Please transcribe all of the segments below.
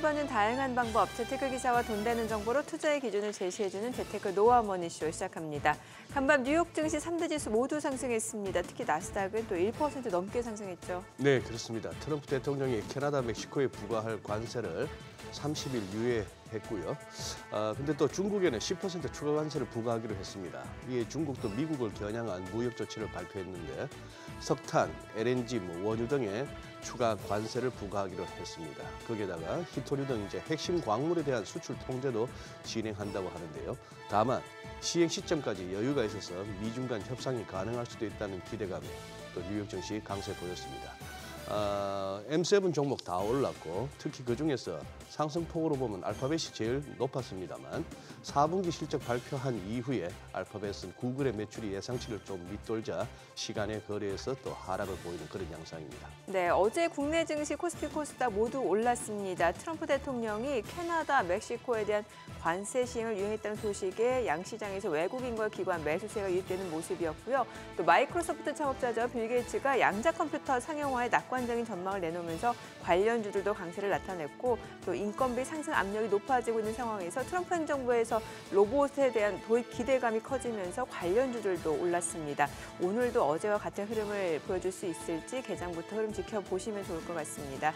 버는 다양한 방법, 재테크 기사와 돈 되는 정보로 투자의 기준을 제시해주는 재테크 노하우 머니쇼 시작합니다. 간밤 뉴욕 증시 3대 지수 모두 상승했습니다. 특히 나스닥은 또 1% 넘게 상승했죠. 네, 그렇습니다. 트럼프 대통령이 캐나다, 멕시코에 부과할 관세를 30일 유예했고요. 근데 또 중국에는 10% 추가 관세를 부과하기로 했습니다. 이에 중국도 미국을 겨냥한 무역 조치를 발표했는데 석탄, LNG, 원유 등에 추가 관세를 부과하기로 했습니다. 거기에다가 히토류 등 이제 핵심 광물에 대한 수출 통제도 진행한다고 하는데요. 다만 시행 시점까지 여유가 있어서 미중 간 협상이 가능할 수도 있다는 기대감에 또 뉴욕 증시 강세 보였습니다. M7 종목 다 올랐고 특히 그중에서 상승폭으로 보면 알파벳이 제일 높았습니다만 4분기 실적 발표한 이후에 알파벳은 구글의 매출이 예상치를 좀 밑돌자 시간의 거래에서 또 하락을 보이는 그런 양상입니다. 네, 어제 국내 증시 코스피 코스닥 모두 올랐습니다. 트럼프 대통령이 캐나다, 멕시코에 대한 관세 시행을 유행했다는 소식에 양시장에서 외국인과 기관 매수세가 유입되는 모습이었고요. 또 마이크로소프트 창업자죠. 빌 게이츠가 양자 컴퓨터 상용화에 낙관적인 전망을 내놓으면서 관련주들도 강세를 나타냈고 또 인건비 상승 압력이 높아지고 있는 상황에서 트럼프 행정부에서 로봇에 대한 도입 기대감이 커지면서 관련주들도 올랐습니다. 오늘도 어제와 같은 흐름을 보여줄 수 있을지 개장부터 흐름 지켜보시면 좋을 것 같습니다.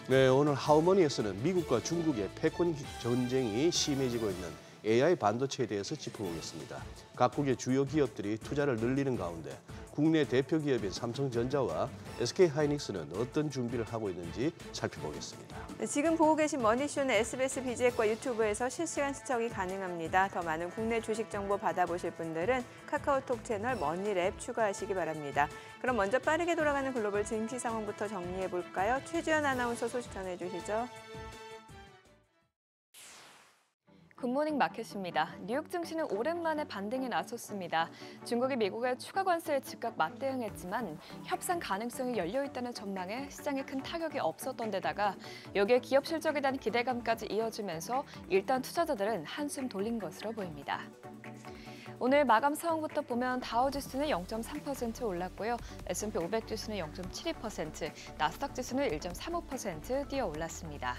네, 오늘 하우머니에서는 미국과 중국의 패권 전쟁이 심해지고 있는 AI 반도체에 대해서 짚어보겠습니다. 각국의 주요 기업들이 투자를 늘리는 가운데 국내 대표 기업인 삼성전자와 SK하이닉스는 어떤 준비를 하고 있는지 살펴보겠습니다. 네, 지금 보고 계신 머니쇼는 SBS 비즈액과 유튜브에서 실시간 시청이 가능합니다. 더 많은 국내 주식 정보 받아보실 분들은 카카오톡 채널 머니랩 추가하시기 바랍니다. 그럼 먼저 빠르게 돌아가는 글로벌 증시 상황부터 정리해볼까요? 최주연 아나운서 소식 전해주시죠. 굿모닝 마켓입니다. 뉴욕 증시는 오랜만에 반등에 나섰습니다. 중국이 미국의 추가 관세에 즉각 맞대응했지만 협상 가능성이 열려있다는 전망에 시장에 큰 타격이 없었던 데다가 여기에 기업 실적에 대한 기대감까지 이어지면서 일단 투자자들은 한숨 돌린 것으로 보입니다. 오늘 마감 상황부터 보면 다우지수는 0.3% 올랐고요. S&P 500 지수는 0.72%, 나스닥 지수는 1.35% 뛰어 올랐습니다.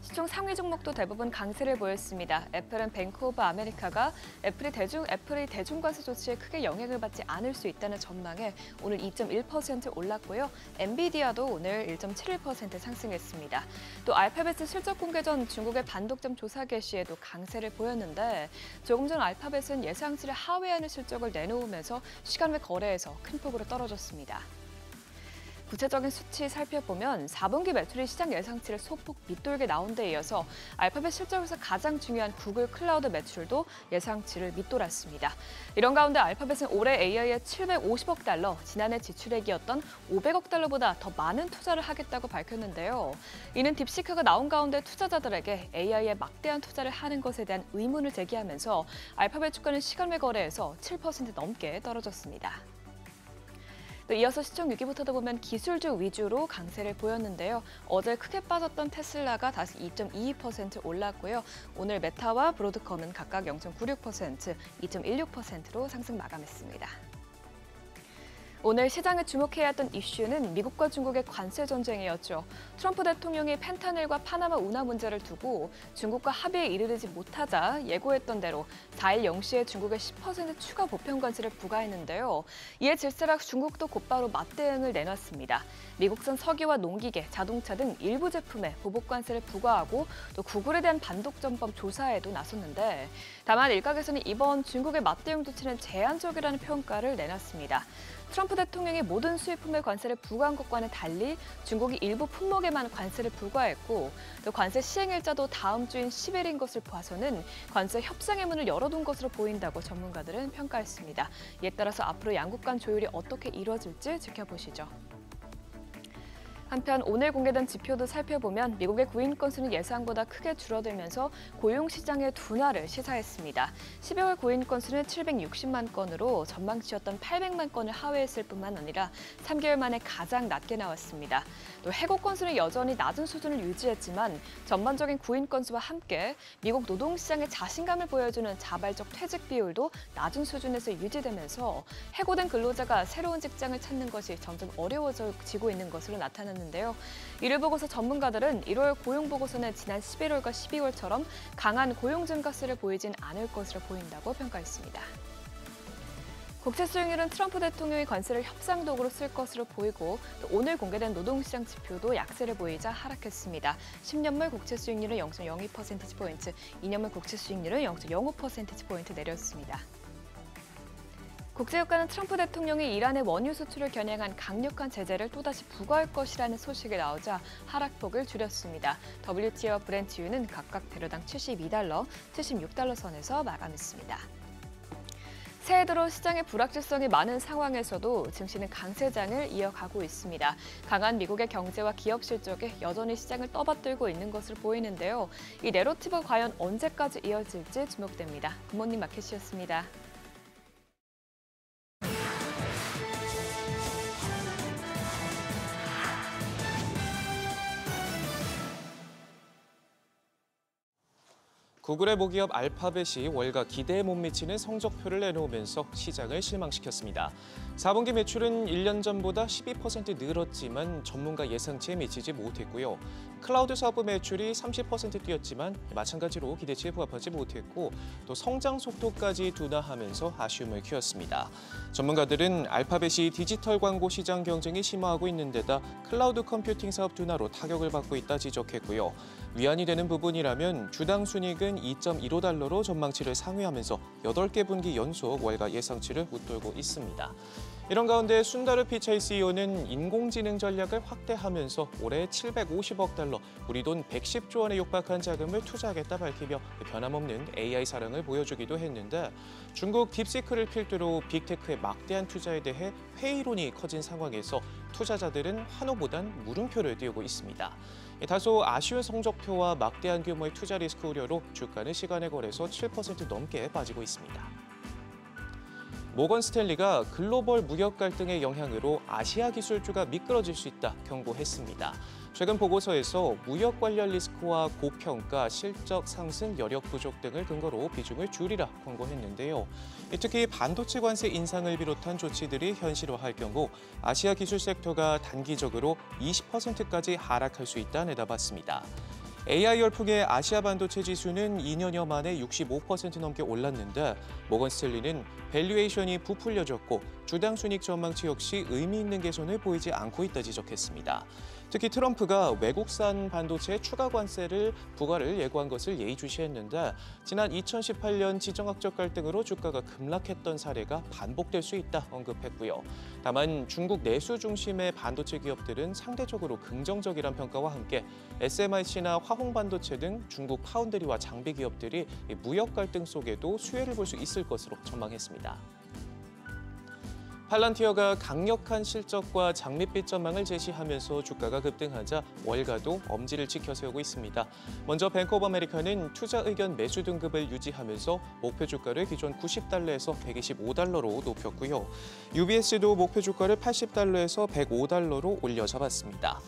시총 상위 종목도 대부분 강세를 보였습니다. 애플은 뱅크 오브 아메리카가 애플이 대중관세 조치에 크게 영향을 받지 않을 수 있다는 전망에 오늘 2.1% 올랐고요. 엔비디아도 오늘 1.71% 상승했습니다. 또 알파벳은 실적 공개 전 중국의 반독점 조사 개시에도 강세를 보였는데 조금 전 알파벳은 예상치를 하회하는 실적을 내놓으면서 시간 외 거래에서 큰 폭으로 떨어졌습니다. 구체적인 수치 살펴보면 4분기 매출이 시장 예상치를 소폭 밑돌게 나온 데 이어서 알파벳 실적에서 가장 중요한 구글 클라우드 매출도 예상치를 밑돌았습니다. 이런 가운데 알파벳은 올해 AI에 750억 달러, 지난해 지출액이었던 500억 달러보다 더 많은 투자를 하겠다고 밝혔는데요. 이는 딥시크가 나온 가운데 투자자들에게 AI에 막대한 투자를 하는 것에 대한 의문을 제기하면서 알파벳 주가는 시간 외 거래에서 7% 넘게 떨어졌습니다. 또 이어서 시총 6위부터도 보면 기술주 위주로 강세를 보였는데요. 어제 크게 빠졌던 테슬라가 다시 2.22% 올랐고요. 오늘 메타와 브로드컴은 각각 0.96%, 2.16%로 상승 마감했습니다. 오늘 시장을 주목해야 했던 이슈는 미국과 중국의 관세 전쟁이었죠. 트럼프 대통령이 펜타닐과 파나마 운하 문제를 두고 중국과 합의에 이르지 못하자 예고했던 대로 4일 0시에 중국에 10% 추가 보편 관세를 부과했는데요. 이에 질세락 중국도 곧바로 맞대응을 내놨습니다. 미국산 석유와 농기계, 자동차 등 일부 제품에 보복 관세를 부과하고 또 구글에 대한 반독점법 조사에도 나섰는데 다만 일각에서는 이번 중국의 맞대응 조치는 제한적이라는 평가를 내놨습니다. 트럼프 대통령이 모든 수입품에 관세를 부과한 것과는 달리 중국이 일부 품목에만 관세를 부과했고 또 관세 시행 일자도 다음 주인 10일인 것을 봐서는 관세 협상의 문을 열어둔 것으로 보인다고 전문가들은 평가했습니다. 이에 따라서 앞으로 양국 간 조율이 어떻게 이뤄질지 지켜보시죠. 한편 오늘 공개된 지표도 살펴보면 미국의 구인 건수는 예상보다 크게 줄어들면서 고용시장의 둔화를 시사했습니다. 12월 구인 건수는 760만 건으로 전망치였던 800만 건을 하회했을 뿐만 아니라 3개월 만에 가장 낮게 나왔습니다. 또 해고 건수는 여전히 낮은 수준을 유지했지만 전반적인 구인 건수와 함께 미국 노동시장의 자신감을 보여주는 자발적 퇴직 비율도 낮은 수준에서 유지되면서 해고된 근로자가 새로운 직장을 찾는 것이 점점 어려워지고 있는 것으로 나타났는데 있다는데요. 이를 보고서 전문가들은 1월 고용 보고서는 지난 11월과 12월처럼 강한 고용 증가세를 보이진 않을 것으로 보인다고 평가했습니다. 국채 수익률은 트럼프 대통령이 관세를 협상 도구로 쓸 것으로 보이고 또 오늘 공개된 노동시장 지표도 약세를 보이자 하락했습니다. 10년물 국채 수익률은 0.02%포인트, 2년물 국채 수익률은 0.05%포인트 내렸습니다. 국제유가는 트럼프 대통령이 이란의 원유 수출을 겨냥한 강력한 제재를 또다시 부과할 것이라는 소식이 나오자 하락폭을 줄였습니다. WTI와 브렌트유는 각각 배럴당 72달러, 76달러 선에서 마감했습니다. 새해 들어 시장의 불확실성이 많은 상황에서도 증시는 강세장을 이어가고 있습니다. 강한 미국의 경제와 기업 실적이 여전히 시장을 떠받들고 있는 것으로 보이는데요. 이 내러티브가 과연 언제까지 이어질지 주목됩니다. 굿모닝 마켓이었습니다. 구글의 모기업 알파벳이 월가 기대에 못 미치는 성적표를 내놓으면서 시장을 실망시켰습니다. 4분기 매출은 1년 전보다 12% 늘었지만 전문가 예상치에 미치지 못했고요. 클라우드 사업 매출이 30% 뛰었지만 마찬가지로 기대치에 부합하지 못했고 또 성장 속도까지 둔화하면서 아쉬움을 키웠습니다. 전문가들은 알파벳이 디지털 광고 시장 경쟁이 심화하고 있는 데다 클라우드 컴퓨팅 사업 둔화로 타격을 받고 있다 지적했고요. 위안이 되는 부분이라면 주당 순이익은 2.15달러로 전망치를 상회하면서 8개 분기 연속 월가 예상치를 웃돌고 있습니다. 이런 가운데 순다르 피차이 CEO는 인공지능 전략을 확대하면서 올해 750억 달러, 우리 돈 110조 원에 육박한 자금을 투자하겠다 밝히며 변함없는 AI 사랑을 보여주기도 했는데 중국 딥시크를 필두로 빅테크의 막대한 투자에 대해 회의론이 커진 상황에서 투자자들은 환호보단 물음표를 띄우고 있습니다. 다소 아쉬운 성적표와 막대한 규모의 투자 리스크 우려로 주가는 시간의 거래소 7% 넘게 빠지고 있습니다. 모건 스탠리가 글로벌 무역 갈등의 영향으로 아시아 기술주가 미끄러질 수 있다 경고했습니다. 최근 보고서에서 무역 관련 리스크와 고평가, 실적 상승, 여력 부족 등을 근거로 비중을 줄이라 권고했는데요. 특히 반도체 관세 인상을 비롯한 조치들이 현실화할 경우 아시아 기술 섹터가 단기적으로 20%까지 하락할 수 있다 내다봤습니다. AI 열풍의 아시아 반도체 지수는 2년여 만에 65% 넘게 올랐는데 모건 스탠리는 밸류에이션이 부풀려졌고 주당 순이익 전망치 역시 의미 있는 개선을 보이지 않고 있다 지적했습니다. 특히 트럼프가 외국산 반도체 추가 관세를 부과를 예고한 것을 예의주시했는데 지난 2018년 지정학적 갈등으로 주가가 급락했던 사례가 반복될 수 있다 언급했고요. 다만 중국 내수 중심의 반도체 기업들은 상대적으로 긍정적이란 평가와 함께 SMIC나 화홍반도체 등 중국 파운드리와 장비 기업들이 무역 갈등 속에도 수혜를 볼 수 있을 것으로 전망했습니다. 팔란티어가 강력한 실적과 장밋빛 전망을 제시하면서 주가가 급등하자 월가도 엄지를 지켜 세우고 있습니다. 먼저 뱅크 오브 아메리카는 투자 의견 매수 등급을 유지하면서 목표 주가를 기존 90달러에서 125달러로 높였고요. UBS도 목표 주가를 80달러에서 105달러로 올려 잡았습니다.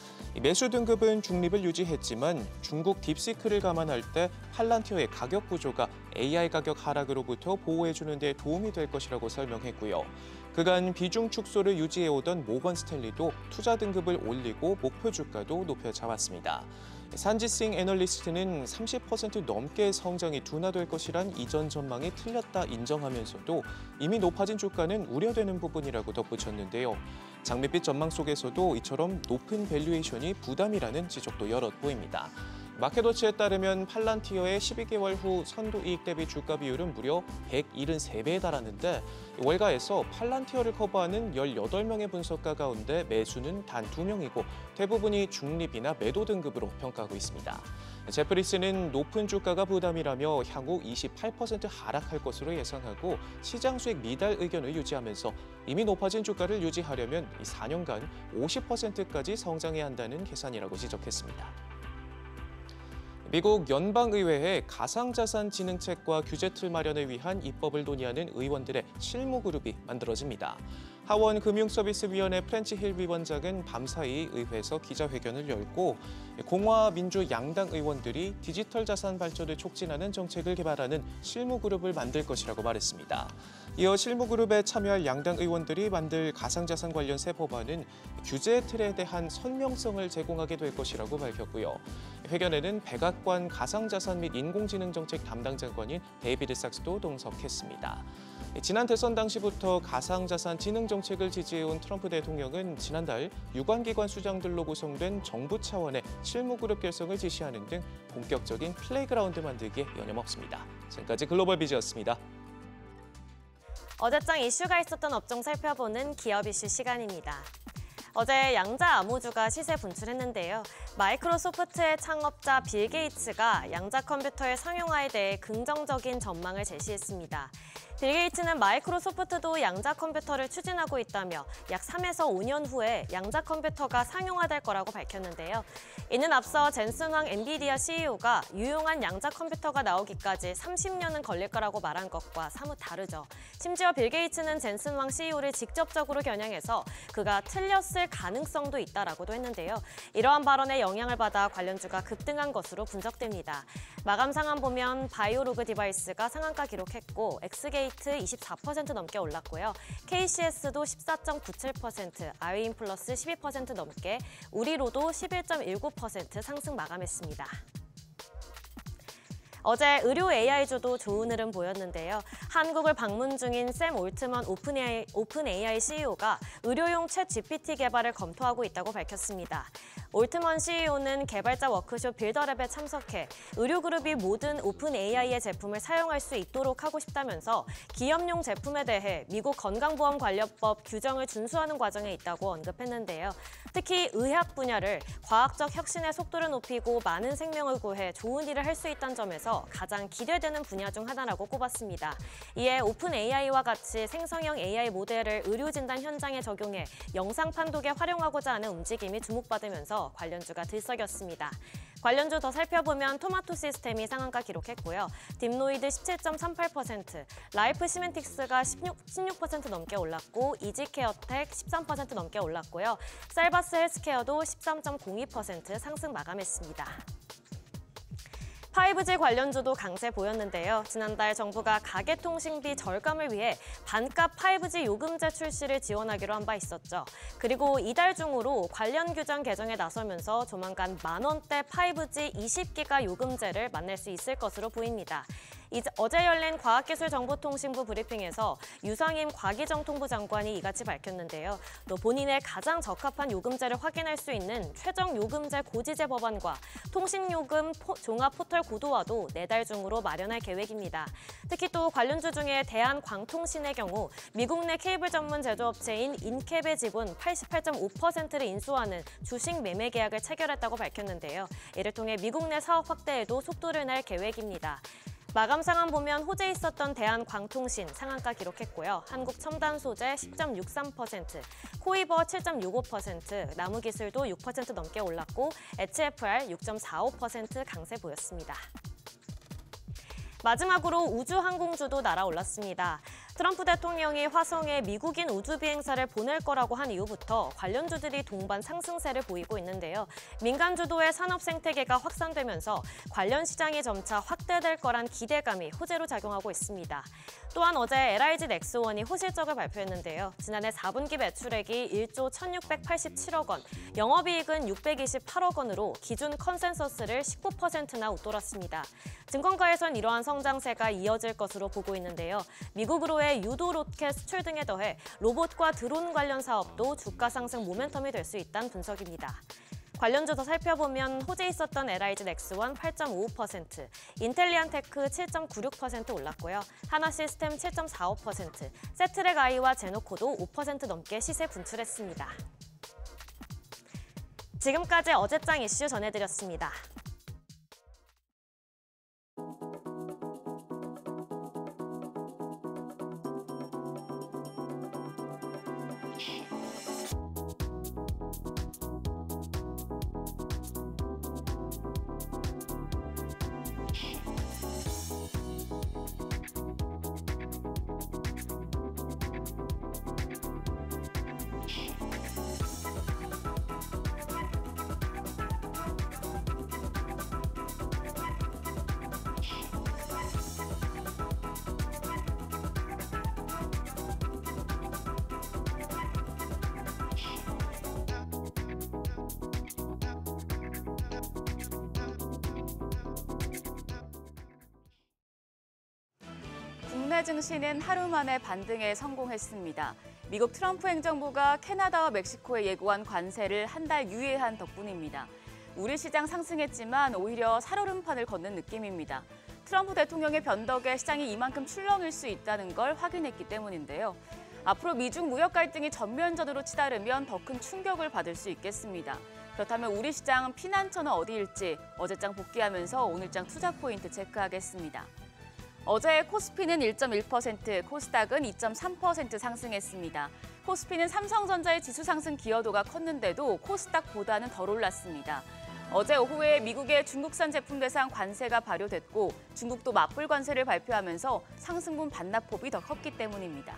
매수 등급은 중립을 유지했지만 중국 딥시크를 감안할 때 팔란티어의 가격 구조가 AI 가격 하락으로부터 보호해주는 데 도움이 될 것이라고 설명했고요. 그간 비중 축소를 유지해오던 모건 스탠리도 투자 등급을 올리고 목표 주가도 높여 잡았습니다. 산지싱 애널리스트는 30% 넘게 성장이 둔화될 것이란 이전 전망이 틀렸다 인정하면서도 이미 높아진 주가는 우려되는 부분이라고 덧붙였는데요. 장밋빛 전망 속에서도 이처럼 높은 밸류에이션이 부담이라는 지적도 여럿 보입니다. 마켓워치에 따르면 팔란티어의 12개월 후 선도이익 대비 주가 비율은 무려 173배에 달하는데 월가에서 팔란티어를 커버하는 18명의 분석가 가운데 매수는 단 2명이고 대부분이 중립이나 매도 등급으로 평가하고 있습니다. 제프리스는 높은 주가가 부담이라며 향후 28% 하락할 것으로 예상하고 시장 수익 미달 의견을 유지하면서 이미 높아진 주가를 유지하려면 4년간 50%까지 성장해야 한다는 계산이라고 지적했습니다. 미국 연방의회에 가상자산진흥책과 규제틀 마련을 위한 입법을 논의하는 의원들의 실무그룹이 만들어집니다. 하원 금융서비스위원회 프렌치 힐 위원장은 밤사이 의회에서 기자회견을 열고 공화 민주 양당 의원들이 디지털 자산 발전을 촉진하는 정책을 개발하는 실무그룹을 만들 것이라고 말했습니다. 이어 실무그룹에 참여할 양당 의원들이 만들 가상자산 관련 새 법안은 규제 틀에 대한 선명성을 제공하게 될 것이라고 밝혔고요. 회견에는 백악관 가상자산 및 인공지능 정책 담당 장관인 데이비드 삭스도 동석했습니다. 지난 대선 당시부터 가상자산 진흥 정책을 지지해온 트럼프 대통령은 지난달 유관기관 수장들로 구성된 정부 차원의 실무그룹 결성을 지시하는 등 본격적인 플레이그라운드 만들기에 여념없습니다. 지금까지 글로벌 비즈였습니다. 어제장 이슈가 있었던 업종 살펴보는 기업 이슈 시간입니다. 어제 양자 암호주가 시세 분출했는데요. 마이크로소프트의 창업자 빌 게이츠가 양자 컴퓨터의 상용화에 대해 긍정적인 전망을 제시했습니다. 빌 게이츠는 마이크로소프트도 양자 컴퓨터를 추진하고 있다며 약 3에서 5년 후에 양자 컴퓨터가 상용화될 거라고 밝혔는데요. 이는 앞서 젠슨 황 엔비디아 CEO가 유용한 양자 컴퓨터가 나오기까지 30년은 걸릴 거라고 말한 것과 사뭇 다르죠. 심지어 빌 게이츠는 젠슨 황 CEO를 직접적으로 겨냥해서 그가 틀렸을 가능성도 있다라고도 했는데요. 이러한 발언에 영향을 받아 관련주가 급등한 것으로 분석됩니다. 마감 상황 보면 바이오로그 디바이스가 상한가 기록했고 엑스게이트 24% 넘게 올랐고요. KCS도 14.97%, 아이인플러스 12% 넘게, 우리로도 11.19% 상승 마감했습니다. 어제 의료 AI주도 좋은 흐름 보였는데요. 한국을 방문 중인 샘 올트먼 오픈 AI CEO가 의료용 챗 GPT 개발을 검토하고 있다고 밝혔습니다. 올트먼 CEO는 개발자 워크숍 빌더랩에 참석해 의료그룹이 모든 오픈 AI의 제품을 사용할 수 있도록 하고 싶다면서 기업용 제품에 대해 미국 건강보험관련법 규정을 준수하는 과정에 있다고 언급했는데요. 특히 의학 분야를 과학적 혁신의 속도를 높이고 많은 생명을 구해 좋은 일을 할 수 있다는 점에서 가장 기대되는 분야 중 하나라고 꼽았습니다. 이에 오픈 AI와 같이 생성형 AI 모델을 의료 진단 현장에 적용해 영상 판독에 활용하고자 하는 움직임이 주목받으면서 관련주가 들썩였습니다. 관련주 더 살펴보면 토마토 시스템이 상한가 기록했고요. 딥노이드 17.38%, 라이프 시멘틱스가 16% 넘게 올랐고 이지케어텍 13% 넘게 올랐고요. 셀바스 헬스케어도 13.02% 상승 마감했습니다. 5G 관련주도 강세 보였는데요. 지난달 정부가 가계통신비 절감을 위해 반값 5G 요금제 출시를 지원하기로 한 바 있었죠. 그리고 이달 중으로 관련 규정 개정에 나서면서 조만간 만원대 5G 20기가 요금제를 만날 수 있을 것으로 보입니다. 어제 열린 과학기술정보통신부 브리핑에서 유상임 과기정통부 장관이 이같이 밝혔는데요. 또 본인의 가장 적합한 요금제를 확인할 수 있는 최종 요금제 고지제 법안과 통신요금 종합 포털 구도화도 내달 중으로 마련할 계획입니다. 특히 또 관련주 중에 대한광통신의 경우 미국 내 케이블 전문 제조업체인 인캡의 지분 88.5%를 인수하는 주식 매매 계약을 체결했다고 밝혔는데요. 이를 통해 미국 내 사업 확대에도 속도를 낼 계획입니다. 마감 상황 보면 호재에 있었던 대한광통신 상한가 기록했고요. 한국첨단소재 10.63%, 코이버 7.65%, 나무기술도 6% 넘게 올랐고 HFR 6.45% 강세 보였습니다. 마지막으로 우주항공주도 날아올랐습니다. 트럼프 대통령이 화성에 미국인 우주비행사를 보낼 거라고 한 이후부터 관련주들이 동반 상승세를 보이고 있는데요. 민간 주도의 산업 생태계가 확산되면서 관련 시장이 점차 확대될 거란 기대감이 호재로 작용하고 있습니다. 또한 어제 LIG 넥스원이 호실적을 발표했는데요. 지난해 4분기 매출액이 1조 1,687억 원, 영업이익은 628억 원으로 기준 컨센서스를 19%나 웃돌았습니다. 증권가에선 이러한 성장세가 이어질 것으로 보고 있는데요. 미국으로의 유도 로켓 수출 등에 더해 로봇과 드론 관련 사업도 주가 상승 모멘텀이 될 수 있다는 분석입니다. 관련주 더 살펴보면 호재 있었던 LIG 넥스원 8.55%, 인텔리안테크 7.96% 올랐고요. 하나시스템 7.45%, 세트렉 아이와 제노코도 5% 넘게 시세 분출했습니다. 지금까지 어제장 이슈 전해드렸습니다. 증시는 하루 만에 반등에 성공했습니다. 미국 트럼프 행정부가 캐나다와 멕시코에 예고한 관세를 한 달 유예한 덕분입니다. 우리 시장 상승했지만 오히려 살얼음판을 걷는 느낌입니다. 트럼프 대통령의 변덕에 시장이 이만큼 출렁일 수 있다는 걸 확인했기 때문인데요. 앞으로 미중 무역 갈등이 전면전으로 치달으면 더 큰 충격을 받을 수 있겠습니다. 그렇다면 우리 시장 피난처는 어디일지 어제장 복귀하면서 오늘장 투자 포인트 체크하겠습니다. 어제 코스피는 1.1%, 코스닥은 2.3% 상승했습니다. 코스피는 삼성전자의 지수 상승 기여도가 컸는데도 코스닥보다는 덜 올랐습니다. 어제 오후에 미국의 중국산 제품 대상 관세가 발효됐고 중국도 맞불 관세를 발표하면서 상승분 반납폭이 더 컸기 때문입니다.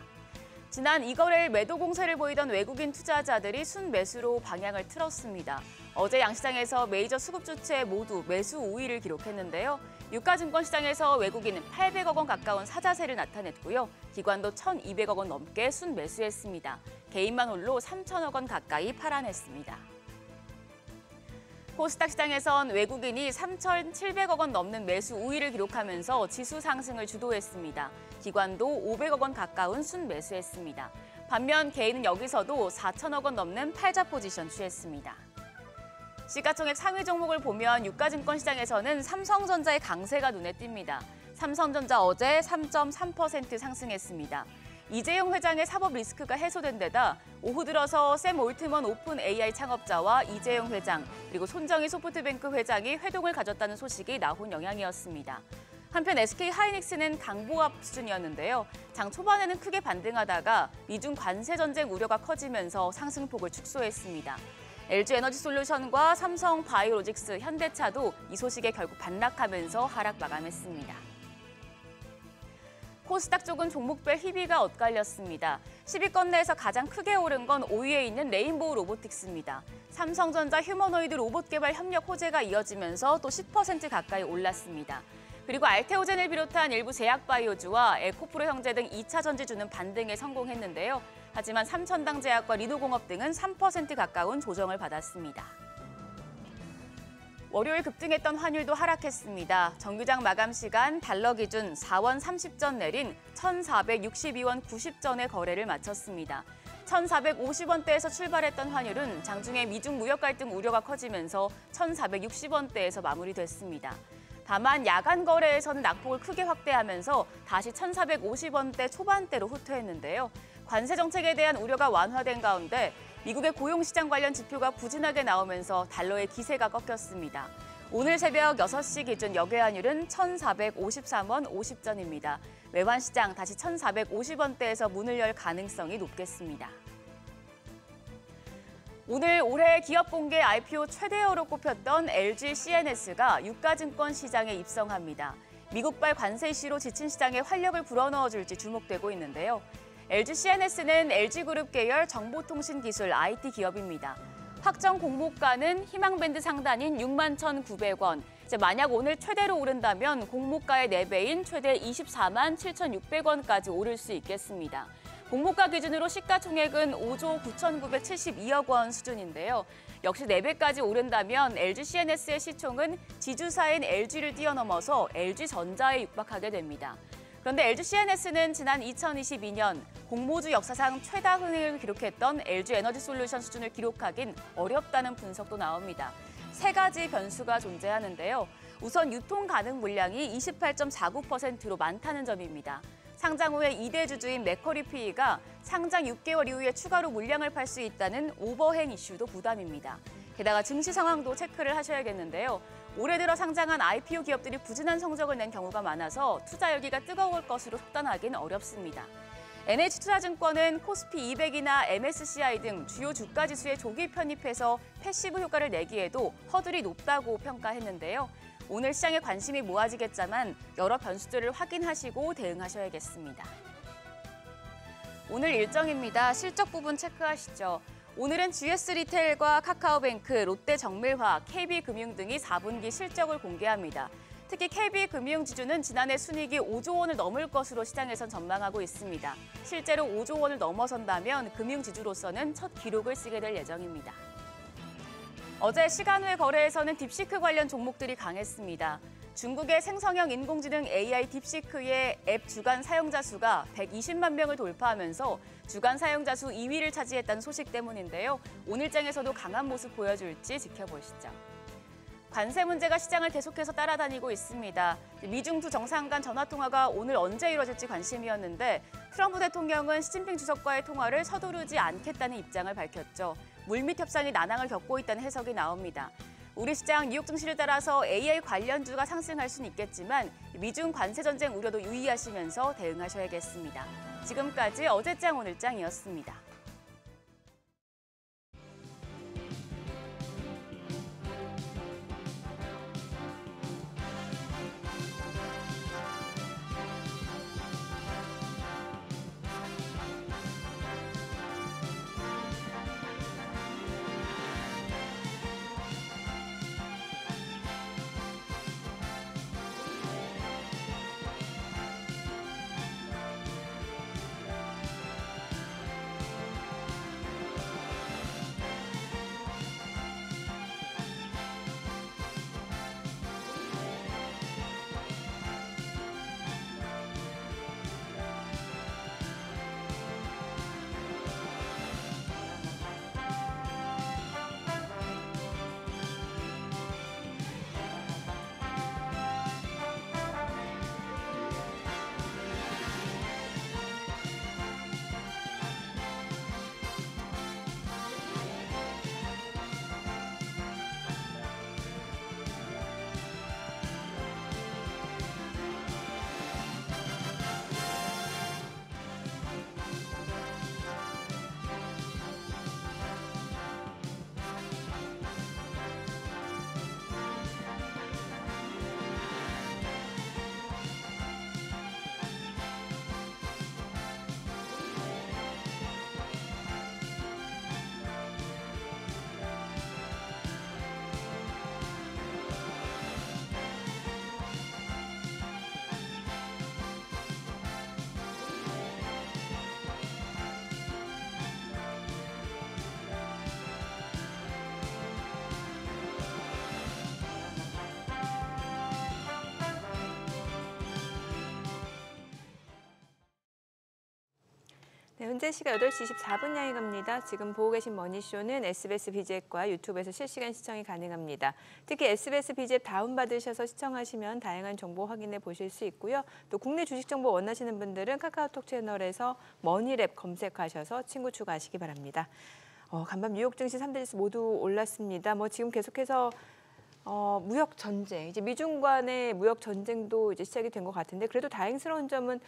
지난 2거래일 매도 공세를 보이던 외국인 투자자들이 순매수로 방향을 틀었습니다. 어제 양시장에서 메이저 수급 주체 모두 매수 우위를 기록했는데요. 유가증권 시장에서 외국인은 800억 원 가까운 사자세를 나타냈고요. 기관도 1,200억 원 넘게 순매수했습니다. 개인만 홀로 3천억 원 가까이 팔아냈습니다. 코스닥 시장에선 외국인이 3,700억 원 넘는 매수 우위를 기록하면서 지수 상승을 주도했습니다. 기관도 500억 원 가까운 순매수했습니다. 반면 개인은 여기서도 4천억 원 넘는 팔자 포지션 취했습니다. 시가총액 상위 종목을 보면 유가증권 시장에서는 삼성전자의 강세가 눈에 띕니다. 삼성전자 어제 3.3% 상승했습니다. 이재용 회장의 사법 리스크가 해소된 데다 오후 들어서 샘 올트먼 오픈 AI 창업자와 이재용 회장 그리고 손정희 소프트뱅크 회장이 회동을 가졌다는 소식이 나온 영향이었습니다. 한편 SK 하이닉스는 강보합 수준이었는데요. 장 초반에는 크게 반등하다가 미중 관세 전쟁 우려가 커지면서 상승폭을 축소했습니다. LG 에너지 솔루션과 삼성 바이오로직스, 현대차도 이 소식에 결국 반락하면서 하락 마감했습니다. 코스닥 쪽은 종목별 희비가 엇갈렸습니다. 10위권 내에서 가장 크게 오른 건 5위에 있는 레인보우 로보틱스입니다. 삼성전자 휴머노이드 로봇 개발 협력 호재가 이어지면서 또 10% 가까이 올랐습니다. 그리고 알테오젠을 비롯한 일부 제약바이오주와 에코프로 형제 등 2차 전지주는 반등에 성공했는데요. 하지만 삼천당제약과 리노공업 등은 3% 가까운 조정을 받았습니다. 월요일 급등했던 환율도 하락했습니다. 정규장 마감 시간 달러 기준 4원 30전 내린 1,462원 90전의 거래를 마쳤습니다. 1,450원대에서 출발했던 환율은 장중에 미중 무역 갈등 우려가 커지면서 1,460원대에서 마무리됐습니다. 다만 야간 거래에서는 낙폭을 크게 확대하면서 다시 1,450원대 초반대로 후퇴했는데요. 관세 정책에 대한 우려가 완화된 가운데 미국의 고용시장 관련 지표가 부진하게 나오면서 달러의 기세가 꺾였습니다. 오늘 새벽 6시 기준 역외환율은 1,453원 50전입니다. 외환시장 다시 1,450원대에서 문을 열 가능성이 높겠습니다. 오늘 올해 기업 공개 IPO 최대어로 꼽혔던 LG CNS가 유가증권 시장에 입성합니다. 미국발 관세 이슈로 지친 시장에 활력을 불어넣어줄지 주목되고 있는데요. LG CNS는 LG그룹 계열 정보통신기술 IT 기업입니다. 확정 공모가는 희망밴드 상단인 61,900원. 만약 오늘 최대로 오른다면 공모가의 4배인 최대 24만 7,600원까지 오를 수 있겠습니다. 공모가 기준으로 시가총액은 5조 9,972억 원 수준인데요. 역시 4배까지 오른다면 LG CNS의 시총은 지주사인 LG를 뛰어넘어서 LG전자에 육박하게 됩니다. 그런데 LG CNS는 지난 2022년 공모주 역사상 최다 흥행을 기록했던 LG 에너지 솔루션 수준을 기록하긴 어렵다는 분석도 나옵니다. 3가지 변수가 존재하는데요. 우선 유통 가능 물량이 28.49%로 많다는 점입니다. 상장 후에 2대 주주인 맥커리 PE가 상장 6개월 이후에 추가로 물량을 팔 수 있다는 오버행 이슈도 부담입니다. 게다가 증시 상황도 체크를 하셔야겠는데요. 올해 들어 상장한 IPO 기업들이 부진한 성적을 낸 경우가 많아서 투자 열기가 뜨거울 것으로 속단하긴 어렵습니다. NH투자증권은 코스피 200이나 MSCI 등 주요 주가 지수에 조기 편입해서 패시브 효과를 내기에도 허들이 높다고 평가했는데요. 오늘 시장에 관심이 모아지겠지만 여러 변수들을 확인하시고 대응하셔야겠습니다. 오늘 일정입니다. 실적 부분 체크하시죠. 오늘은 GS 리테일과 카카오뱅크, 롯데정밀화학, KB금융 등이 4분기 실적을 공개합니다. 특히 KB금융 지주는 지난해 순이익이 5조 원을 넘을 것으로 시장에선 전망하고 있습니다. 실제로 5조 원을 넘어선다면 금융지주로서는 첫 기록을 쓰게 될 예정입니다. 어제 시간 외 거래에서는 딥시크 관련 종목들이 강했습니다. 중국의 생성형 인공지능 AI 딥시크의 앱 주간 사용자 수가 120만 명을 돌파하면서 주간 사용자 수 2위를 차지했다는 소식 때문인데요. 오늘장에서도 강한 모습 보여줄지 지켜보시죠. 관세 문제가 시장을 계속해서 따라다니고 있습니다. 미중 두 정상 간 전화통화가 오늘 언제 이뤄질지 관심이었는데 트럼프 대통령은 시진핑 주석과의 통화를 서두르지 않겠다는 입장을 밝혔죠. 물밑 협상이 난항을 겪고 있다는 해석이 나옵니다. 우리 시장 뉴욕 증시를 따라서 AI 관련주가 상승할 수는 있겠지만 미중 관세 전쟁 우려도 유의하시면서 대응하셔야겠습니다. 지금까지 어제장 오늘장이었습니다. 네, 현재 시각 8시 24분 향해 갑니다. 지금 보고 계신 머니쇼는 SBS BG앱과 유튜브에서 실시간 시청이 가능합니다. 특히 SBS BG앱 다운받으셔서 시청하시면 다양한 정보 확인해 보실 수 있고요. 또 국내 주식 정보 원하시는 분들은 카카오톡 채널에서 머니랩 검색하셔서 친구 추가하시기 바랍니다. 간밤 뉴욕 증시 3대 지수 모두 올랐습니다. 지금 계속해서 무역 전쟁, 이제 미중 간의 무역 전쟁도 이제 시작이 된 것 같은데 그래도 다행스러운 점은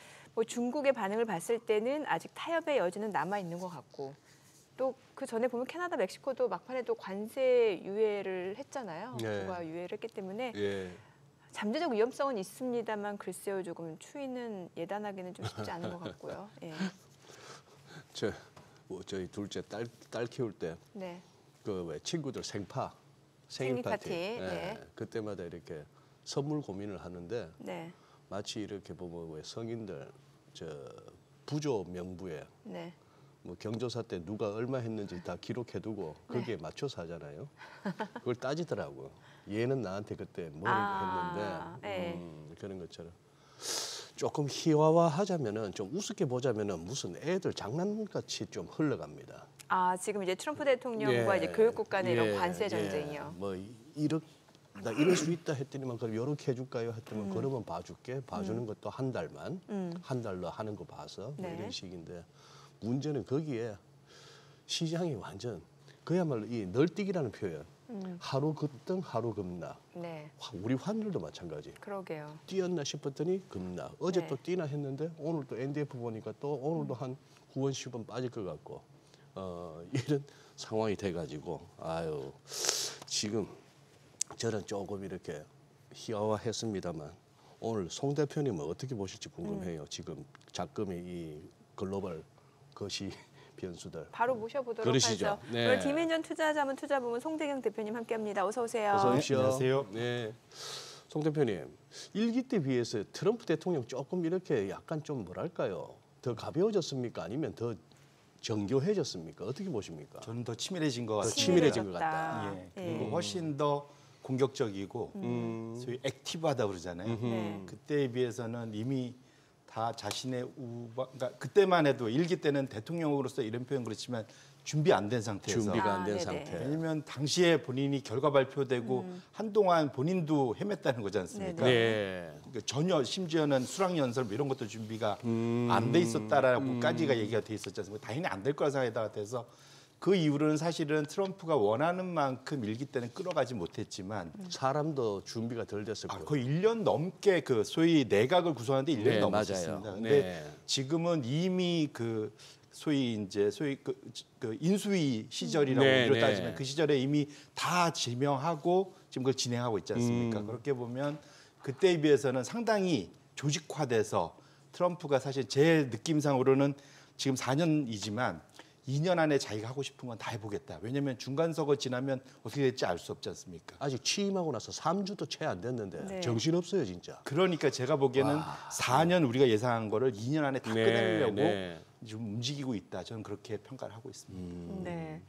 중국의 반응을 봤을 때는 아직 타협의 여지는 남아 있는 것 같고 또 그 전에 보면 캐나다, 멕시코도 막판에 또 관세 유예를 했잖아요. 네. 부가 유예를 했기 때문에 예. 잠재적 위험성은 있습니다만 글쎄요 조금 추이는 예단하기는 좀 쉽지 않은 것 같고요. 예. 저희 둘째 딸 키울 때 네. 그 왜 친구들 생일 생일 파티. 파티, 네. 그때마다 이렇게 선물 고민을 하는데 네. 마치 이렇게 보면 왜 성인들 부조 명부에 네. 경조사 때 누가 얼마 했는지 다 기록해두고 거기에 맞춰서 하잖아요. 그걸 따지더라고요. 얘는 나한테 그때 뭘 했는데 네. 그런 것처럼 조금 희화화하자면은 좀 우습게 보자면은 무슨 애들 장난같이 좀 흘러갑니다. 지금 이제 트럼프 대통령과 이제 교육국 간의 이런 관세 전쟁이요. 나 이럴 수 있다 했더니만 그럼 이렇게 해줄까요? 했더니 그러면 봐줄게. 봐주는 것도 한 달만. 한 달로 하는 거 봐서 네. 이런 식인데 문제는 거기에 시장이 완전 그야말로 이 널뛰기라는 표현. 하루 급등 하루 급락. 네. 우리 환율도 마찬가지. 그러게요. 뛰었나 싶었더니 급락. 어제 네. 또 뛰나 했는데 오늘 또 NDF 보니까 또 오늘도 한 9원 10원 빠질 것 같고 이런 상황이 돼가지고 지금 저는 조금 이렇게 희화화했습니다만 오늘 송 대표님은 어떻게 보실지 궁금해요. 지금 작금의 이 글로벌 거시 변수들. 바로 모셔보도록 그러시죠. 하죠. 네. 오늘 디멘전 투자자문 투자부문 송대경 대표님 함께합니다. 어서 오세요. 어서 오십시오. 안녕하세요. 네, 송 대표님 일기 때 비해서 트럼프 대통령 조금 이렇게 약간 좀 뭐랄까요? 더 가벼워졌습니까? 아니면 더 정교해졌습니까? 어떻게 보십니까? 저는 더 치밀해진 것 더 같습니다. 치밀해진 것 같다. 예. 그리고 훨씬 더 공격적이고 소위 액티브하다 그러잖아요. 네. 그때에 비해서는 이미 다 자신의 그러니까 그때만 해도 일기 때는 대통령으로서 이런 표현 그렇지만 준비 안 된 상태에서 준비가 안 된 네네. 상태. 왜냐면 당시에 본인이 결과 발표되고 한동안 본인도 헤맸다는 거지 않습니까? 네. 그러니까 전혀 심지어는 수락연설 뭐 이런 것도 준비가 안 돼 있었다라고까지가 얘기가 돼 있었지 않습니까? 당연히 안 될 거라 생각하다가 돼서 그 이후로는 사실은 트럼프가 원하는 만큼 일기 때는 끌어가지 못했지만 사람도 준비가 덜 됐었고. 거의 1년 넘게 그 소위 내각을 구성하는데 1년이 네, 넘었습니다. 맞아요. 근데 네. 지금은 이미 그 소위 그 인수위 시절이라고 네, 우리로 네. 따지면 그 시절에 이미 다 지명하고 지금 그걸 진행하고 있지 않습니까? 그렇게 보면 그때에 비해서는 상당히 조직화돼서 트럼프가 사실 제 느낌상으로는 지금 4년이지만 2년 안에 자기가 하고 싶은 건 다 해보겠다. 왜냐하면 중간선거 지나면 어떻게 될지 알 수 없지 않습니까? 아직 취임하고 나서 3주도 채 안 됐는데 네. 정신없어요 진짜. 그러니까 제가 보기에는 4년 우리가 예상한 거를 2년 안에 다 끝내려고 네. 좀 움직이고 있다. 저는 그렇게 평가를 하고 있습니다. 네.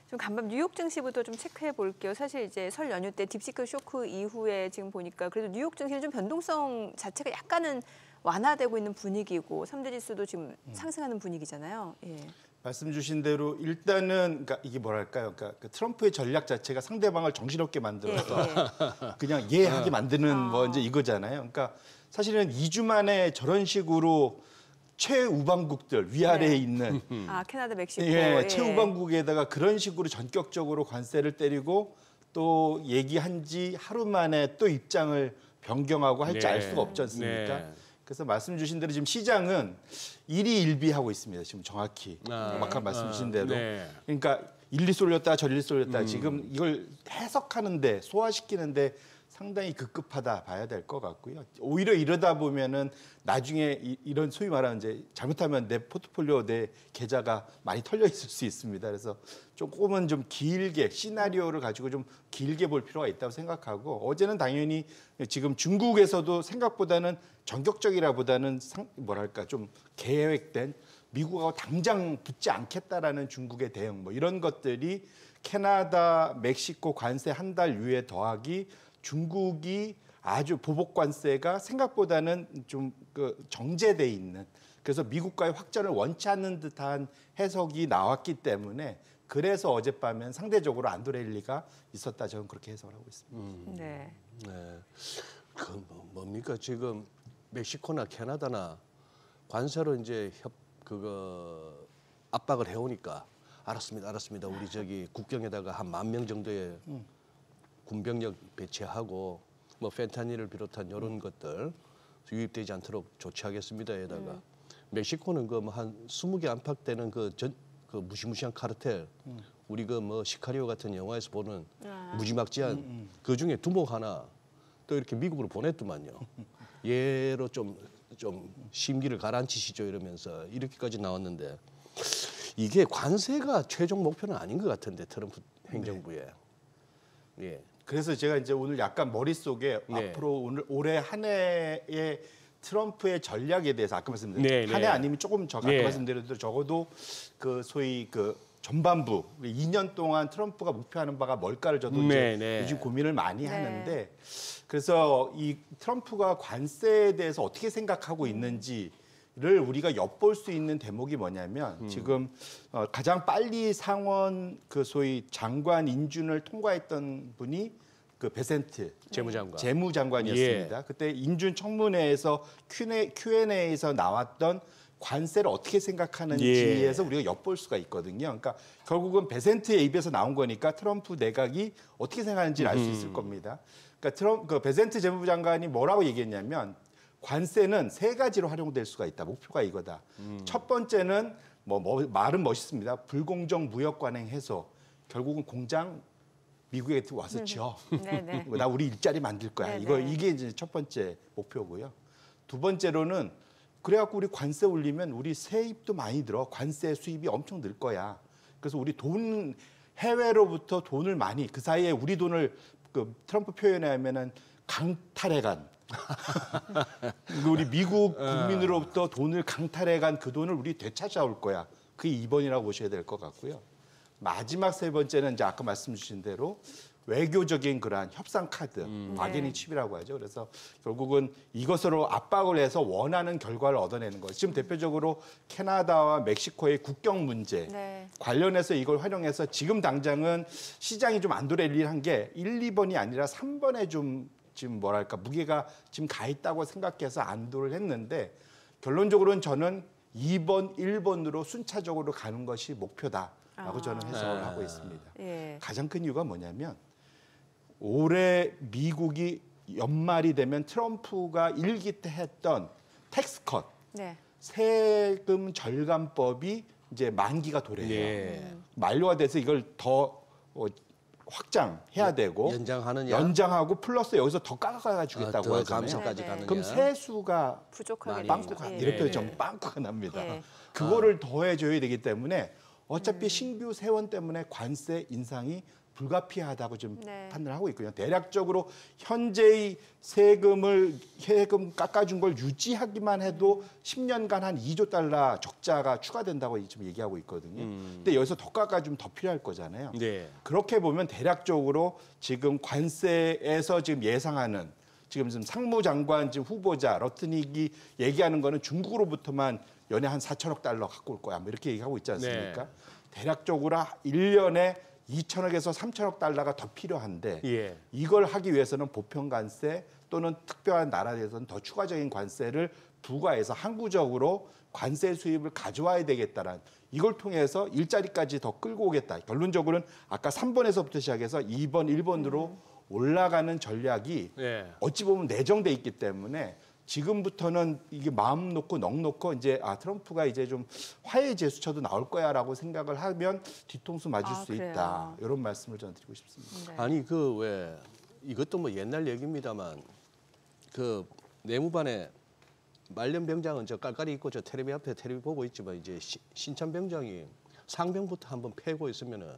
좀 간밤 뉴욕 증시부터 좀 체크해 볼게요. 사실 이제 설 연휴 때 딥시크 쇼크 이후에 지금 보니까 그래도 뉴욕 증시는 좀 변동성 자체가 약간은 완화되고 있는 분위기고 3대 지수도 지금 상승하는 분위기잖아요. 예. 말씀 주신 대로 일단은 그러니까 이게 뭐랄까요? 그러니까 그 트럼프의 전략 자체가 상대방을 정신없게 만들어서 그냥 이해하게 만드는 뭐 이제 이거잖아요. 그러니까 사실은 2주 만에 저런 식으로 최우방국들 위아래에 네. 있는 아 캐나다, 멕시코. 예, 최우방국에다가 그런 식으로 전격적으로 관세를 때리고 또 얘기한 지 하루 만에 또 입장을 변경하고 할지 알 수가 없지 않습니까? 네. 그래서 말씀 주신 대로 지금 시장은 일희일비하고 있습니다. 지금 정확히 아, 아까 말씀 주신 대로. 네. 그러니까 일리 쏠렸다 저리 쏠렸다 지금 이걸 해석하는데 소화시키는데 상당히 급급하다 봐야 될 것 같고요. 오히려 이러다 보면은 나중에 이런 소위 말하는 이제 잘못하면 내 포트폴리오 내 계좌가 많이 털려 있을 수 있습니다. 그래서 조금은 좀 길게 시나리오를 가지고 좀 길게 볼 필요가 있다고 생각하고 어제는 당연히 지금 중국에서도 생각보다는 전격적이라보다는 뭐랄까 좀 계획된 미국하고 당장 붙지 않겠다라는 중국의 대응 뭐 이런 것들이 캐나다, 멕시코 관세 한 달 유예 더하기 중국이 아주 보복 관세가 생각보다는 좀 그 정제돼 있는 그래서 미국과의 확전을 원치 않는 듯한 해석이 나왔기 때문에 그래서 어젯밤엔 상대적으로 안도랠리가 있었다 저는 그렇게 해석을 하고 있습니다. 네. 네. 그 뭡니까 지금 멕시코나 캐나다나 관세로 이제 압박을 해오니까 알았습니다. 우리 저기 국경에다가 한 10,000명 정도의 군병력 배치하고 뭐 펜타닐을 비롯한 이런 것들 유입되지 않도록 조치하겠습니다에다가 멕시코는 그 뭐 한 20개 안팎되는 그 무시무시한 카르텔 우리 그 뭐 시카리오 같은 영화에서 보는 무지막지한 그 중에 두목 하나 또 이렇게 미국으로 보냈더만요. 얘로 좀 심기를 가라앉히시죠 이러면서 이렇게까지 나왔는데 이게 관세가 최종 목표는 아닌 것 같은데 트럼프 행정부에. 예. 그래서 제가 이제 오늘 약간 머릿속에 네. 앞으로 오늘 올해 한 해의 트럼프의 전략에 대해서 아까 말씀드린 네, 한 해 네. 아니면 조금 아까 네. 말씀드린 대로 적어도 그 소위 그 전반부 2년 동안 트럼프가 목표하는 바가 뭘까를 저도 네, 이제 네. 요즘 고민을 많이 네. 하는데 그래서 이 트럼프가 관세에 대해서 어떻게 생각하고 있는지를 우리가 엿볼 수 있는 대목이 뭐냐면 지금 가장 빨리 상원 그 소위 장관 인준을 통과했던 분이 그 베센트 재무장관. 재무장관이었습니다. 그때 인준 청문회에서 Q&A에서 나왔던 관세를 어떻게 생각하는지에서 우리가 엿볼 수가 있거든요. 그러니까 결국은 베센트의 입에서 나온 거니까 트럼프 내각이 어떻게 생각하는지를 알 수 있을 겁니다. 그러니까 그 베센트 재무부 장관이 뭐라고 얘기했냐면 관세는 3가지로 활용될 수가 있다. 목표가 이거다. 첫 번째는 말은 멋있습니다. 불공정 무역 관행 해소. 결국은 공장 미국에 와서 지어. 네네. 나 우리 일자리 만들 거야. 네네. 이게 이제 첫 번째 목표고요. 두 번째로는 그래갖고 우리 관세 올리면 우리 세입도 많이 들어. 관세 수입이 엄청 늘 거야. 그래서 우리 해외로부터 돈을 많이 그 사이에 우리 돈을 그 트럼프 표현에 하면은 강탈해간 우리 미국 국민으로부터 돈을 강탈해간 그 돈을 우리 되찾아올 거야. 그게 2번이라고 보셔야 될 것 같고요. 마지막 3번째는 이제 아까 말씀 주신 대로 외교적인 그러한 협상 카드, 바게닝 칩이라고 하죠. 그래서 결국은 이것으로 압박을 해서 원하는 결과를 얻어내는 거예요. 지금 대표적으로 캐나다와 멕시코의 국경 문제 네. 관련해서 이걸 활용해서 지금 당장은 시장이 좀 안도렐리한 게 1, 2번이 아니라 3번에 좀 지금 뭐랄까 무게가 지금 가 있다고 생각해서 안도를 했는데 결론적으로는 저는 2번, 1번으로 순차적으로 가는 것이 목표다라고 저는 해석을 하고 있습니다. 예. 가장 큰 이유가 뭐냐면 올해 미국이 연말이 되면 트럼프가 일기 때 했던 텍스컷, 네. 세금 절감법이 이제 만기가 도래해요. 예. 만료가 돼서 이걸 더 확장해야 되고 연장하느냐? 연장하고 플러스 여기서 더 깎아가 주겠다고 더 하잖아요. 감세까지 네네. 가느냐? 그럼 세수가 부족하게 빵꾸가 되죠. 이렇게 예. 좀 빵꾸가 납니다. 예. 그거를 더해줘야 되기 때문에 어차피 신규 세원 때문에 관세 인상이 불가피하다고 좀 네. 판단하고 있고요. 대략적으로 현재의 세금 깎아준 걸 유지하기만 해도 10년간 한 2조 달러 적자가 추가된다고 지금 얘기하고 있거든요. 근데 여기서 더 깎아주면 더 필요할 거잖아요. 네. 그렇게 보면 대략적으로 지금 관세에서 지금 예상하는 지금 상무장관 지금 후보자 러트닉이 얘기하는 거는 중국으로부터만 연에 한 4천억 달러 갖고 올 거야. 뭐 이렇게 얘기하고 있지 않습니까? 대략적으로 1년에 2천억에서 3천억 달러가 더 필요한데 예. 이걸 하기 위해서는 보편 관세 또는 특별한 나라에서는 더 추가적인 관세를 부과해서 항구적으로 관세 수입을 가져와야 되겠다라는 이걸 통해서 일자리까지 더 끌고 오겠다. 결론적으로는 아까 3번에서부터 시작해서 2번, 1번으로 올라가는 전략이 예. 어찌 보면 내정돼 있기 때문에 지금부터는 이게 마음 놓고 넋 놓고 이제 트럼프가 이제 좀 화해 제스처도 나올 거야라고 생각을 하면 뒤통수 맞을 수 그래요. 있다. 이런 말씀을 저는 드리고 싶습니다. 네. 아니 그 왜 이것도 뭐 옛날 얘기입니다만 그 내무반에 말년병장은 저 깔깔이 있고 저 텔레비 앞에 텔레비 보고 있지만 이제 신천병장이 상병부터 한번 패고 있으면은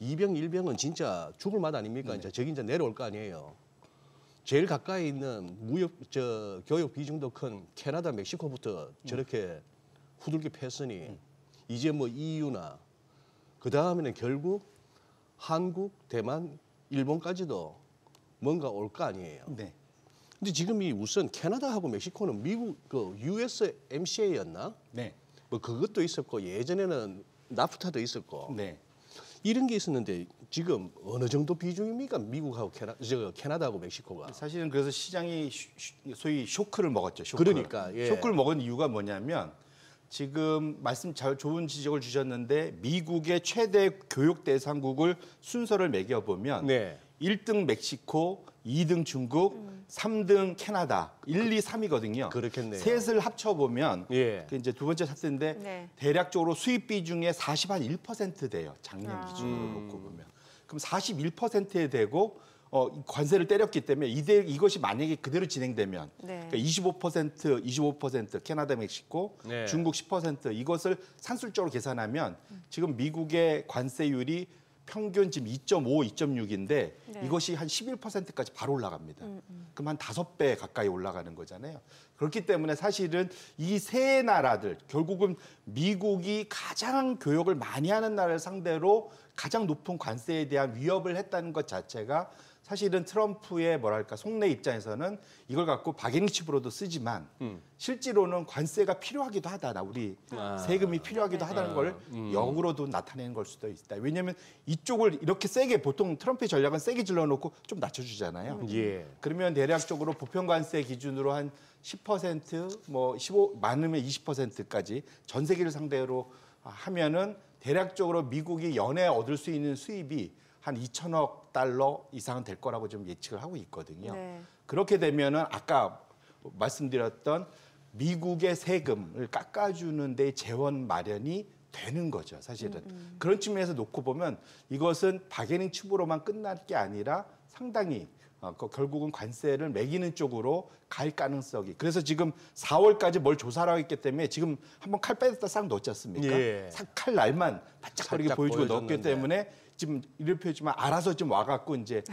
2병, 1병은 진짜 죽을 맛 아닙니까? 이제 저기 이제 내려올 거 아니에요. 제일 가까이 있는 교육 비중도 큰 캐나다, 멕시코부터 저렇게 후들겨 패으니 이제 뭐 EU나 그 다음에는 결국 한국, 대만, 일본까지도 뭔가 올 거 아니에요. 네. 근데 지금 이 우선 캐나다하고 멕시코는 미국 그 USMCA였나? 네. 뭐 그것도 있었고 예전에는 나프타도 있었고 네. 이런 게 있었는데 지금 어느 정도 비중입니까? 미국하고 캐나다하고 멕시코가. 사실은 그래서 시장이 소위 쇼크를 먹었죠. 쇼크. 그러니까, 예. 쇼크를 먹은 이유가 뭐냐면 지금 좋은 지적을 주셨는데 미국의 최대 교육 대상국을 순서를 매겨보면 네. 1등 멕시코, 2등 중국, 3등 캐나다, 1, 2, 3이거든요. 그렇겠네요. 셋을 합쳐보면 예. 그 이제 두 번째 차트인데 네. 대략적으로 수입 비중의 41% 돼요. 작년 아. 기준으로 놓고 보면. 그럼 41%에 되고 관세를 때렸기 때문에 이것이 만약에 그대로 진행되면 네. 그러니까 25% 캐나다, 멕시코, 네. 중국 10% 이것을 산술적으로 계산하면 지금 미국의 관세율이 평균 지금 2.5, 2.6인데 네. 이것이 한 11%까지 바로 올라갑니다. 그럼 한 5배 가까이 올라가는 거잖아요. 그렇기 때문에 사실은 이 세 나라들 결국은 미국이 가장 교역을 많이 하는 나라를 상대로 가장 높은 관세에 대한 위협을 했다는 것 자체가 사실은 트럼프의 뭐랄까 속내 입장에서는 이걸 갖고 바게닝 칩으로도 쓰지만 실제로는 관세가 필요하기도 하다. 우리 세금이 필요하기도 하다는 걸 역으로도 나타내는 걸 수도 있다. 왜냐하면 이쪽을 이렇게 세게 보통 트럼프의 전략은 세게 질러놓고 좀 낮춰주잖아요. 예. 그러면 대략적으로 보편 관세 기준으로 한 10%, 뭐 15, 많으면 20%까지 전 세계를 상대로 하면은 대략적으로 미국이 연에 얻을 수 있는 수입이 한 2천억 달러 이상은 될 거라고 좀 예측을 하고 있거든요. 네. 그렇게 되면은 아까 말씀드렸던 미국의 세금을 깎아주는 데 재원 마련이 되는 거죠, 사실은. 그런 측면에서 놓고 보면 이것은 바게닝 칩으로만 끝날 게 아니라 상당히 결국은 관세를 매기는 쪽으로 갈 가능성이. 그래서 지금 4월까지 뭘 조사를 하고 있기 때문에 지금 한번 칼 빼다 싹 넣었지 않습니까? 예. 칼 날만 바짝거리게 살짝 보여주고 넣었기 보여줬는데. 때문에 지금 이렇게 표지만 알아서 좀 와갖고 이제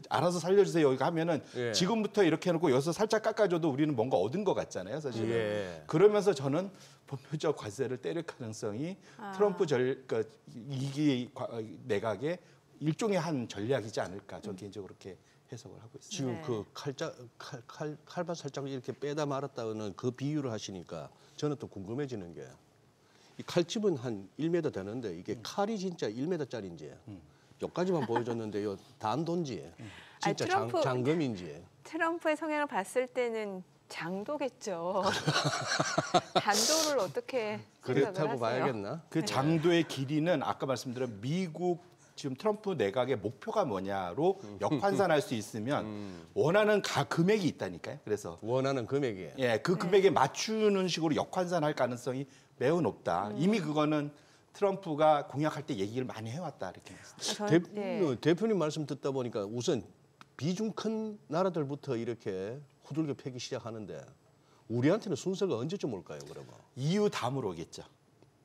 알아서 살려주세요 이거 하면은 예. 지금부터 이렇게 해놓고 여기서 살짝 깎아줘도 우리는 뭔가 얻은 것 같잖아요, 사실은. 예. 그러면서 저는 보편적 관세를 때릴 가능성이 트럼프 이기 내각의 일종의 한 전략이지 않을까 저는 개인적으로 그렇게 해석을 하고 있습니다. 지금 네. 그 칼만 살짝 이렇게 빼다 말았다는 그 비유를 하시니까 저는 또 궁금해지는 게 이 칼집은 한 1m 되는데 이게 칼이 진짜 1m짜리인지 여기까지만 보여줬는데 요 단돈지 진짜 트럼프- 장금인지 트럼프의 성향을 봤을 때는 장도겠죠. 단도를 어떻게 생각을 그렇다고 하세요? 봐야겠나? 그 장도의 길이는 아까 말씀드린 미국 지금 트럼프 내각의 목표가 뭐냐로 역환산할 수 있으면 원하는 금액이 있다니까요. 그래서 원하는 금액이. 예, 그 금액에 맞추는 식으로 역환산할 가능성이 매우 높다. 이미 그거는 트럼프가 공약할 때 얘기를 많이 해왔다 이렇게 말씀드립니다. 저는, 대표님 말씀 듣다 보니까 우선 비중 큰 나라들부터 이렇게 후들겨 패기 시작하는데 우리한테는 순서가 언제쯤 올까요, 그러면? EU 다음으로 오겠죠.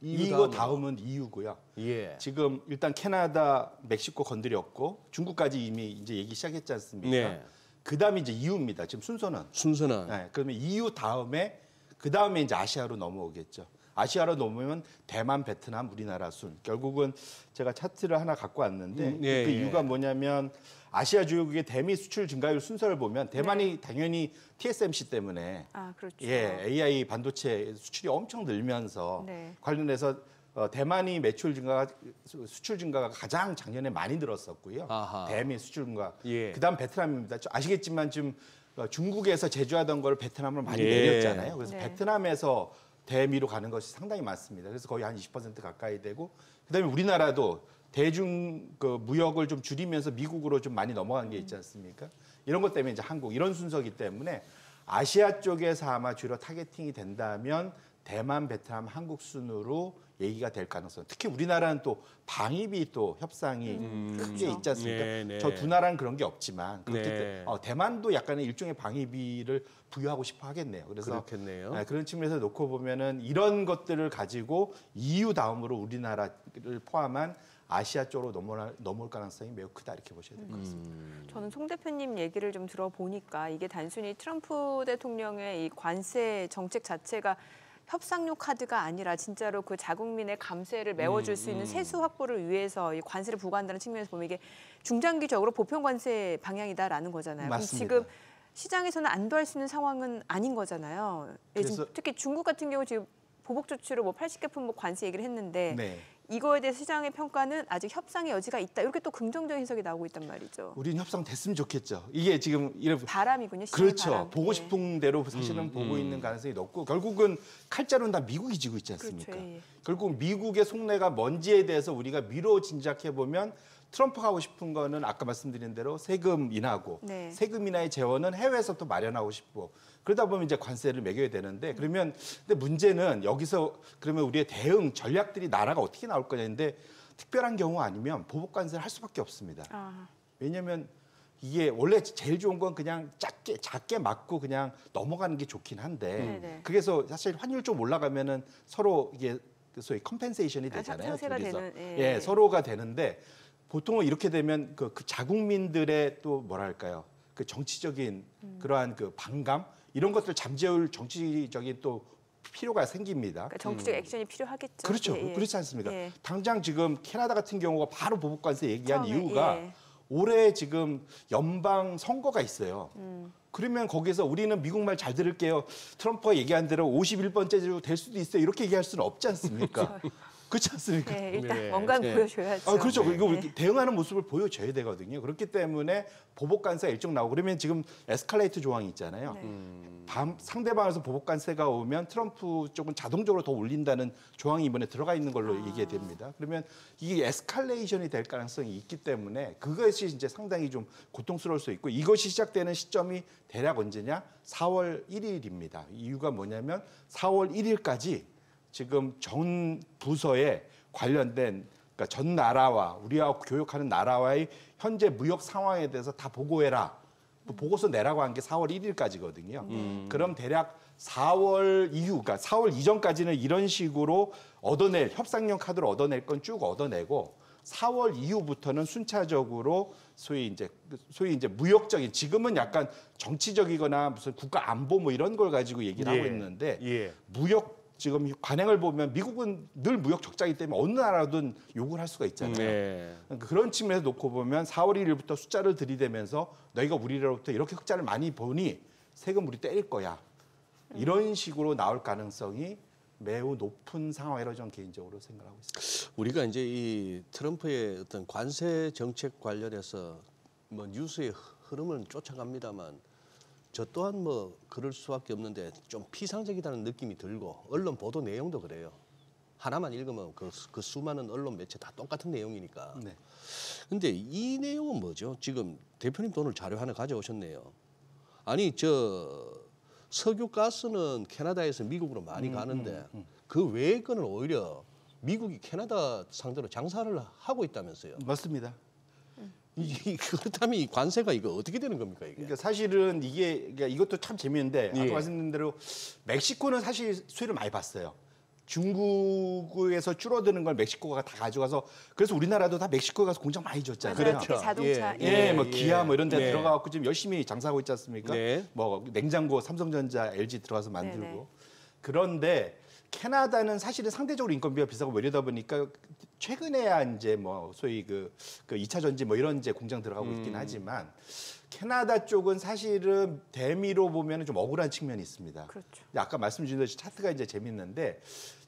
EU 이거 다음은 EU고요. 예. 지금 일단 캐나다, 멕시코 건드렸고 중국까지 이미 이제 얘기 시작했지 않습니까? 네. 그다음에 이제 EU입니다. 지금 순서는. 순서는 네, 그러면 EU 다음에 그다음에 이제 아시아로 넘어오겠죠. 아시아로 넘으면 대만, 베트남, 우리나라 순. 결국은 제가 차트를 하나 갖고 왔는데 예, 그 예. 이유가 뭐냐면 아시아 주요국의 대미 수출 증가율 순서를 보면 대만이 당연히 TSMC 때문에 아, 그렇죠. 예, AI 반도체 수출이 엄청 늘면서 네. 관련해서 대만이 수출 증가가 가장 작년에 많이 늘었었고요. 아하. 대미 수출 증가. 예. 그다음 베트남입니다. 아시겠지만 지금 중국에서 제조하던 걸 베트남으로 많이 예. 내렸잖아요. 그래서 네. 베트남에서 대미로 가는 것이 상당히 많습니다. 그래서 거의 한 20% 가까이 되고 그다음에 우리나라도 대중 그 무역을 좀 줄이면서 미국으로 좀 많이 넘어간 게 있지 않습니까? 이런 것 때문에 이제 한국 이런 순서기 때문에 아시아 쪽에서 아마 주로 타겟팅이 된다면 대만, 베트남, 한국 순으로 얘기가 될 가능성. 특히 우리나라는 또 방위비 또 협상이 크게 있지 않습니까? 네, 네. 저 두 나라는 그런 게 없지만 그렇기 네. 때문에 대만도 약간의 일종의 방위비를 부여하고 싶어 하겠네요. 그래서 그렇겠네요. 그런 측면에서 놓고 보면은 이런 것들을 가지고 EU 다음으로 우리나라를 포함한 아시아 쪽으로 넘어올 가능성이 매우 크다 이렇게 보셔야 될 것 같습니다. 저는 송 대표님 얘기를 좀 들어보니까 이게 단순히 트럼프 대통령의 이 관세 정책 자체가 협상용 카드가 아니라 진짜로 그 자국민의 감세를 메워줄 수 있는 세수 확보를 위해서 이 관세를 부과한다는 측면에서 보면 이게 중장기적으로 보편 관세 방향이다라는 거잖아요. 맞습니다. 그럼 지금 시장에서는 안도할 수 있는 상황은 아닌 거잖아요. 그래서- 특히 중국 같은 경우 지금 보복 조치로 뭐 80개품 뭐 관세 얘기를 했는데 네. 이거에 대해서 시장의 평가는 아직 협상의 여지가 있다. 이렇게 또 긍정적인 해석이 나오고 있단 말이죠. 우리는 협상 됐으면 좋겠죠. 이게 지금 이런 바람이군요. 시장의 그렇죠. 바람. 보고 예. 싶은 대로 사실은 보고 있는 가능성이 높고 결국은 칼자루는 다 미국이 지고 있지 않습니까? 그렇죠. 예. 결국 미국의 속내가 뭔지에 대해서 우리가 미뤄 짐작해 보면 트럼프가 하고 싶은 거는 아까 말씀드린 대로 세금 인하고 네. 세금 인하의 재원은 해외에서 또 마련하고 싶고 그러다 보면 이제 관세를 매겨야 되는데 그러면 근데 문제는 여기서 그러면 우리의 대응 전략들이 나라가 어떻게 나올 거냐인데 특별한 경우 아니면 보복 관세를 할 수밖에 없습니다. 아, 왜냐하면 이게 원래 제일 좋은 건 그냥 작게 맞고 그냥 넘어가는 게 좋긴 한데 네네. 그래서 사실 환율 좀 올라가면은 서로 이게 소위 컴펜세이션이 되잖아요. 상세가 둘이서. 되는, 예. 예, 서로가 되는데 보통은 이렇게 되면 그 자국민들의 또 뭐랄까요 그 정치적인 그러한 그 반감 이런 것들 잠재울 정치적인 또 필요가 생깁니다. 그러니까 정치적 액션이 필요하겠죠. 그렇죠. 예, 예. 그렇지 않습니까? 예. 당장 지금 캐나다 같은 경우가 바로 보복관세 얘기한 처음에, 이유가 예. 올해 지금 연방 선거가 있어요. 그러면 거기서 우리는 미국말 잘 들을게요. 트럼프가 얘기한 대로 51번째 주 될 수도 있어요. 이렇게 얘기할 수는 없지 않습니까? 그렇지 않습니까? 예, 일단 네. 뭔가는 네. 보여줘야죠. 아, 그렇죠. 네. 이거 이렇게 대응하는 모습을 보여줘야 되거든요. 그렇기 때문에 보복관세가 일정 나오고 그러면 지금 에스컬레이터 조항이 있잖아요. 네. 상대방에서 보복관세가 오면 트럼프 쪽은 자동적으로 더 올린다는 조항이 이번에 들어가 있는 걸로 얘기됩니다. 그러면 이게 에스컬레이션이 될 가능성이 있기 때문에 그것이 이제 상당히 좀 고통스러울 수 있고 이것이 시작되는 시점이 대략 언제냐? 4월 1일입니다. 이유가 뭐냐면 4월 1일까지 지금 전 부서에 관련된 그러니까 전 나라와 우리와 교역하는 나라와의 현재 무역 상황에 대해서 다 보고해라. 보고서 내라고 한 게 4월 1일까지거든요. 그럼 대략 4월 이후, 그러니까 4월 이전까지는 이런 식으로 얻어낼 협상용 카드로 얻어낼 건 쭉 얻어내고 4월 이후부터는 순차적으로 소위 이제 무역적인 지금은 약간 정치적이거나 무슨 국가 안보 뭐 이런 걸 가지고 얘기를 하고 예. 있는데 예. 무역 지금 관행을 보면 미국은 늘 무역 적자이기 때문에 어느 나라든 욕을 할 수가 있잖아요. 네. 그러니까 그런 측면에서 놓고 보면 4월 1일부터 숫자를 들이대면서 너희가 우리로부터 이렇게 흑자를 많이 보니 세금 우리 떼일 거야. 이런 식으로 나올 가능성이 매우 높은 상황이라고 저는 개인적으로 생각하고 있습니다. 우리가 이제 이 트럼프의 어떤 관세 정책 관련해서 뭐 뉴스의 흐름을 쫓아갑니다만 저 또한 뭐 그럴 수밖에 없는데 좀 피상적이다는 느낌이 들고 언론 보도 내용도 그래요. 하나만 읽으면 그 수많은 언론 매체 다 똑같은 내용이니까. 네. 근데 이 내용은 뭐죠? 지금 대표님 오늘 자료 하나 가져오셨네요. 아니 저 석유 가스는 캐나다에서 미국으로 많이 가는데 그 외의 거는 오히려 미국이 캐나다 상대로 장사를 하고 있다면서요. 맞습니다. 그렇다면 이 관세가 이거 어떻게 되는 겁니까 이게? 그러니까 사실은 그러니까 이것도 참 재미있는데 예. 아까 말씀드린 대로 멕시코는 사실 수혜를 많이 봤어요. 중국에서 줄어드는 걸 멕시코가 다 가져가서 그래서 우리나라도 다 멕시코에 가서 공장 많이 줬잖아요. 맞아요. 특히 자동차. 예, 뭐 기아 뭐 이런 데 네. 들어가고 지금 열심히 장사하고 있지 않습니까? 네. 뭐 냉장고 삼성전자, LG 들어가서 만들고. 네네. 그런데 캐나다는 사실은 상대적으로 인건비가 비싸고 뭐 이러다 보니까 최근에야 이제 뭐 소위 그 2차 전지 뭐 이런 이제 공장 들어가고 있긴 하지만 캐나다 쪽은 사실은 대미로 보면 좀 억울한 측면이 있습니다. 그렇죠. 아까 말씀드린 대로 차트가 이제 재밌는데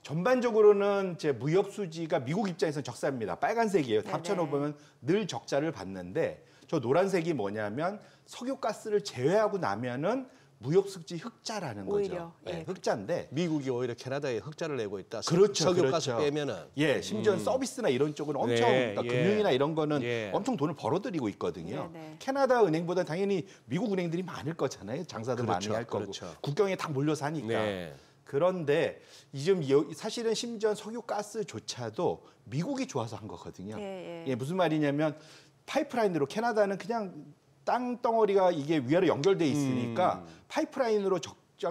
전반적으로는 이제 무역 수지가 미국 입장에서는 적자입니다. 빨간색이에요. 네네. 합쳐놓으면 늘 적자를 봤는데 저 노란색이 뭐냐면 석유가스를 제외하고 나면은 무역 수지 흑자라는 오히려, 거죠. 예. 네, 흑자인데 미국이 오히려 캐나다에 흑자를 내고 있다. 그렇죠, 석유가스 그렇죠. 빼면은. 예, 심지어 서비스나 이런 쪽은 엄청 네, 그러니까 예. 금융이나 이런 거는 예. 엄청 돈을 벌어들이고 있거든요. 네네. 캐나다 은행보다 당연히 미국 은행들이 많을 거잖아요. 장사도 그렇죠, 많이 할 거고 그렇죠. 국경에 다 몰려서 하니까. 네. 그런데 지금 사실은 심지어 석유가스조차도 미국이 좋아서 한 거거든요. 예, 예. 예, 무슨 말이냐면 파이프라인으로 캐나다는 그냥 땅덩어리가 이게 위아래 연결돼 있으니까 파이프라인으로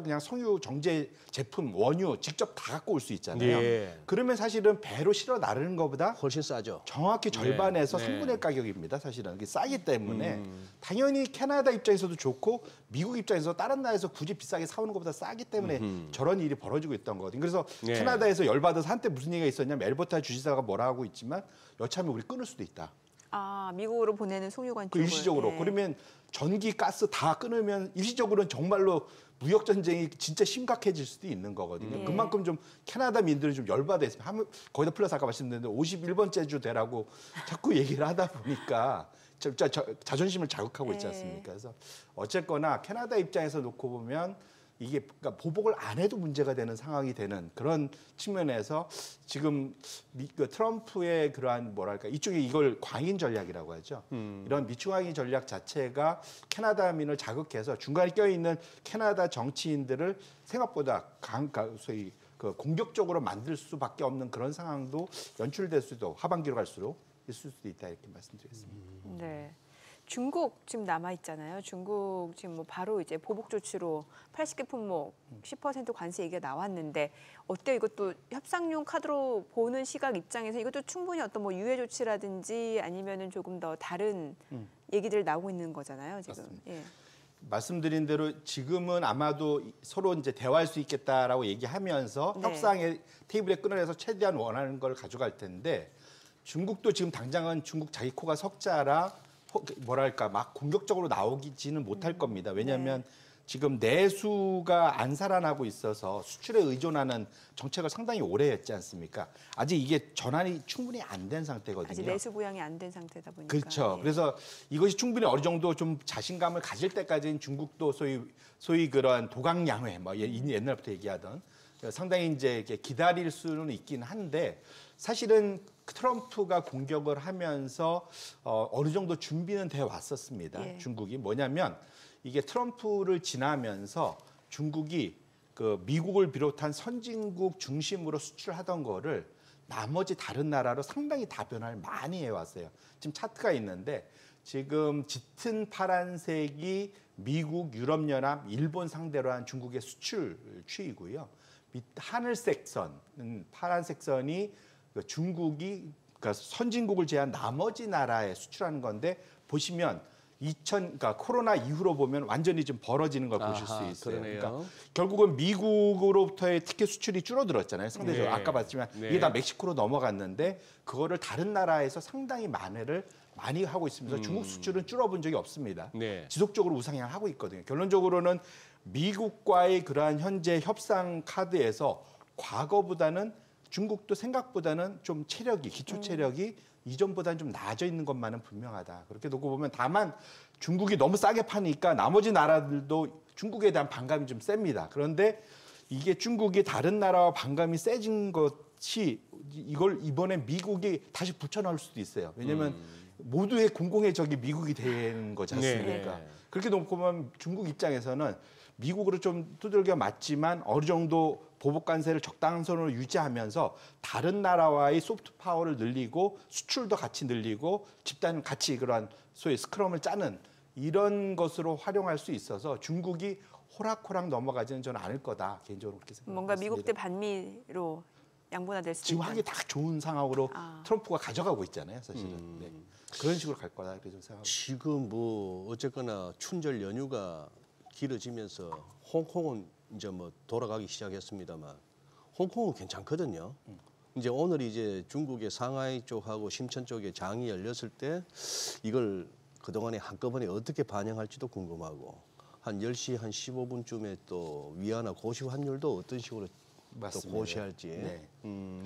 그냥 석유 정제 제품 원유 직접 다 갖고 올 수 있잖아요. 예. 그러면 사실은 배로 실어 나르는 것보다 훨씬 싸죠. 정확히 절반에서 네. 3분의 가격입니다. 사실은 이게 싸기 때문에 당연히 캐나다 입장에서도 좋고 미국 입장에서 다른 나라에서 굳이 비싸게 사오는 것보다 싸기 때문에 저런 일이 벌어지고 있던 거거든요. 그래서 네. 캐나다에서 열받아서 한때 무슨 얘기가 있었냐면 엘버타 주지사가 뭐라 하고 있지만 여차하면 우리 끊을 수도 있다. 아, 미국으로 보내는 석유관 그 쪽을. 일시적으로. 예. 그러면 전기, 가스 다 끊으면 일시적으로는 정말로 무역 전쟁이 진짜 심각해질 수도 있는 거거든요. 예. 그만큼 좀 캐나다 민들은 좀 열받아 있습니다. 거기다 플러스 아까 말씀드렸는데 51번째 주 되라고 자꾸 얘기를 하다 보니까 자존심을 자극하고 있지 예. 않습니까? 그래서 어쨌거나 캐나다 입장에서 놓고 보면 이게 그러니까 보복을 안 해도 문제가 되는 상황이 되는 그런 측면에서 지금 트럼프의 그러한 뭐랄까 이쪽에 이걸 광인 전략이라고 하죠. 이런 미추광인 전략 자체가 캐나다민을 자극해서 중간에 껴있는 캐나다 정치인들을 생각보다 소위 그 공격적으로 만들 수밖에 없는 그런 상황도 연출될 수도 하반기로 갈수록 있을 수도 있다 이렇게 말씀드리겠습니다. 네. 중국 지금 남아 있잖아요. 중국 지금 뭐 바로 이제 보복 조치로 80개 품목 10% 관세 얘기가 나왔는데 어때요? 이것도 협상용 카드로 보는 시각 입장에서 이것도 충분히 어떤 뭐 유예 조치라든지 아니면은 조금 더 다른 얘기들 나오고 있는 거잖아요. 지금. 맞습니다. 예. 말씀드린 대로 지금은 아마도 서로 이제 대화할 수 있겠다라고 얘기하면서 네. 협상의 테이블에 끊어내서 최대한 원하는 걸 가져갈 텐데 중국도 지금 당장은 중국 자기 코가 석자라 뭐랄까 막 공격적으로 나오지는 못할 겁니다. 왜냐하면 지금 내수가 안 살아나고 있어서 수출에 의존하는 정책을 상당히 오래 했지 않습니까? 아직 이게 전환이 충분히 안 된 상태거든요. 아직 내수 부양이 안 된 상태다 보니까. 그렇죠. 예. 그래서 이것이 충분히 어느 정도 좀 자신감을 가질 때까지는 중국도 소위 그러한 도강양회 뭐 옛날부터 얘기하던 상당히 이제 이렇게 기다릴 수는 있긴 한데 사실은 트럼프가 공격을 하면서 어느 정도 준비는 돼 왔었습니다. 예. 중국이 뭐냐면 이게 트럼프를 지나면서 중국이 그 미국을 비롯한 선진국 중심으로 수출하던 거를 나머지 다른 나라로 상당히 다변화를 많이 해왔어요. 지금 차트가 있는데 지금 짙은 파란색이 미국, 유럽연합, 일본 상대로 한 중국의 수출 추이고요. 하늘색 선, 파란색 선이 중국이 그러니까 선진국을 제한 나머지 나라에 수출하는 건데 보시면 그러니까 코로나 이후로 보면 완전히 좀 벌어지는 걸 보실 수 아하, 있어요. 그러네요. 그러니까 결국은 미국으로부터의 티켓 수출이 줄어들었잖아요. 상대적으로 네. 아까 봤지만 네. 이게 다 멕시코로 넘어갔는데 그거를 다른 나라에서 상당히 만회를 많이 하고 있습니다. 중국 수출은 줄어본 적이 없습니다. 네. 지속적으로 우상향을 하고 있거든요. 결론적으로는 미국과의 그러한 현재 협상 카드에서 과거보다는 중국도 생각보다는 좀 체력이 기초 체력이 이전보다는 좀 나아져 있는 것만은 분명하다. 그렇게 놓고 보면 다만 중국이 너무 싸게 파니까 나머지 나라들도 중국에 대한 반감이 좀 셉니다. 그런데 이게 중국이 다른 나라와 반감이 세진 것이 이걸 이번에 미국이 다시 붙여넣을 수도 있어요. 왜냐하면 모두의 공공의 적이 미국이 되는 거지 않습니까? 네. 그렇게 놓고 보면 중국 입장에서는 미국으로 좀 두들겨 맞지만 어느 정도 보복 관세를 적당한 선으로 유지하면서 다른 나라와의 소프트 파워를 늘리고 수출도 같이 늘리고 집단 같이 그러한 소위 스크럼을 짜는 이런 것으로 활용할 수 있어서 중국이 호락호락 넘어가지는 저는 않을 거다 개인적으로 그렇게 생각합니다. 뭔가 미국 대 반미로 양분화될 수 지금 있다. 하기 딱 좋은 상황으로 아. 트럼프가 가져가고 있잖아요, 사실은. 네. 그런 식으로 갈 거다 이렇게 좀 생각합니다. 지금 뭐 어쨌거나 춘절 연휴가 길어지면서 홍콩은 이제 뭐 돌아가기 시작했습니다만 홍콩은 괜찮거든요. 이제 오늘 이제 중국의 상하이 쪽하고 심천 쪽에 장이 열렸을 때 이걸 그동안에 한꺼번에 어떻게 반영할지도 궁금하고 한 10시 한 15분쯤에 또 위안화 고시 환율도 어떤 식으로 또 맞습니다. 고시할지 네.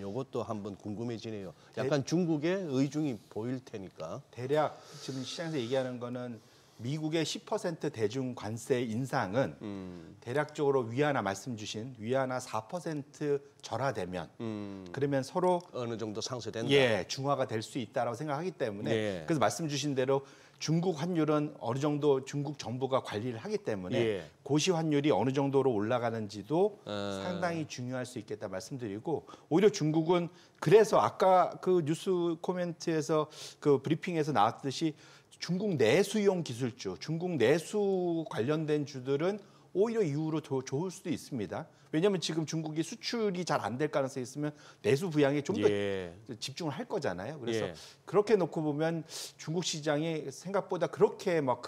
요것도 한번 궁금해지네요. 약간 중국의 의중이 보일 테니까. 대략 지금 시장에서 얘기하는 거는 미국의 10% 대중 관세 인상은 대략적으로 위안화 말씀 주신 위안화 4% 절하되면 그러면 서로 어느 정도 상쇄된다. 예 중화가 될 수 있다라고 생각하기 때문에 네. 그래서 말씀 주신 대로 중국 환율은 어느 정도 중국 정부가 관리를 하기 때문에 예. 고시 환율이 어느 정도로 올라가는지도 상당히 중요할 수 있겠다 말씀드리고 오히려 중국은 그래서 아까 그 뉴스 코멘트에서 그 브리핑에서 나왔듯이 중국 내수용 기술주, 중국 내수 관련된 주들은 오히려 이후로 더 좋을 수도 있습니다. 왜냐하면 지금 중국이 수출이 잘 안 될 가능성이 있으면 내수 부양에 좀 더 예. 집중을 할 거잖아요. 그래서 예. 그렇게 놓고 보면 중국 시장이 생각보다 그렇게 막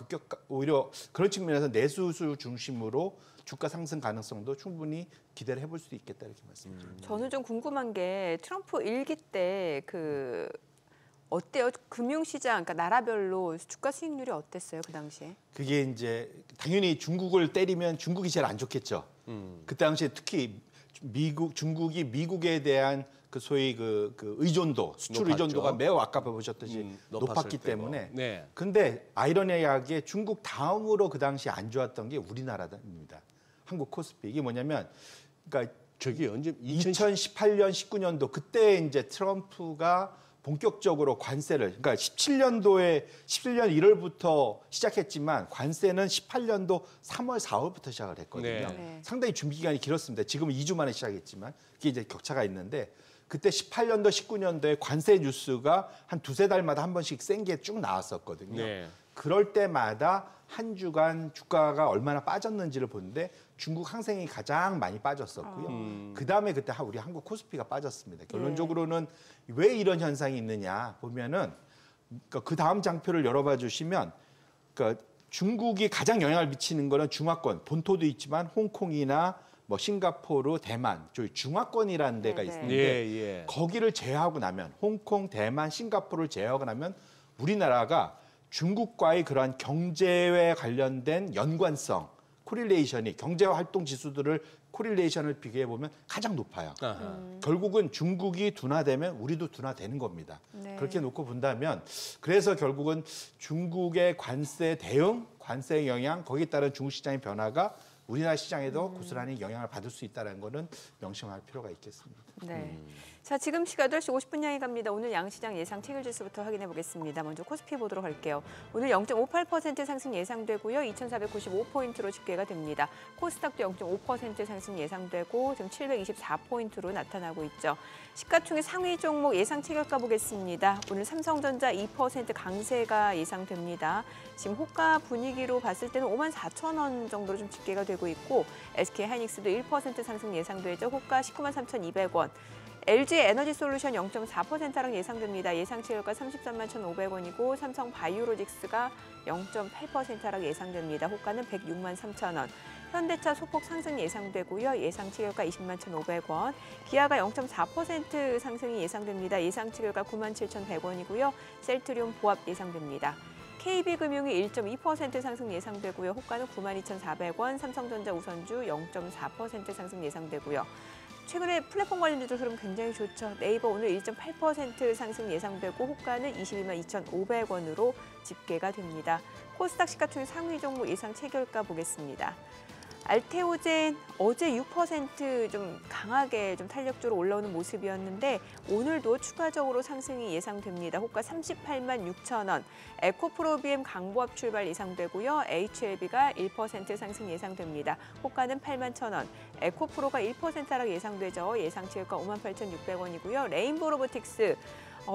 오히려 그런 측면에서 내수수 중심으로 주가 상승 가능성도 충분히 기대를 해볼 수도 있겠다 이렇게 말씀드립니다. 저는 좀 궁금한 게 트럼프 일기 때 그 어때요? 금융시장, 그러니까 나라별로 주가 수익률이 어땠어요 그 당시에? 그게 이제 당연히 중국을 때리면 중국이 제일 안 좋겠죠. 그 당시에 특히 중국이 미국에 대한 그 소위 그 의존도, 수출 높았죠. 의존도가 매우 아까 보셨듯이 높았을 높았기 때고. 때문에. 네. 근데 아이러니하게 중국 다음으로 그 당시 안 좋았던 게 우리나라입니다. 한국 코스피 이게 뭐냐면, 그러니까 저기 언제 2018년, 19년도 그때 이제 트럼프가 본격적으로 관세를 그러니까 17년 1월부터 시작했지만 관세는 18년도 3월, 4월부터 시작을 했거든요. 네. 상당히 준비 기간이 길었습니다. 지금은 2주 만에 시작했지만 그게 이제 격차가 있는데 그때 18년도, 19년도에 관세 뉴스가 한 두세 달마다 한 번씩 센 게 쭉 나왔었거든요. 네. 그럴 때마다 한 주간 주가가 얼마나 빠졌는지를 보는데 중국 항생이 가장 많이 빠졌었고요. 그다음에 그때 우리 한국 코스피가 빠졌습니다. 결론적으로는 왜 이런 현상이 있느냐 보면은 그러니까 그 다음 장표를 열어봐 주시면 그러니까 중국이 가장 영향을 미치는 거는 중화권, 본토도 있지만 홍콩이나 뭐 싱가포르, 대만, 저희 중화권이라는 데가 네, 네. 있는데 예. 거기를 제외하고 나면 홍콩, 대만, 싱가포르를 제외하고 나면 우리나라가 중국과의 그러한 경제에 관련된 연관성, 코릴레이션이 경제 활동 지수들을 코릴레이션을 비교해 보면 가장 높아요. 결국은 중국이 둔화되면 우리도 둔화되는 겁니다. 네. 그렇게 놓고 본다면 그래서 결국은 중국의 관세 대응, 관세 영향, 거기에 따른 중국 시장의 변화가 우리나라 시장에도 고스란히 영향을 받을 수 있다는 거는 명심할 필요가 있겠습니다. 네. 자, 지금 시각 8시 50분 향해 갑니다. 오늘 양시장 예상 체결 지수부터 확인해 보겠습니다. 먼저 코스피 보도록 할게요. 오늘 0.58% 상승 예상되고요. 2,495포인트로 집계가 됩니다. 코스닥도 0.5% 상승 예상되고 지금 724포인트로 나타나고 있죠. 시가총액 상위 종목 예상 체결가 보겠습니다. 오늘 삼성전자 2% 강세가 예상됩니다. 지금 호가 분위기로 봤을 때는 54,000원 정도로 좀 집계가 되고 있고 SK 하이닉스도 1% 상승 예상되죠. 호가 193,200원. LG 에너지솔루션 0.4% 하락 예상됩니다. 예상치 결과 33만 1,500원이고 삼성 바이오로직스가 0.8% 하락 예상됩니다. 호가는 106만 3천 원. 현대차 소폭 상승 예상되고요. 예상치 결과 20만 1,500원. 기아가 0.4% 상승이 예상됩니다. 예상치 결과 9만 7,100원이고요. 셀트리온 보합 예상됩니다. KB금융이 1.2% 상승 예상되고요. 호가는 92,400원, 삼성전자 우선주 0.4% 상승 예상되고요. 최근에 플랫폼 관련주들 흐름 굉장히 좋죠. 네이버 오늘 1.8% 상승 예상되고 호가는 22만 2,500원으로 집계가 됩니다. 코스닥 시가총액 상위 종목 예상 체결가 보겠습니다. 알테오젠 어제 6% 좀 강하게 좀 탄력적으로 올라오는 모습이었는데 오늘도 추가적으로 상승이 예상됩니다. 호가 38만 6천 원. 에코프로비엠 강보합 출발 예상되고요. HLB가 1% 상승 예상됩니다. 호가는 8만 1천 원. 에코프로가 1% 하락 예상되죠. 예상치 효과 5만 8,600원이고요. 레인보우 로보틱스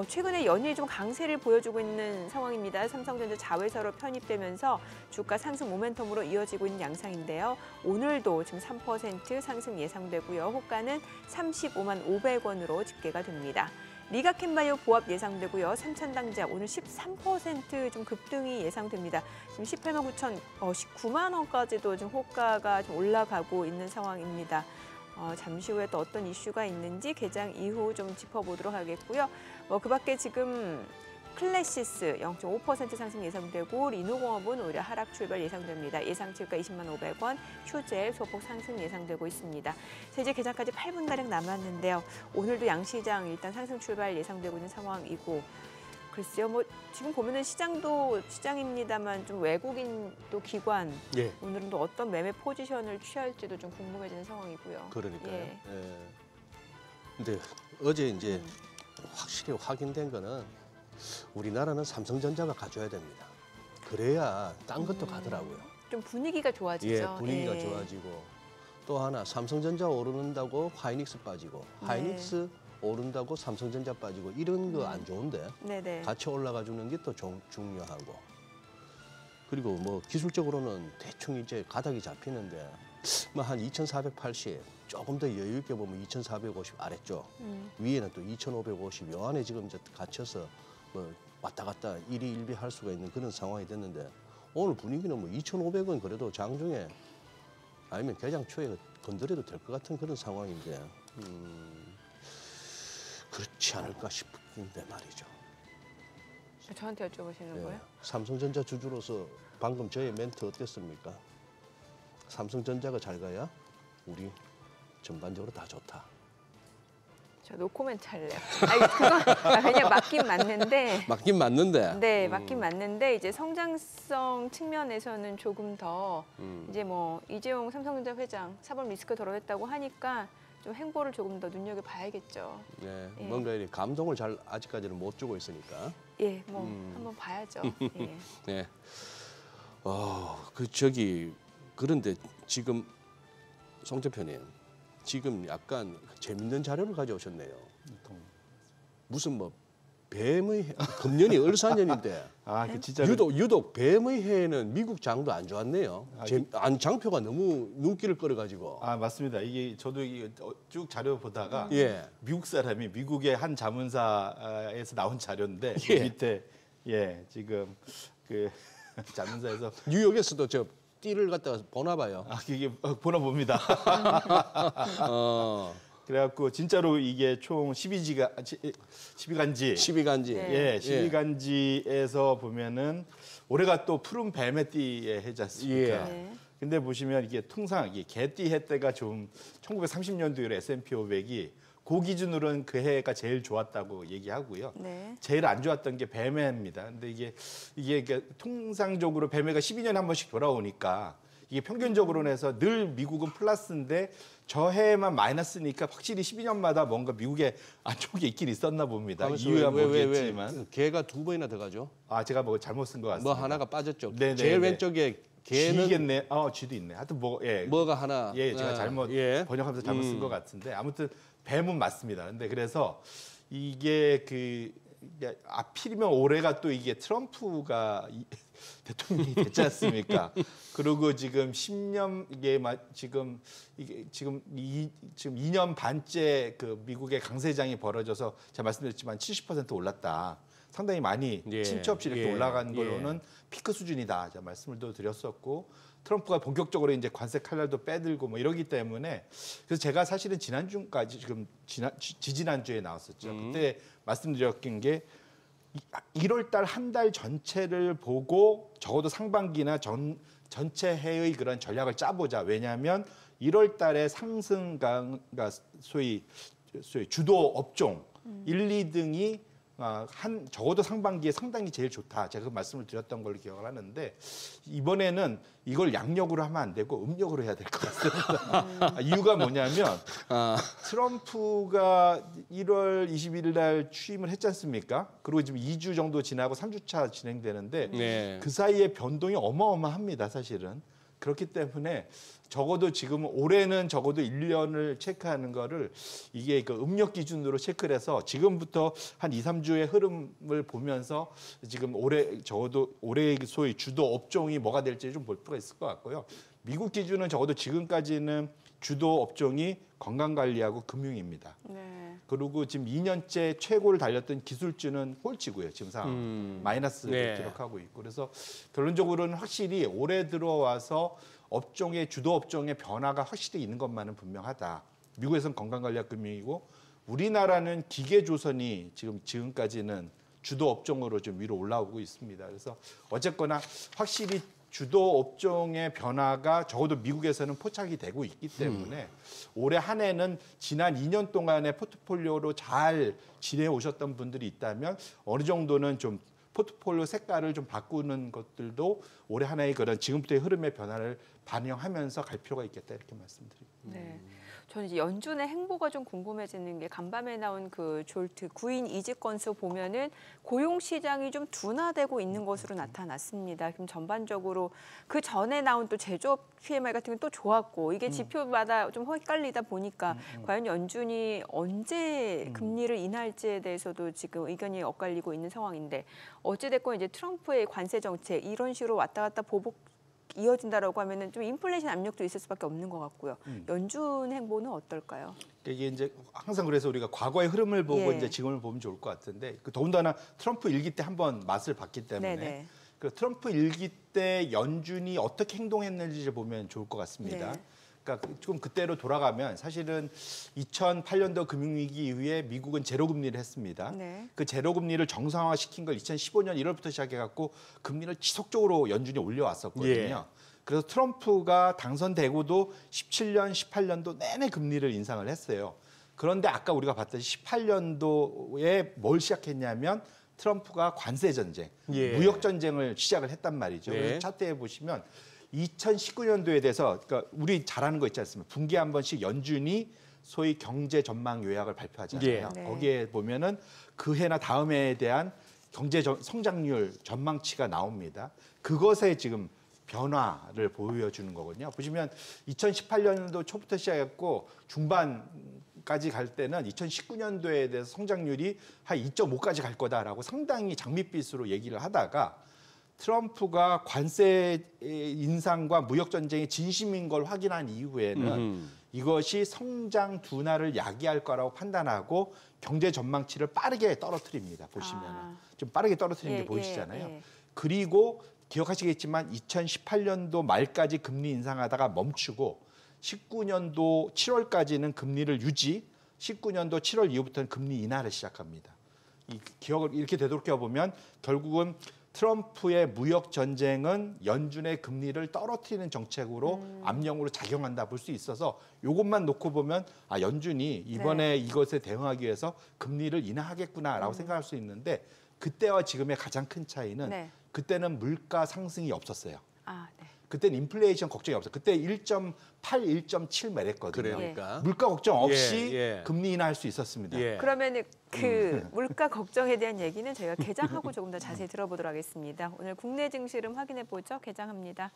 최근에 연일 좀 강세를 보여주고 있는 상황입니다. 삼성전자 자회사로 편입되면서 주가 상승 모멘텀으로 이어지고 있는 양상인데요. 오늘도 지금 3% 상승 예상되고요. 호가는 35만 500원으로 집계가 됩니다. 리가캔바이오 보합 예상되고요. 삼천당자 오늘 13% 좀 급등이 예상됩니다. 지금 18만 9천, 19만 원까지도 좀 호가가 좀 올라가고 있는 상황입니다. 잠시 후에 또 어떤 이슈가 있는지 개장 이후 좀 짚어보도록 하겠고요. 그 밖에 지금 클래시스 0.5% 상승 예상되고 리노공업은 오히려 하락 출발 예상됩니다. 예상치가 20만 500원, 휴젤 소폭 상승 예상되고 있습니다. 이제 개장까지 8분가량 남았는데요. 오늘도 양시장 일단 상승 출발 예상되고 있는 상황이고 글쎄요, 지금 보면은 시장도 시장입니다만 좀 외국인 또 기관 예. 오늘은 또 어떤 매매 포지션을 취할지도 좀 궁금해지는 상황이고요. 그러니까요. 예. 예. 근데 어제 이제 확실히 확인된 거는 우리나라는 삼성전자가 가져야 됩니다. 그래야 딴 것도 가더라고요. 좀 분위기가 좋아지죠. 예, 분위기가 예. 좋아지고 또 하나 삼성전자 오른다고 하이닉스 빠지고 하이닉스 오른다고 삼성전자 빠지고 이런 거 안 좋은데 네네. 같이 올라가 주는 게 또 중요하고 그리고 기술적으로는 대충 이제 가닥이 잡히는데 한 2,480 조금 더 여유 있게 보면 2,450 아래쪽 위에는 또 2,550 요 안에 지금 이제 갇혀서 왔다 갔다 일희일비할 수가 있는 그런 상황이 됐는데 오늘 분위기는 2,500원 그래도 장중에 아니면 개장 초에 건드려도 될 것 같은 그런 상황인데 그렇지 않을까 싶은데 말이죠. 저한테 여쭤보시는 예, 거예요? 삼성전자 주주로서 방금 저의 멘트 어땠습니까? 삼성전자가 잘 가야 우리 전반적으로 다 좋다. 저 노코멘트 할래요. 그건 그냥 맞긴 맞는데. 맞긴 맞는데. 네, 맞긴 맞는데 이제 성장성 측면에서는 조금 더 이제 이재용 삼성전자 회장 사법 리스크 덜어냈다고 하니까 좀 행보를 조금 더 눈여겨봐야겠죠. 네, 예. 뭔가 이렇게 감동을 잘 아직까지는 못 주고 있으니까. 예, 한번 봐야죠. 예. 네. 그런데 지금 송 대표님 지금 약간 재밌는 자료를 가져오셨네요. 무슨 뱀의 금년이 을사년인데 진짜 유독 뱀의 해에는 미국 장도 안 좋았네요. 장표가 너무 눈길을 끌어가지고. 맞습니다. 이게 저도 쭉 자료 보다가 예. 미국 사람이 미국의 한 자문사에서 나온 자료인데 예. 밑에 지금 그 자문사에서 뉴욕에서도 저 띠를 갖다가 보나 봐요. 이게 보나 봅니다. 그래갖고 진짜로 이게 총 12간지 12간지. 예, 12간지에서 보면은 올해가 또 푸른 뱀의 띠의 해지 않습니까? 예. 근데 보시면 이게 통상 이게 개띠 해 때가 좀 1930년도 이후로 S&P 500이 그 기준으로는 그 해가 제일 좋았다고 얘기하고요. 네. 제일 안 좋았던 게 뱀해입니다. 근데 이게 통상적으로 뱀해가 12년에 한 번씩 돌아오니까 이게 평균적으로는 해서 늘 미국은 플러스인데 저 해에만 마이너스니까 확실히 12년마다 뭔가 미국에 안 좋은 게 있긴 있었나 봅니다. 이유야 모르겠지만. 개가 2번이나 들어가죠. 제가 잘못 쓴 것 같습니다. 하나가 빠졌죠. 네네, 제일 네. 왼쪽에 개는 G겠네. G도 있네. 하여튼 뭐가 하나. 제가 잘못 번역하면서 잘못 쓴 것 같은데 아무튼 뱀은 맞습니다. 근데 그래서 이게 하필이면 올해가 또 이게 트럼프가 대통령이 됐지 않습니까? 그리고 지금 10년 지금 2년 반째 그 미국의 강세장이 벌어져서 제가 말씀드렸지만 70% 올랐다. 상당히 많이 예. 침체 없이 이렇게 예. 올라간 걸로는 피크 수준이다. 제가 말씀을 또 드렸었고 트럼프가 본격적으로 이제 관세 칼날도 빼들고 뭐 이러기 때문에 그래서 제가 사실은 지난주까지 지금 지지난주에 나왔었죠. 그때 말씀드렸던 게 1월 달 한 달 전체를 보고 적어도 상반기나 전체 해의 그런 전략을 짜보자. 왜냐하면 1월 달에 상승가가 소위 주도 업종 1, 2등이 적어도 상반기에 상당히 제일 좋다. 제가 그 말씀을 드렸던 걸로 기억을 하는데 이번에는 이걸 양력으로 하면 안 되고 음력으로 해야 될 것 같습니다. 이유가 뭐냐면 트럼프가 1월 21일 날 취임을 했지 않습니까? 그리고 지금 2주 정도 지나고 3주차 진행되는데 네. 그 사이에 변동이 어마어마합니다. 사실은. 그렇기 때문에 적어도 지금 올해는 적어도 1년을 체크하는 거를 이게 그 음력 기준으로 체크를 해서 지금부터 한 2, 3주의 흐름을 보면서 지금 적어도 올해 소위 주도 업종이 뭐가 될지 좀 볼 필요가 있을 것 같고요. 미국 기준은 적어도 지금까지는 주도 업종이 건강관리하고 금융입니다. 네. 그리고 지금 2년째 최고를 달렸던 기술주는 꼴찌고요. 지금 상황 마이너스를 네. 기록하고 있고 그래서 결론적으로는 확실히 올해 들어와서 업종의 주도 업종의 변화가 확실히 있는 것만은 분명하다. 미국에서는 건강관리와 금융이고 우리나라는 기계조선이 지금까지는 주도 업종으로 좀 위로 올라오고 있습니다. 그래서 어쨌거나 확실히 주도 업종의 변화가 적어도 미국에서는 포착이 되고 있기 때문에 올해 한 해는 지난 2년 동안의 포트폴리오로 잘 지내오셨던 분들이 있다면 어느 정도는 좀 포트폴리오 색깔을 좀 바꾸는 것들도 올해 한 해의 그런 지금부터의 흐름의 변화를 반영하면서 갈 필요가 있겠다 이렇게 말씀드립니다. 네. 저는 이제 연준의 행보가 좀 궁금해지는 게 간밤에 나온 그 졸트 구인 이직 건수 보면은 고용 시장이 좀 둔화되고 있는 것으로 나타났습니다. 그럼 전반적으로 그 전에 나온 또 제조업 PMI 같은 건 또 좋았고 이게 지표마다 좀 헷갈리다 보니까 과연 연준이 언제 금리를 인할지에 대해서도 지금 의견이 엇갈리고 있는 상황인데 어찌됐건 이제 트럼프의 관세 정책 이런 식으로 왔다 갔다 보복 이어진다라고 하면은 좀 인플레이션 압력도 있을 수밖에 없는 것 같고요. 연준 행보는 어떨까요? 이게 이제 항상 그래서 우리가 과거의 흐름을 보고 예. 이제 지금을 보면 좋을 것 같은데 더군다나 트럼프 일기 때 한번 맛을 봤기 때문에 네네. 그 트럼프 일기 때 연준이 어떻게 행동했는지를 보면 좋을 것 같습니다. 네. 그러니까 좀 그때로 돌아가면 사실은 2008년도 금융위기 이후에 미국은 제로금리를 했습니다. 네. 그 제로금리를 정상화시킨 걸 2015년 1월부터 시작해갖고 금리를 지속적으로 연준이 올려왔었거든요. 예. 그래서 트럼프가 당선되고도 17년, 18년도 내내 금리를 인상을 했어요. 그런데 아까 우리가 봤듯이 18년도에 뭘 시작했냐면 트럼프가 관세 전쟁, 예. 무역 전쟁을 시작을 했단 말이죠. 네. 그래서 차트에 보시면 2019년도에 대해서 그러니까 우리 잘 아는 거 있지 않습니까? 분기에 한 번씩 연준이 소위 경제 전망 요약을 발표하잖아요. 예. 네. 거기에 보면은 그 해나 다음 해에 대한 경제 성장률 전망치가 나옵니다. 그것에 지금 변화를 보여주는 거거든요. 보시면 2018년도 초부터 시작했고 중반까지 갈 때는 2019년도에 대해서 성장률이 한 2.5까지 갈 거다라고 상당히 장밋빛으로 얘기를 하다가 트럼프가 관세 인상과 무역 전쟁이 진심인 걸 확인한 이후에는 이것이 성장 둔화를 야기할 거라고 판단하고 경제 전망치를 빠르게 떨어뜨립니다. 보시면 좀 빠르게 떨어뜨리는 게 보이시잖아요. 예. 그리고 기억하시겠지만 2018년도 말까지 금리 인상하다가 멈추고 19년도 7월까지는 금리를 유지, 19년도 7월 이후부터는 금리 인하를 시작합니다. 이 기억을 이렇게 되돌려 보면 결국은 트럼프의 무역 전쟁은 연준의 금리를 떨어뜨리는 정책으로 압력으로 작용한다 볼 수 있어서 이것만 놓고 보면 연준이 이번에 이것에 대응하기 위해서 금리를 인하하겠구나라고 생각할 수 있는데 그때와 지금의 가장 큰 차이는 네. 그때는 물가 상승이 없었어요. 네. 그때는 인플레이션 걱정이 없어요. 그때 1.8, 1.7 매랬거든요. 그러니까. 물가 걱정 없이 예. 금리 인하할 수 있었습니다. 예. 그러면 그 물가 걱정에 대한 얘기는 저희가 개장하고 조금 더 자세히 들어보도록 하겠습니다. 오늘 국내 증시 흐름 확인해 보죠. 개장합니다.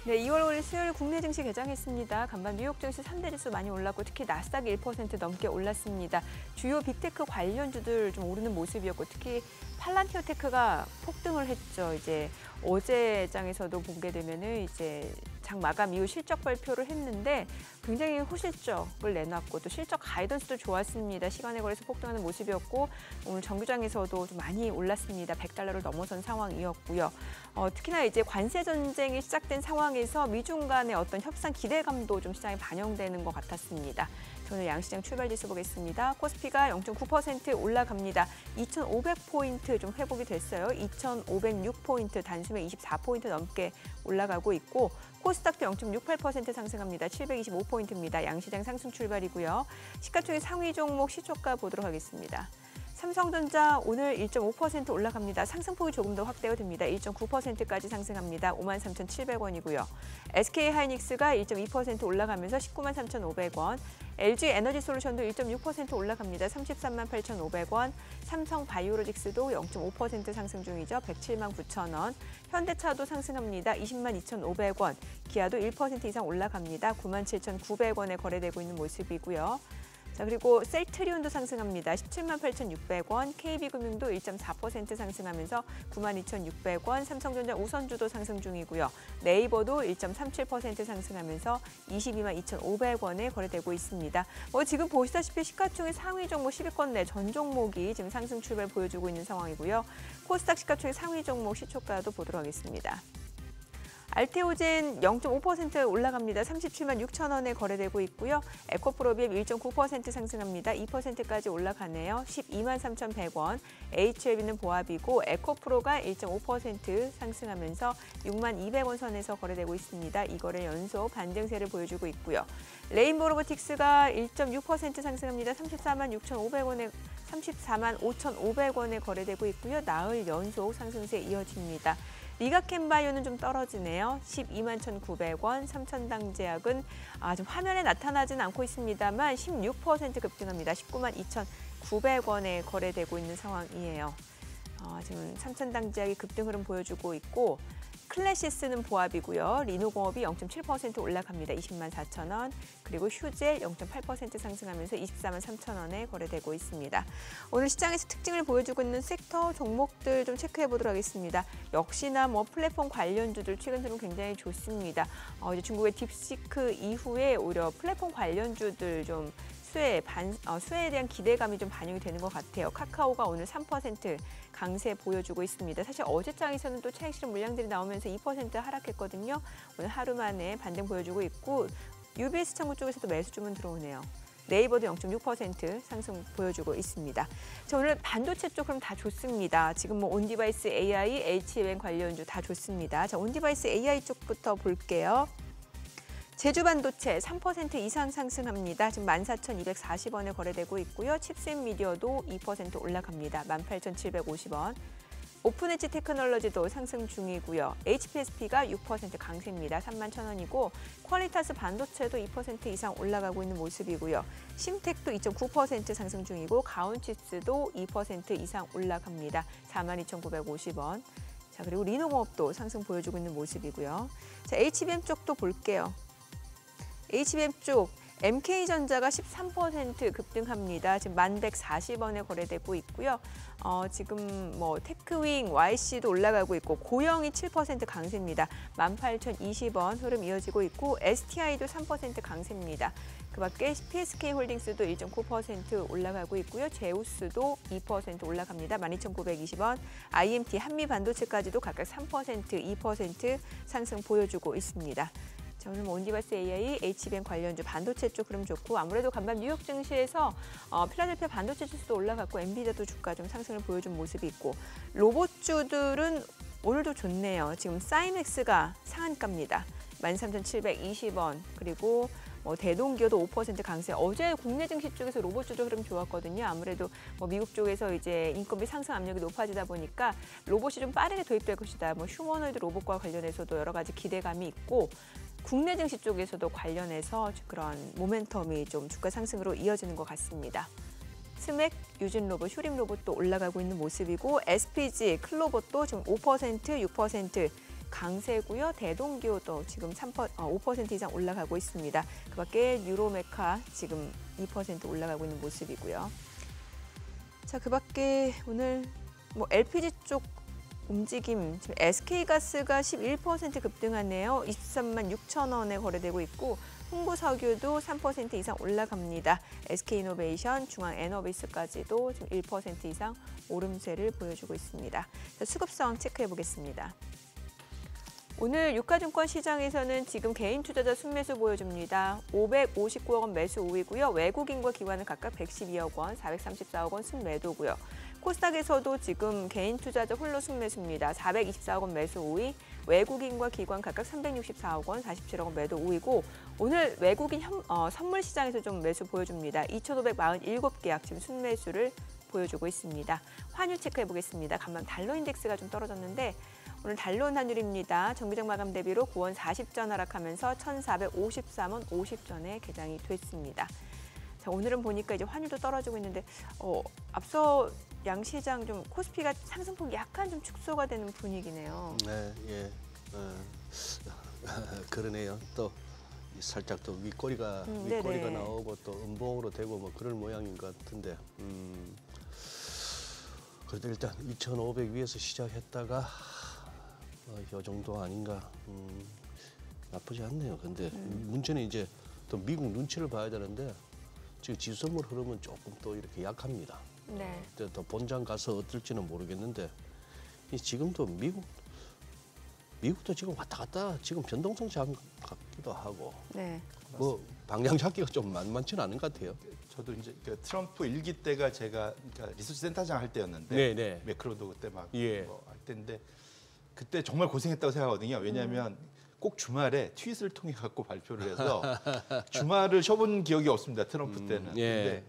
네, 2월 5일 수요일 국내 증시 개장했습니다. 간밤 뉴욕 증시 3대 지수 많이 올랐고 특히 나스닥이 1% 넘게 올랐습니다. 주요 빅테크 관련주들 좀 오르는 모습이었고 특히 팔란티어 테크가 폭등을 했죠. 이제 어제 장에서도 보게 되면은 이제 장 마감 이후 실적 발표를 했는데 굉장히 호실적을 내놨고 또 실적 가이던스도 좋았습니다. 시간에 걸려서 폭등하는 모습이었고 오늘 정규장에서도 좀 많이 올랐습니다. $100를 넘어선 상황이었고요. 특히나 이제 관세 전쟁이 시작된 상황에서 미중 간의 어떤 협상 기대감도 좀 시장에 반영되는 것 같았습니다. 오늘 양시장 출발 지수 보겠습니다. 코스피가 0.9% 올라갑니다. 2,500포인트 좀 회복이 됐어요. 2,506포인트 단숨에 24포인트 넘게 올라가고 있고 코스닥도 0.68% 상승합니다. 725포인트입니다. 양시장 상승 출발이고요. 시가총액 상위 종목 시초가 보도록 하겠습니다. 삼성전자 오늘 1.5% 올라갑니다. 상승폭이 조금 더 확대가 됩니다. 1.9%까지 상승합니다. 53,700원이고요. SK하이닉스가 1.2% 올라가면서 193,500원. LG에너지솔루션도 1.6% 올라갑니다. 338,500원. 삼성바이오로직스도 0.5% 상승 중이죠. 107,9,000원. 현대차도 상승합니다. 202,500원. 기아도 1% 이상 올라갑니다. 97,900원에 거래되고 있는 모습이고요. 자, 그리고 셀트리온도 상승합니다. 178,600원, KB금융도 1.4% 상승하면서 92,600원, 삼성전자 우선주도 상승 중이고요. 네이버도 1.37% 상승하면서 222,500원에 거래되고 있습니다. 지금 보시다시피 시가총액 상위 종목 10위권 내 전 종목이 지금 상승 출발 보여주고 있는 상황이고요. 코스닥 시가총액 상위 종목 시초가도 보도록 하겠습니다. 알테오젠 0.5% 올라갑니다. 376,000원에 거래되고 있고요. 에코프로비엠 1.9% 상승합니다. 2%까지 올라가네요. 123,100원. HLB는 보합이고 에코프로가 1.5% 상승하면서 62,200원 선에서 거래되고 있습니다. 이거를 연속 반등세를 보여주고 있고요. 레인보로보틱스가 1.6% 상승합니다. 346,500원에 345,500원에 거래되고 있고요. 나흘 연속 상승세 이어집니다. 리가캠바이오는 좀 떨어지네요. 121,900원, 삼천당제약은 좀 화면에 나타나진 않고 있습니다만 16% 급등합니다. 192,900원에 거래되고 있는 상황이에요. 지금 삼천당제약이 급등 흐름 보여주고 있고 클래시스는 보합이고요. 리노공업이 0.7% 올라갑니다. 204,000원. 그리고 휴젤 0.8% 상승하면서 243,000원에 거래되고 있습니다. 오늘 시장에서 특징을 보여주고 있는 섹터 종목들 좀 체크해 보도록 하겠습니다. 역시나 플랫폼 관련주들 최근 들은 굉장히 좋습니다. 이제 중국의 딥시크 이후에 오히려 플랫폼 관련주들 좀 수혜에 대한 기대감이 좀 반영이 되는 것 같아요. 카카오가 오늘 3% 강세 보여주고 있습니다. 사실 어제장에서는 또 차익 실현 물량들이 나오면서 2% 하락했거든요. 오늘 하루 만에 반등 보여주고 있고 UBS 창구 쪽에서도 매수 주문 들어오네요. 네이버도 0.6% 상승 보여주고 있습니다. 자, 오늘 반도체 쪽 그럼 다 좋습니다. 지금 온디바이스 AI, HBM 관련주 다 좋습니다. 자, 온디바이스 AI 쪽부터 볼게요. 제주반도체 3% 이상 상승합니다. 지금 14,240원에 거래되고 있고요. 칩셋미디어도 2% 올라갑니다. 18,750원. 오픈엣지 테크놀로지도 상승 중이고요. HPSP가 6% 강세입니다. 31,000원이고 퀄리타스 반도체도 2% 이상 올라가고 있는 모습이고요. 심텍도 2.9% 상승 중이고 가온칩스도 2% 이상 올라갑니다. 42,950원. 자, 그리고 리노공업도 상승 보여주고 있는 모습이고요. 자, HBM 쪽도 볼게요. HBM 쪽 MK전자가 13% 급등합니다. 지금 1140원에 거래되고 있고요. 지금 테크윙, YC도 올라가고 있고 고영이 7% 강세입니다. 18,020원 흐름 이어지고 있고 STI도 3% 강세입니다. 그밖에 PSK홀딩스도 1.9% 올라가고 있고요. 제우스도 2% 올라갑니다. 12,920원. IMT, 한미반도체까지도 각각 3%, 2% 상승 보여주고 있습니다. 자, 오늘 온디바이스 AI, HBM 관련주 반도체 쪽 흐름 좋고 아무래도 간밤 뉴욕 증시에서 필라델피아 반도체 지수도 올라갔고 엔비디아도 주가 좀 상승을 보여준 모습이 있고 로봇주들은 오늘도 좋네요. 지금 사이맥스가 상한가입니다. 13,720원. 그리고 대동기어도 5% 강세. 어제 국내 증시 쪽에서 로봇주도 흐름 좋았거든요. 아무래도 미국 쪽에서 이제 인건비 상승 압력이 높아지다 보니까 로봇이 좀 빠르게 도입될 것이다. 휴머노이드 로봇과 관련해서도 여러 가지 기대감이 있고 국내 증시 쪽에서도 관련해서 그런 모멘텀이 좀 주가 상승으로 이어지는 것 같습니다. 스맥, 유진로봇, 휴림로봇도 올라가고 있는 모습이고 SPG, 클로봇도 지금 5%, 6% 강세고요. 대동기호도 지금 5% 이상 올라가고 있습니다. 그밖에 유로메카 지금 2% 올라가고 있는 모습이고요. 자, 그밖에 오늘 뭐 LPG 쪽 움직임, 지금 SK가스가 11% 급등하네요. 23만 6천 원에 거래되고 있고 홍보석유도 3% 이상 올라갑니다. SK이노베이션, 중앙에너비스까지도 지금 1% 이상 오름세를 보여주고 있습니다. 자, 수급 상황 체크해 보겠습니다. 오늘 유가증권 시장에서는 지금 개인 투자자 순매수 보여줍니다. 559억 원 매수 우위고요. 외국인과 기관은 각각 112억 원, 434억 원 순매도고요. 코스닥에서도 지금 개인 투자자 홀로 순매수입니다. 424억 원 매수 우위, 외국인과 기관 각각 364억 원, 47억 원 매도 우위고 오늘 외국인 선물 시장에서 좀 매수 보여줍니다. 2,547개 지금 순매수를 보여주고 있습니다. 환율 체크해 보겠습니다. 간밤 달러 인덱스가 좀 떨어졌는데 오늘 달러원 환율입니다. 정기적 마감 대비로 9원 40전 하락하면서 1,453원 50전에 개장이 됐습니다. 자, 오늘은 보니까 이제 환율도 떨어지고 있는데 앞서 양시장 좀 코스피가 상승폭이 약간 좀 축소가 되는 분위기네요. 네, 예. 그러네요. 또 살짝 또 윗꼬리가 네네. 나오고 또 음봉으로 되고 뭐 그런 모양인 것 같은데. 그래도 일단 2,500 위에서 시작했다가 이 정도 아닌가. 나쁘지 않네요. 근데 문제는 이제 또 미국 눈치를 봐야 되는데 지금 지수선물 흐름은 조금 또 이렇게 약합니다. 네. 또 본장 가서 어떨지는 모르겠는데 지금도 미국도 지금 왔다 갔다 지금 변동성장 같기도 하고 네. 뭐 방향 잡기가 좀 만만치는 않은 것 같아요. 저도 이제 그 트럼프 일기 때가 제가 그러니까 리서치 센터장 할 때였는데 네네. 매크로도 그때 막 예. 할 때인데 그때 정말 고생했다고 생각하거든요. 왜냐하면 꼭 주말에 트윗을 통해 갖고 발표를 해서 주말을 쉬어본 기억이 없습니다. 트럼프 때는. 예. 근데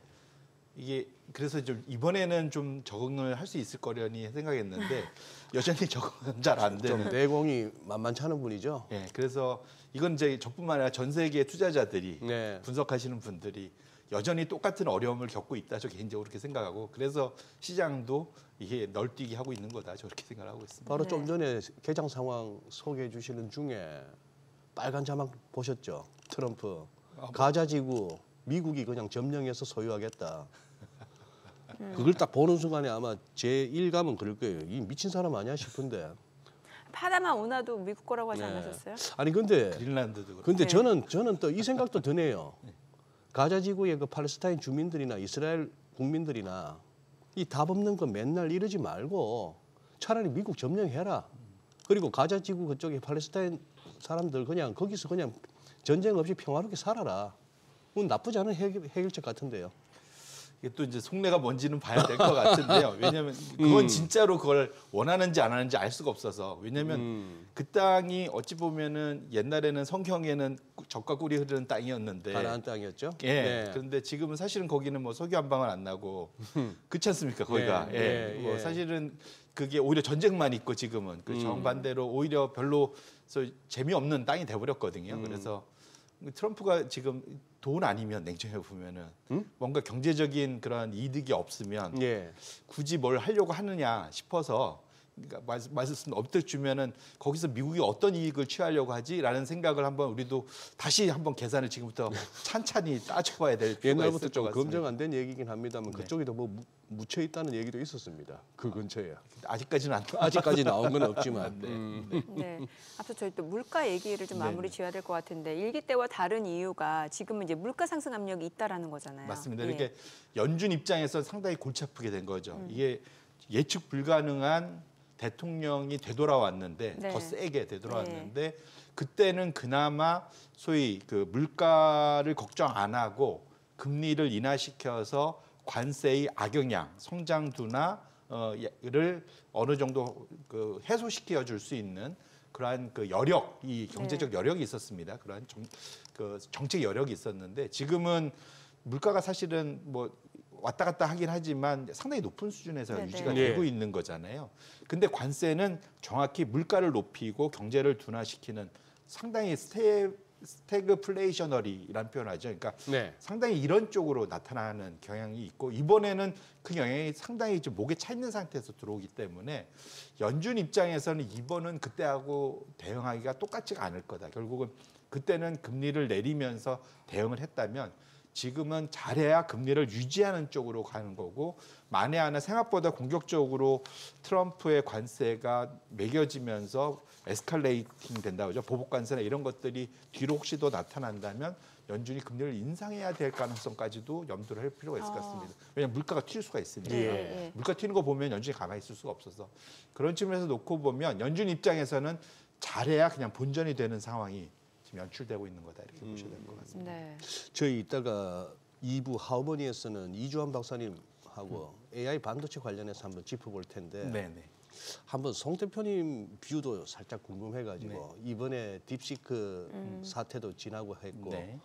이게 그래서 좀 이번에는 좀 적응을 할 수 있을 거려니 생각했는데 여전히 적응은 잘 안 좀 되는. 내공이 만만치 않은 분이죠. 예, 그래서 이건 이제 저뿐만 아니라 전 세계 투자자들이 네. 분석하시는 분들이 여전히 똑같은 어려움을 겪고 있다. 저 개인적으로 그렇게 생각하고 그래서 시장도 이게 널뛰기 하고 있는 거다. 저렇게 생각을 하고 있습니다. 바로 네. 좀 전에 개장 상황 소개해 주시는 중에 빨간 자막 보셨죠? 트럼프 가자지구 미국이 그냥 점령해서 소유하겠다. 그걸 딱 보는 순간에 아마 제 일감은 그럴 거예요. 이 미친 사람 아니야 싶은데. 파나마 운하도 미국 거라고 하지 네. 않으셨어요? 아니 근데 그린란드도 그렇고. 근데 네. 저는 또 이 생각도 드네요. 가자지구의 그 팔레스타인 주민들이나 이스라엘 국민들이나 이 답 없는 거 맨날 이러지 말고 차라리 미국 점령해라. 그리고 가자지구 그쪽에 팔레스타인 사람들 그냥 거기서 그냥 전쟁 없이 평화롭게 살아라. 그건 나쁘지 않은 해결책 같은데요. 이게 또 이제 속내가 뭔지는 봐야 될 것 같은데요. 왜냐하면 그건 진짜로 그걸 원하는지 안 하는지 알 수가 없어서. 왜냐하면 그 땅이 어찌 보면은 옛날에는 성경에는 젖과 꿀이 흐르는 땅이었는데. 가나안 땅이었죠. 예. 네. 그런데 지금은 사실은 거기는 뭐 석유 한 방울 안 나고 그렇지 않습니까? 거기가. 예, 예. 예, 뭐 예. 사실은 그게 오히려 전쟁만 있고 지금은 그 정반대로 오히려 별로 재미없는 땅이 돼버렸거든요. 그래서 트럼프가 지금 돈 아니면 냉정해 보면은 뭔가 경제적인 그런 이득이 없으면 예. 굳이 뭘 하려고 하느냐 싶어서 그러니까 말씀 업득 주면은 거기서 미국이 어떤 이익을 취하려고 하지라는 생각을 한번 우리도 다시 한번 계산을 지금부터 찬찬히 따져봐야 될 필요가 옛날부터 있을 것 좀 같습니다. 검증 안 된 얘기긴 합니다만 네. 그쪽에도 뭐 묻혀 있다는 얘기도 있었습니다. 그 근처에. 아직까지는 안 아직까지 나온 건 없지만. 네. 네. 앞서 저희 또 물가 얘기를 좀 네, 마무리 지어야 될 것 같은데 일기 때와 다른 이유가 지금은 이제 물가 상승 압력이 있다라는 거잖아요. 맞습니다. 예. 이렇게 연준 입장에서 상당히 골치 아프게 된 거죠. 이게 예측 불가능한 대통령이 되돌아왔는데 네. 더 세게 되돌아왔는데 그때는 그나마 소위 그 물가를 걱정 안 하고 금리를 인하시켜서 관세의 악영향, 성장 둔화를 어느 정도 그 해소시켜 줄 수 있는 그러한 그 여력, 이 경제적 여력이 있었습니다. 그러한 그 정책 여력이 있었는데 지금은 물가가 사실은 뭐 왔다 갔다 하긴 하지만 상당히 높은 수준에서 네네. 유지가 네. 되고 있는 거잖아요. 근데 관세는 정확히 물가를 높이고 경제를 둔화시키는 상당히 스태그플레이셔너리라는 표현을 하죠. 그러니까 네. 상당히 이런 쪽으로 나타나는 경향이 있고 이번에는 그 영향이 상당히 좀 목에 차 있는 상태에서 들어오기 때문에 연준 입장에서는 이번은 그때하고 대응하기가 똑같지가 않을 거다. 결국은 그때는 금리를 내리면서 대응을 했다면 지금은 잘해야 금리를 유지하는 쪽으로 가는 거고 만에 하나 생각보다 공격적으로 트럼프의 관세가 매겨지면서 에스컬레이팅 된다고 하죠. 보복 관세나 이런 것들이 뒤로 혹시 더 나타난다면 연준이 금리를 인상해야 될 가능성까지도 염두를 할 필요가 있을 것 같습니다. 왜냐하면 물가가 튈 수가 있으니까. 예. 물가 튀는 거 보면 연준이 가만히 있을 수가 없어서 그런 측면에서 놓고 보면 연준 입장에서는 잘해야 그냥 본전이 되는 상황이 지금 연출되고 있는 거다 이렇게 보셔야 될 것 같습니다. 네. 저희 이따가 2부 하모니에서는 이주환 박사님하고 AI 반도체 관련해서 한번 짚어볼 텐데 네네. 한번 송 대표님 뷰도 살짝 궁금해가지고 이번에 딥시크 사태도 지나고 했고 네.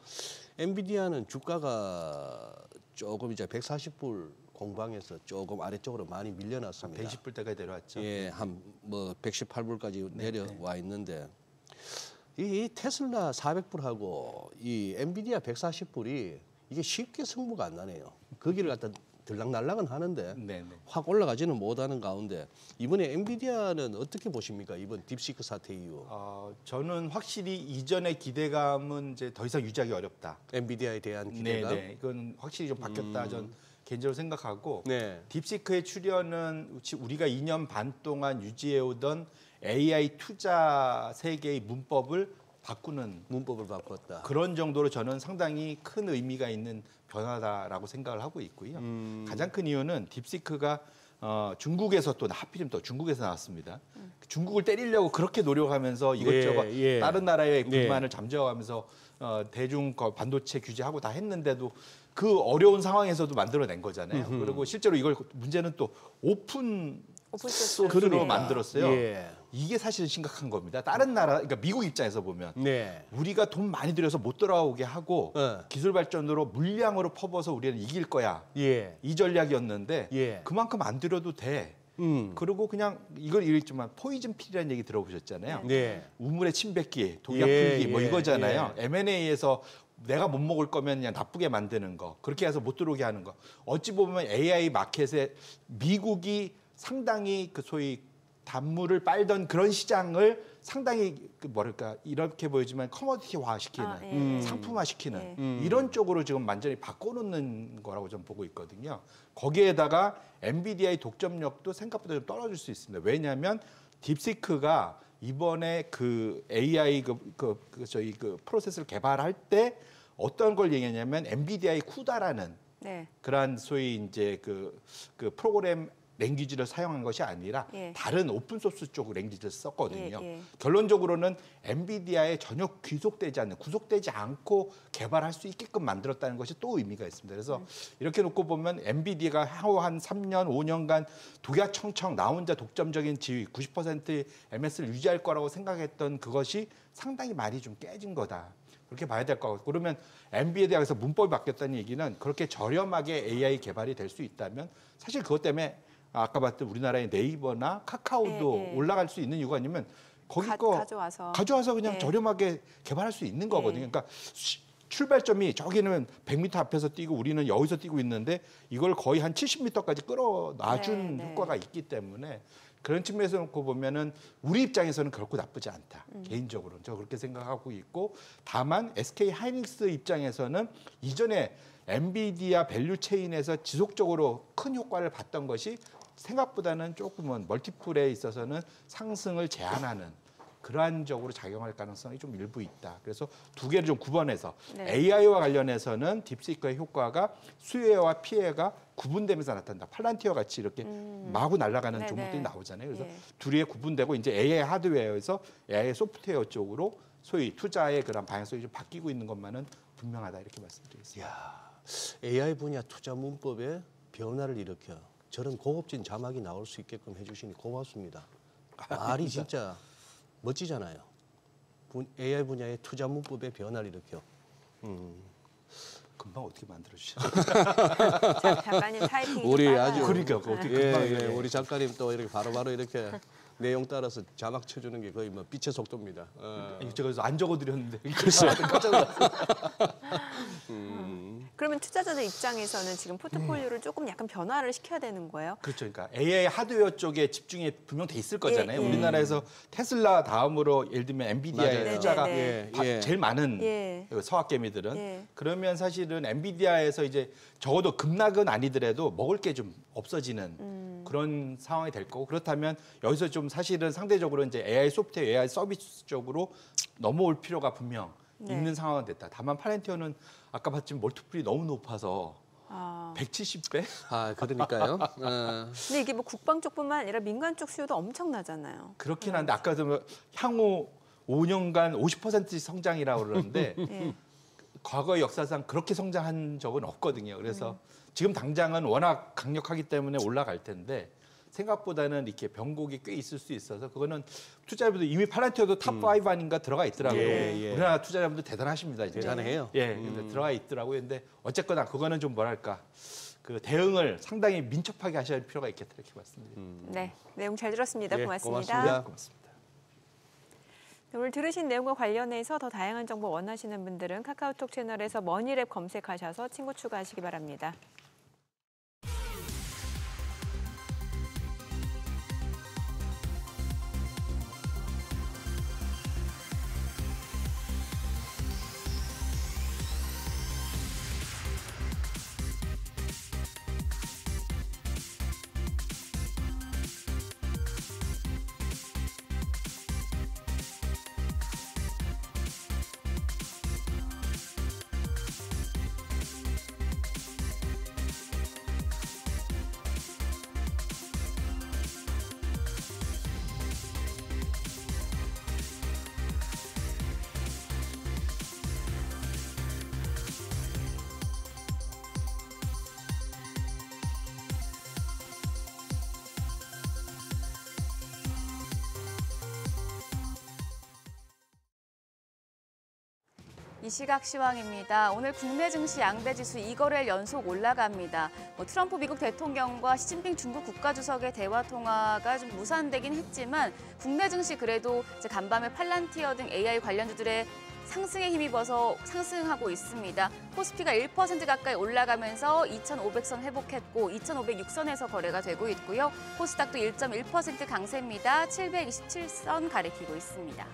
엔비디아는 주가가 조금 이제 140불 공방에서 조금 아래쪽으로 많이 밀려났습니다. 120불대까지 내려왔죠. 예, 한 뭐 118불까지 내려와 있는데 이 테슬라 400불하고 이 엔비디아 140불이 이게 쉽게 승부가 안 나네요. 거기를 갖다 들락날락은 하는데 네네. 확 올라가지는 못하는 가운데 이번에 엔비디아는 어떻게 보십니까? 이번 딥시크 사태 이후 저는 확실히 이전의 기대감은 이제 더 이상 유지하기 어렵다. 엔비디아에 대한 기대감. 네네. 이건 확실히 좀 바뀌었다. 전 개인적으로 생각하고 네. 딥시크의 출현은 우리가 2년 반 동안 유지해오던 AI 투자 세계의 문법을 바꾸는 문법을 바꿨다. 그런 정도로 저는 상당히 큰 의미가 있는 변화다라고 생각을 하고 있고요. 가장 큰 이유는 딥시크가 중국에서 또 하필이면 또 중국에서 나왔습니다. 중국을 때리려고 그렇게 노력하면서 이것저것 예. 다른 나라의 예. 불만을 잠재워가면서 대중 반도체 규제하고 다 했는데도 그 어려운 상황에서도 만들어낸 거잖아요. 그리고 실제로 이걸 문제는 또 오픈 소스로 그러니까. 만들었어요. 예. 이게 사실 심각한 겁니다. 다른 나라, 그러니까 미국 입장에서 보면 네. 우리가 돈 많이 들여서 못 돌아오게 하고 네. 기술 발전으로 물량으로 퍼부어서 우리는 이길 거야. 예. 이 전략이었는데 예. 그만큼 안 들여도 돼. 그리고 그냥 이걸 읽지만 포이즌 필이라는 얘기 들어보셨잖아요. 네. 우물의 침 뱉기, 독약 예, 풀기 뭐 예, 이거잖아요. M&A에서 내가 못 먹을 거면 그냥 나쁘게 만드는 거. 그렇게 해서 못 들어오게 하는 거. 어찌 보면 AI 마켓에 미국이 상당히 그 소위 단물을 빨던 그런 시장을 상당히 그 뭐랄까 이렇게 보이지만 커머디티화 시키는 상품화 시키는 이런 쪽으로 지금 완전히 바꿔놓는 거라고 저는 보고 있거든요. 거기에다가 엔비디아의 독점력도 생각보다 좀 떨어질 수 있습니다. 왜냐하면 딥시크가 이번에 그 AI 저희 그 프로세스를 개발할 때 어떤 걸 얘기했냐면 엔비디아의 쿠다라는 네. 그러한 소위 이제 그 프로그램 랭귀지를 사용한 것이 아니라 예. 다른 오픈 소스 쪽 랭귀지를 썼거든요. 예. 결론적으로는 엔비디아에 전혀 구속되지 않고 개발할 수 있게끔 만들었다는 것이 또 의미가 있습니다. 그래서 이렇게 놓고 보면 엔비디아가 향후 한 3년, 5년간 독야청청 나 혼자 독점적인 지위 90%의 MS를 유지할 거라고 생각했던 그것이 상당히 많이 좀 깨진 거다. 그렇게 봐야 될 것 같고 그러면 엔비디아에서 문법이 바뀌었다는 얘기는 그렇게 저렴하게 AI 개발이 될 수 있다면 사실 그것 때문에 아까 봤던 우리나라의 네이버나 카카오도 올라갈 수 있는 이유가 아니면 거기 거 가져와서 그냥 저렴하게 개발할 수 있는 거거든요. 그러니까 출발점이 저기는 100m 앞에서 뛰고 우리는 여기서 뛰고 있는데 이걸 거의 한 70m까지 끌어놔준 효과가 있기 때문에 그런 측면에서 놓고 보면은 우리 입장에서는 결코 나쁘지 않다. 개인적으로는 저 그렇게 생각하고 있고 다만 SK 하이닉스 입장에서는 이전에 엔비디아 밸류 체인에서 지속적으로 큰 효과를 봤던 것이 생각보다는 조금은 멀티플에 있어서는 상승을 제한하는 그러한 쪽으로 작용할 가능성이 좀 일부 있다. 그래서 두 개를 좀 구분해서 AI와 관련해서는 딥시크의 효과가 수혜와 피해가 구분되면서 나타난다. 팔란티어 같이 이렇게 마구 날아가는 종목들이 나오잖아요. 그래서 둘이 구분되고 이제 AI 하드웨어에서 AI 소프트웨어 쪽으로 소위 투자의 그런 방향성이 좀 바뀌고 있는 것만은 분명하다 이렇게 말씀드리겠습니다. 이야, AI 분야 투자 문법에 변화를 일으켜 저런 고급진 자막이 나올 수 있게끔 해주시니 고맙습니다. 말이 진짜 멋지잖아요. AI 분야의 투자 문법의 변화를 일으켜. 금방 어떻게 만들어 주셨어요? 작가님 타이핑이 우리 빨라요. 아주 그러니까 어떻게 금방 우리 작가님 또 이렇게 바로바로 이렇게 내용 따라서 자막 쳐주는 게 거의 뭐 빛의 속도입니다. 이거 제가 그래서 안 적어드렸는데 글쎄요. 깜짝 놀랐어요. 그러면 투자자들 입장에서는 지금 포트폴리오를 조금 약간 변화를 시켜야 되는 거예요? 그렇죠. 그러니까 AI 하드웨어 쪽에 집중이 분명 돼 있을 거잖아요. 예, 예. 우리나라에서 테슬라 다음으로 예를 들면 엔비디아의 맞아요. 투자가 네, 네. 제일 많은 예. 서학개미들은 예. 그러면 사실은 엔비디아에서 이제 적어도 급락은 아니더라도 먹을 게 좀 없어지는 그런 상황이 될 거고 그렇다면 여기서 좀 사실은 상대적으로 이제 AI 소프트웨어, AI 서비스 쪽으로 넘어올 필요가 분명 네. 있는 상황은 됐다. 다만 파렌티어는 아까 봤지만 멀티플이 너무 높아서 170배? 아, 그러니까요. 근데 이게 뭐 국방 쪽뿐만 아니라 민간 쪽 수요도 엄청나잖아요. 그렇긴 한데 아까도 향후 5년간 50% 성장이라고 그러는데 예. 과거 역사상 그렇게 성장한 적은 없거든요. 그래서 지금 당장은 워낙 강력하기 때문에 올라갈 텐데 생각보다는 이렇게 변곡이 꽤 있을 수 있어서 그거는 투자자분들 이미 파란티어도 탑5 아닌가 들어가 있더라고요. 예. 우리나라 투자자분들 대단하십니다. 진짜. 대단해요. 예, 근데 들어가 있더라고요. 근데 어쨌거나 그거는 좀 뭐랄까 그 대응을 상당히 민첩하게 하셔야 할 필요가 있겠다 이렇게 말씀드립니다. 네, 내용 잘 들었습니다. 예, 고맙습니다. 고맙습니다. 오늘 들으신 내용과 관련해서 더 다양한 정보 원하시는 분들은 카카오톡 채널에서 머니랩 검색하셔서 친구 추가하시기 바랍니다. 이 시각 시황입니다. 오늘 국내 증시 양대 지수 2거래일 연속 올라갑니다. 트럼프 미국 대통령과 시진핑 중국 국가주석의 대화 통화가 좀 무산되긴 했지만 국내 증시 그래도 이제 간밤에 팔란티어 등 AI 관련주들의 상승에 힘입어서 상승하고 있습니다. 코스피가 1% 가까이 올라가면서 2,500선 회복했고 2,506선에서 거래가 되고 있고요. 코스닥도 1.1% 강세입니다. 727선 가리키고 있습니다.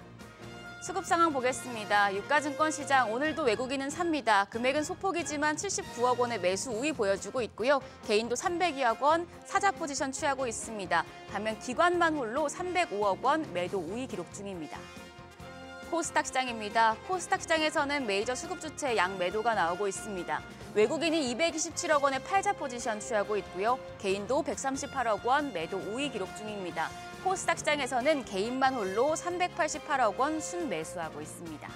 수급 상황 보겠습니다. 유가증권 시장 오늘도 외국인은 삽니다. 금액은 소폭이지만 79억 원의 매수 우위 보여주고 있고요. 개인도 302억 원 사자 포지션 취하고 있습니다. 반면 기관만 홀로 305억 원 매도 우위 기록 중입니다. 코스닥 시장입니다. 코스닥 시장에서는 메이저 수급 주체 양 매도가 나오고 있습니다. 외국인이 227억 원의 팔자 포지션 취하고 있고요. 개인도 138억 원 매도 우위 기록 중입니다. 코스닥 시장에서는 개인만 홀로 388억 원 순매수하고 있습니다.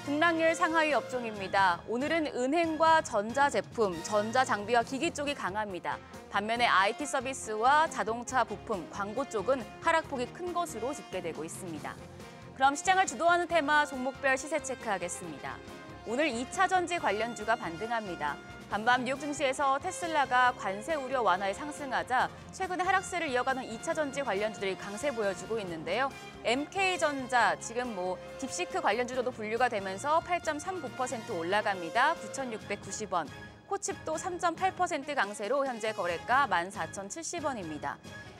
등락률 상하위 업종입니다. 오늘은 은행과 전자제품, 전자장비와 기기 쪽이 강합니다. 반면에 IT 서비스와 자동차 부품, 광고 쪽은 하락폭이 큰 것으로 집계되고 있습니다. 그럼 시장을 주도하는 테마 종목별 시세 체크하겠습니다. 오늘 2차 전지 관련주가 반등합니다. 반밤 뉴욕 증시에서 테슬라가 관세 우려 완화에 상승하자 최근에 하락세를 이어가는 2차 전지 관련주들이 강세 보여주고 있는데요. MK전자 지금 딥시크 관련주로도 분류가 되면서 8.39% 올라갑니다. 9,690원. 코칩도 3.8% 강세로 현재 거래가 14,070원입니다.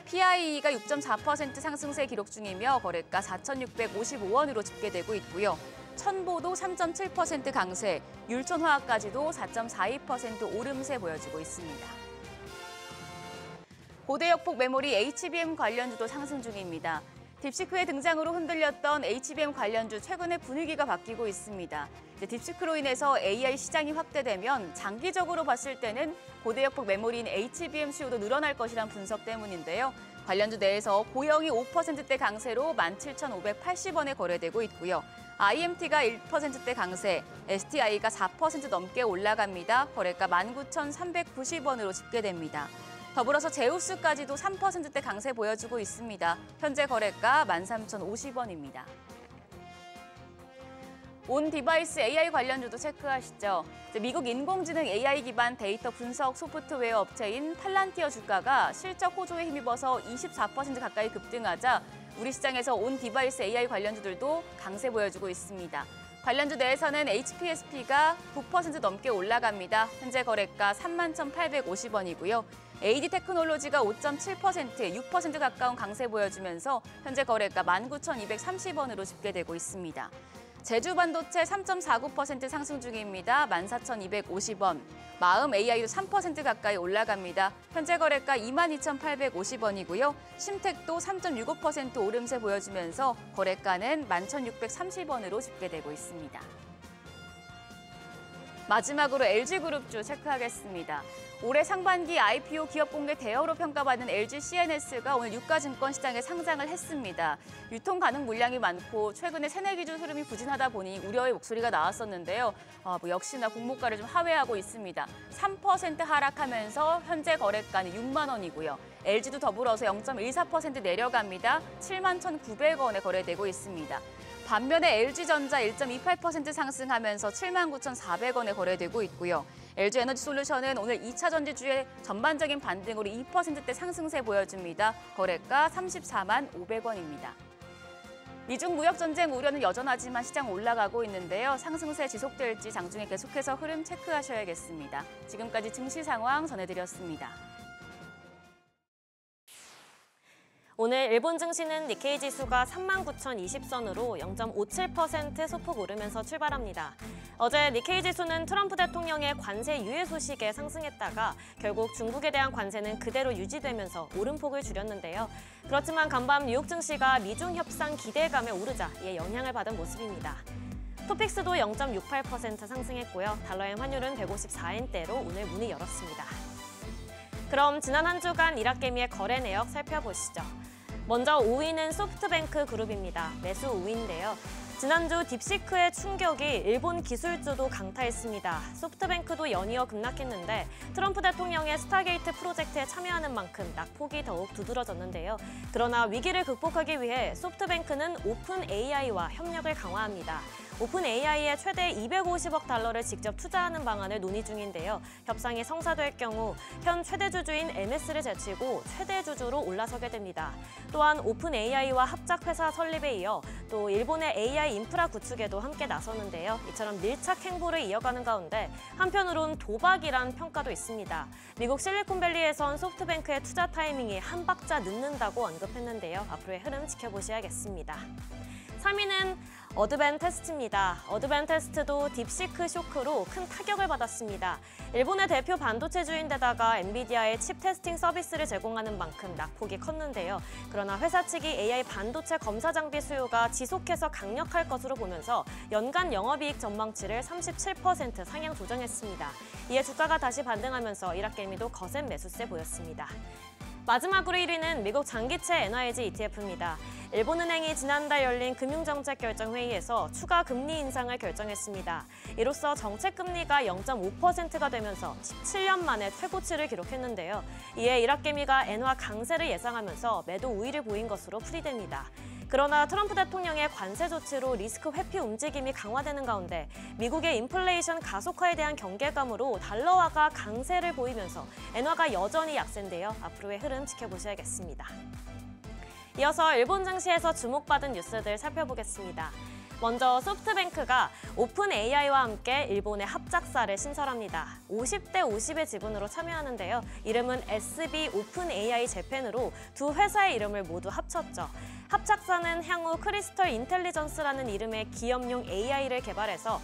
PIE가 6.4% 상승세 기록 중이며 거래가 4,655원으로 집계되고 있고요. 천보도 3.7% 강세, 율촌화학까지도 4.42% 오름세 보여주고 있습니다. 고대역폭 메모리 HBM 관련주도 상승 중입니다. 딥시크의 등장으로 흔들렸던 HBM 관련주 최근에 분위기가 바뀌고 있습니다. 딥시크로 인해서 AI 시장이 확대되면 장기적으로 봤을 때는 고대역폭 메모리인 HBM 수요도 늘어날 것이란 분석 때문인데요. 관련주 내에서 고영이 5%대 강세로 17,580원에 거래되고 있고요. IMT가 1%대 강세, STI가 4% 넘게 올라갑니다. 거래가 19,390원으로 집계됩니다. 더불어서 제우스까지도 3%대 강세 보여주고 있습니다. 현재 거래가 13,050원입니다. 온 디바이스 AI 관련주도 체크하시죠. 미국 인공지능 AI 기반 데이터 분석 소프트웨어 업체인 팔란티어 주가가 실적 호조에 힘입어서 24% 가까이 급등하자 우리 시장에서 온 디바이스 AI 관련주들도 강세 보여주고 있습니다. 관련주 내에서는 HPSP가 9% 넘게 올라갑니다. 현재 거래가 31,850원이고요. AD 테크놀로지가 5.7%, 6% 가까운 강세 보여주면서 현재 거래가 19,230원으로 집계되고 있습니다. 제주반도체 3.49% 상승 중입니다. 14,250원. 마음 AI도 3% 가까이 올라갑니다. 현재 거래가 22,850원이고요. 심택도 3.65% 오름세 보여주면서 거래가는 11,630원으로 집계되고 있습니다. 마지막으로 LG그룹주 체크하겠습니다. 올해 상반기 IPO 기업 공개 대여로 평가받는 LG CNS가 오늘 유가증권 시장에 상장을 했습니다. 유통 가능 물량이 많고 최근에 새내기주 흐름이 부진하다 보니 우려의 목소리가 나왔었는데요. 역시나 공모가를 좀 하회하고 있습니다. 3% 하락하면서 현재 거래가는 6만 원이고요. LG도 더불어서 0.14% 내려갑니다. 7만 1,900원에 거래되고 있습니다. 반면에 LG전자 1.28% 상승하면서 79,400원에 거래되고 있고요. LG에너지솔루션은 오늘 2차 전지주의 전반적인 반등으로 2%대 상승세 보여줍니다. 거래가 34만 500원입니다. 미중 무역 전쟁 우려는 여전하지만 시장 올라가고 있는데요. 상승세 지속될지 장중에 계속해서 흐름 체크하셔야겠습니다. 지금까지 증시 상황 전해드렸습니다. 오늘 일본 증시는 니케이 지수가 39,020선으로 0.57% 소폭 오르면서 출발합니다. 어제 니케이 지수는 트럼프 대통령의 관세 유예 소식에 상승했다가 결국 중국에 대한 관세는 그대로 유지되면서 오름폭을 줄였는데요. 그렇지만 간밤 뉴욕 증시가 미중 협상 기대감에 오르자 이에 영향을 받은 모습입니다. 토픽스도 0.68% 상승했고요. 달러엔 환율은 154엔대로 오늘 문을 열었습니다. 그럼 지난 한 주간 일합개미의 거래 내역 살펴보시죠. 먼저 5위는 소프트뱅크 그룹입니다. 매수 5위인데요. 지난주 딥시크의 충격이 일본 기술주도 강타했습니다. 소프트뱅크도 연이어 급락했는데 트럼프 대통령의 스타게이트 프로젝트에 참여하는 만큼 낙폭이 더욱 두드러졌는데요. 그러나 위기를 극복하기 위해 소프트뱅크는 오픈 AI와 협력을 강화합니다. 오픈 AI에 최대 250억 달러를 직접 투자하는 방안을 논의 중인데요. 협상이 성사될 경우 현 최대 주주인 MS를 제치고 최대 주주로 올라서게 됩니다. 또한 오픈 AI와 합작 회사 설립에 이어 또 일본의 AI 인프라 구축에도 함께 나서는데요. 이처럼 밀착 행보를 이어가는 가운데 한편으론 도박이란 평가도 있습니다. 미국 실리콘밸리에선 소프트뱅크의 투자 타이밍이 한 박자 늦는다고 언급했는데요. 앞으로의 흐름 지켜보셔야겠습니다. 3위는 어드밴테스트입니다. 어드밴테스트도 딥시크 쇼크로 큰 타격을 받았습니다. 일본의 대표 반도체주인데다가 엔비디아의 칩 테스팅 서비스를 제공하는 만큼 낙폭이 컸는데요. 그러나 회사 측이 AI 반도체 검사 장비 수요가 지속해서 강력할 것으로 보면서 연간 영업이익 전망치를 37% 상향 조정했습니다. 이에 주가가 다시 반등하면서 일합개미도 거센 매수세 보였습니다. 마지막으로 1위는 미국 장기채 NYG ETF입니다. 일본은행이 지난달 열린 금융정책결정회의에서 추가 금리 인상을 결정했습니다. 이로써 정책금리가 0.5%가 되면서 17년 만에 최고치를 기록했는데요. 이에 일합개미가 엔화 강세를 예상하면서 매도 우위를 보인 것으로 풀이됩니다. 그러나 트럼프 대통령의 관세 조치로 리스크 회피 움직임이 강화되는 가운데 미국의 인플레이션 가속화에 대한 경계감으로 달러화가 강세를 보이면서 엔화가 여전히 약세인데요. 앞으로의 흐름 지켜보셔야겠습니다. 이어서 일본 증시에서 주목받은 뉴스들 살펴보겠습니다. 먼저 소프트뱅크가 오픈 AI와 함께 일본의 합작사를 신설합니다. 50대 50의 지분으로 참여하는데요. 이름은 SB 오픈 AI 재팬으로 두 회사의 이름을 모두 합쳤죠. 합작사는 향후 크리스털 인텔리전스라는 이름의 기업용 AI를 개발해서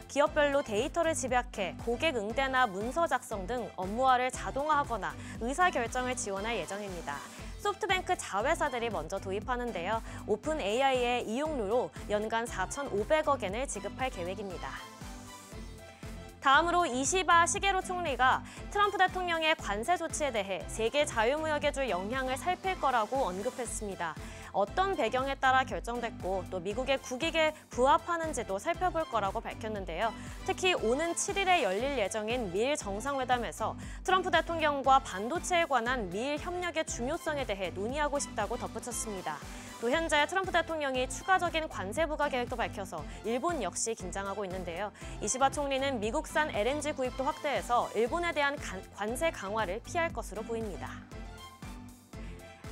기업별로 데이터를 집약해 고객 응대나 문서 작성 등 업무화를 자동화하거나 의사결정을 지원할 예정입니다. 소프트뱅크 자회사들이 먼저 도입하는데요. 오픈 AI의 이용료로 연간 4,500억 엔을 지급할 계획입니다. 다음으로 이시바 시게루 총리가 트럼프 대통령의 관세 조치에 대해 세계 자유무역에 줄 영향을 살필 거라고 언급했습니다. 어떤 배경에 따라 결정됐고 또 미국의 국익에 부합하는지도 살펴볼 거라고 밝혔는데요. 특히 오는 7일에 열릴 예정인 미일 정상회담에서 트럼프 대통령과 반도체에 관한 미일 협력의 중요성에 대해 논의하고 싶다고 덧붙였습니다. 또 현재 트럼프 대통령이 추가적인 관세 부과 계획도 밝혀서 일본 역시 긴장하고 있는데요. 이시바 총리는 미국산 LNG 구입도 확대해서 일본에 대한 관세 강화를 피할 것으로 보입니다.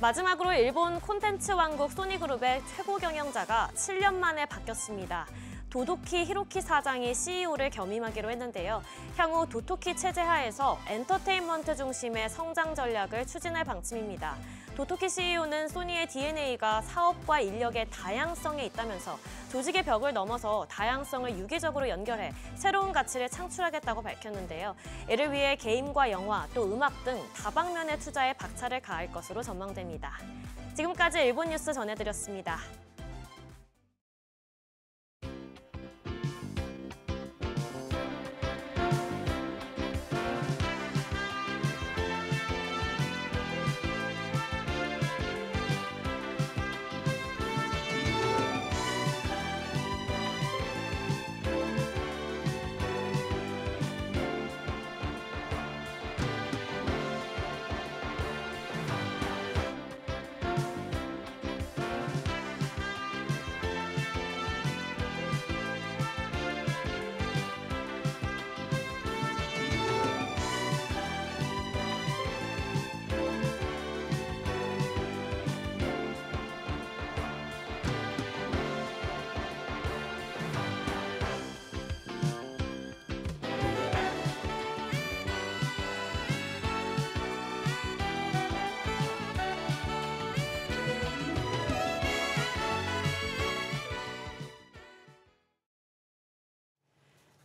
마지막으로 일본 콘텐츠 왕국 소니그룹의 최고 경영자가 7년 만에 바뀌었습니다. 도토키 히로키 사장이 CEO를 겸임하기로 했는데요. 향후 도토키 체제 하에서 엔터테인먼트 중심의 성장 전략을 추진할 방침입니다. 도토키 CEO는 소니의 DNA가 사업과 인력의 다양성에 있다면서 조직의 벽을 넘어서 다양성을 유기적으로 연결해 새로운 가치를 창출하겠다고 밝혔는데요. 이를 위해 게임과 영화, 또 음악 등 다방면의 투자에 박차를 가할 것으로 전망됩니다. 지금까지 일본 뉴스 전해드렸습니다.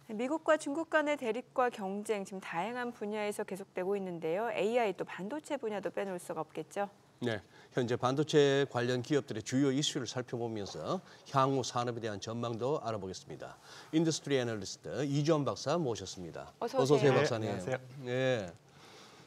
미국과 중국 간의 대립과 경쟁 지금 다양한 분야에서 계속되고 있는데요. AI 또 반도체 분야도 빼놓을 수가 없겠죠. 네, 현재 반도체 관련 기업들의 주요 이슈를 살펴보면서 향후 산업에 대한 전망도 알아보겠습니다. 인더스트리 애널리스트 이주원 박사 모셨습니다. 어서 오세요, 오세요. 박사님. 네, 안녕하세요. 네,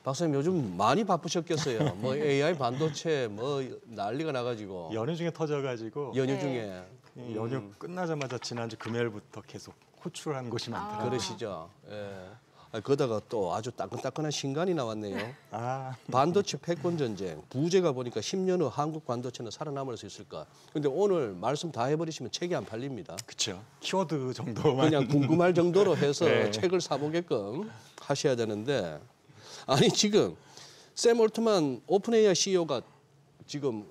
박사님 요즘 많이 바쁘셨겠어요. 뭐 AI 반도체 뭐 난리가 나가지고 연휴 중에 터져가지고 연휴 네. 중에 연휴 끝나자마자 지난주 금요일부터 계속 호출한 곳이 많더라고요. 그러시죠. 예. 그러다가 또 아주 따끈따끈한 신간이 나왔네요. 아, 반도체 패권 전쟁, 부제가 보니까 10년 후 한국 반도체는 살아남을 수 있을까? 근데 오늘 말씀 다 해버리시면 책이 안 팔립니다. 그렇죠. 키워드 정도만 그냥 궁금할 정도로 해서 네. 책을 사보게끔 하셔야 되는데 아니 지금 샘 올트만 오픈 AI CEO가 지금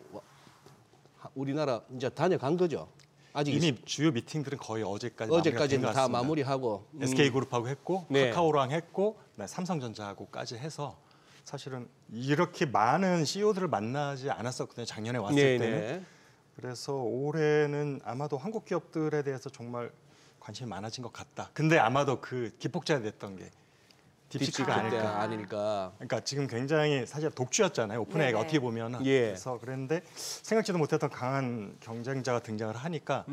우리나라 이제 다녀간 거죠? 아직 이미 주요 미팅들은 거의 어제까지 어제까지는 마무리가 다 된 것 같습니다. 마무리하고 SK그룹하고 했고 네. 카카오랑 했고 삼성전자하고까지 해서 사실은 이렇게 많은 CEO들을 만나지 않았었거든요. 작년에 왔을 네, 때는. 네. 그래서 올해는 아마도 한국 기업들에 대해서 정말 관심이 많아진 것 같다. 근데 아마도 그 기폭제가 됐던 게 딥시크가 그때 아닐까. 아닐까. 그러니까 지금 굉장히 사실 독주였잖아요. 오픈AI가 네네. 어떻게 보면은. 예. 그래서 그랬는데 생각지도 못했던 강한 경쟁자가 등장을 하니까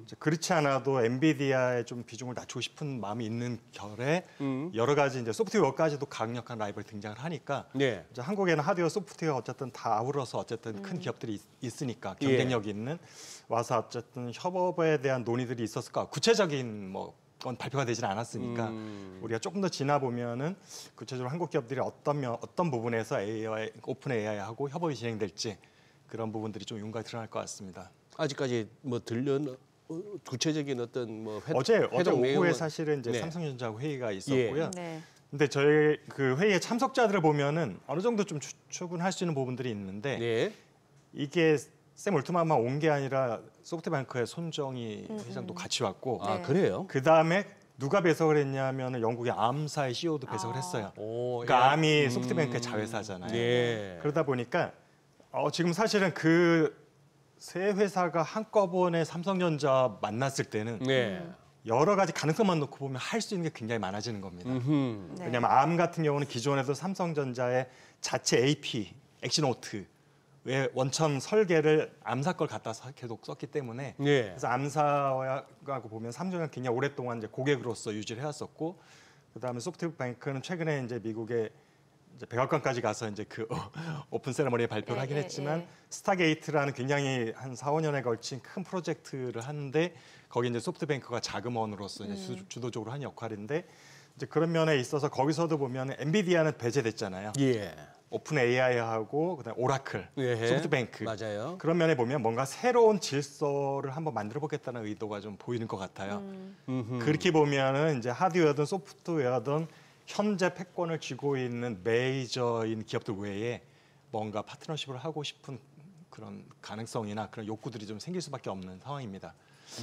이제 그렇지 않아도 엔비디아의 좀 비중을 낮추고 싶은 마음이 있는 결에 여러 가지 이제 소프트웨어까지도 강력한 라이벌이 등장을 하니까 네. 이제 한국에는 하드웨어, 소프트웨어 어쨌든 다 아우러서 어쨌든 큰 기업들이 있으니까 경쟁력이 있는 와서 어쨌든 협업에 대한 논의들이 있었을 까 구체적인 뭐 건 발표가 되지는 않았으니까 우리가 조금 더 지나 보면은 구체적으로 한국 기업들이 어떤 부분에서 오픈 AI하고 협업이 진행될지 그런 부분들이 좀 윤곽이 드러날 것 같습니다. 아직까지 뭐 구체적인 어떤 뭐 어제 회동 오후에 내용은 사실은 이제 네. 삼성전자 회의가 있었고요. 네. 근데 저희 그 회의의 참석자들을 보면은 어느 정도 좀 추측은 할 수 있는 부분들이 있는데 네. 이게 샘 올트만만 온 게 아니라 소프트뱅크의 손정희 회장도 같이 왔고 아 네. 그래요? 그 다음에 누가 배석을 했냐면 영국의 암사의 CEO도 배석을 했어요. 오, 그러니까 암이 소프트뱅크의 자회사잖아요. 네. 그러다 보니까 지금 사실은 그 세 회사가 한꺼번에 삼성전자 만났을 때는 네. 여러 가지 가능성만 놓고 보면 할 수 있는 게 굉장히 많아지는 겁니다. 음. 네. 왜냐하면 암 같은 경우는 기존에도 삼성전자의 자체 AP, 엑시노트의 원천 설계를 암사 걸 갖다 계속 썼기 때문에 네. 그래서 암사하고 보면 삼성은 굉장히 오랫동안 이제 고객으로서 유지를 해왔었고 그다음에 소프트뱅크는 최근에 이제 미국의 이제 백악관까지 가서 이제 그 오픈 세레머니에 발표를 하긴 했지만 스타게이트라는 굉장히 한 4, 5년에 걸친 큰 프로젝트를 하는데 거기 이제 소프트뱅크가 자금원으로서 이제 주도적으로 한 역할인데 이제 그런 면에 있어서 거기서도 보면 엔비디아는 배제됐잖아요. 예. 오픈 AI하고 그다음 오라클, 예. 소프트뱅크 맞아요. 그런 면에 보면 뭔가 새로운 질서를 한번 만들어 보겠다는 의도가 좀 보이는 것 같아요. 그렇게 보면은 이제 하드웨어든 소프트웨어든 현재 패권을 쥐고 있는 메이저인 기업들 외에 뭔가 파트너십을 하고 싶은 그런 가능성이나 그런 욕구들이 좀 생길 수밖에 없는 상황입니다.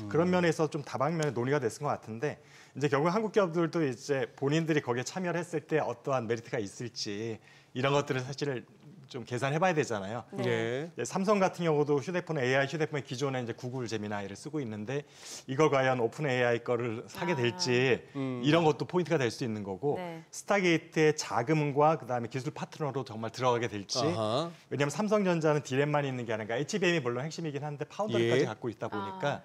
그런 면에서 좀 다방면의 논의가 됐을 것 같은데 이제 결국 한국 기업들도 이제 본인들이 거기에 참여를 했을 때 어떠한 메리트가 있을지 이런 것들을 사실 좀 계산해봐야 되잖아요. 네. 삼성 같은 경우도 AI 휴대폰에 기존에 이제 구글 제미나이를 쓰고 있는데 이걸 과연 오픈 AI 거를 사게 될지 이런 것도 포인트가 될 수 있는 거고 네. 스타게이트의 자금과 그다음에 기술 파트너로 정말 들어가게 될지 아하. 왜냐하면 삼성전자는 디램만 있는 게 아니라 HBM이 물론 핵심이긴 한데 파운더리까지 예. 갖고 있다 보니까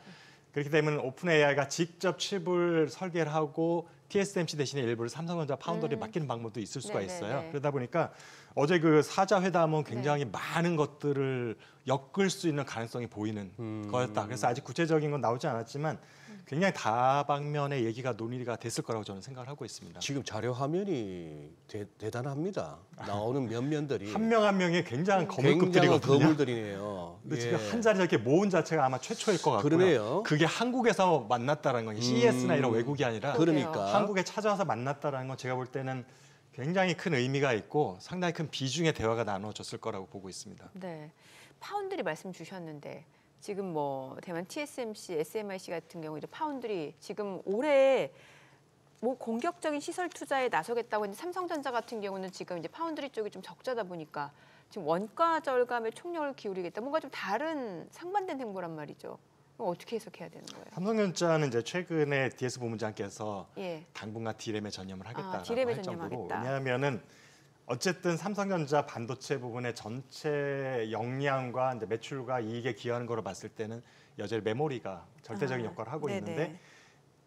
그렇기 때문에 오픈 AI가 직접 칩을 설계를 하고 TSMC 대신에 일부를 삼성전자 파운더리에 맡기는 방법도 있을 수가 네네네. 있어요. 그러다 보니까 어제 그 사자 회담은 굉장히 많은 것들을 엮을 수 있는 가능성이 보이는 거였다. 그래서 아직 구체적인 건 나오지 않았지만 굉장히 다방면의 얘기가 논의가 됐을 거라고 저는 생각을 하고 있습니다. 지금 자료 화면이 대단합니다. 나오는 면면들이 한 명 한 명이 굉장한 굉장한 거물급들이거든요. 거물들이네요. 근데 예. 지금 한 자리 이렇게 모은 자체가 아마 최초일 것 같고요. 그러네요. 그게 한국에서 만났다는 건 CES나 이런 외국이 아니라 그러니까 한국에 찾아와서 만났다는 건 제가 볼 때는 굉장히 큰 의미가 있고 상당히 큰 비중의 대화가 나눠졌을 거라고 보고 있습니다. 네. 파운드리 말씀 주셨는데 지금 뭐 대만 TSMC, SMIC 같은 경우 이제 파운드리 지금 올해 뭐 공격적인 시설 투자에 나서겠다고 했는데 삼성전자 같은 경우는 지금 이제 파운드리 쪽이 좀 적자다 보니까 지금 원가 절감에 총력을 기울이겠다. 뭔가 좀 다른 상반된 행보란 말이죠. 그럼 어떻게 해석해야 되는 거예요? 삼성전자는 이제 최근에 DS 본부장께서 예. 당분간 디램에 전념을 하겠다라고 디램에 할 정도로 전념하겠다. 왜냐하면은 어쨌든 삼성전자 반도체 부분의 전체 역량과 이제 매출과 이익에 기여하는 거로 봤을 때는 여전히 메모리가 절대적인 역할을 하고 네네. 있는데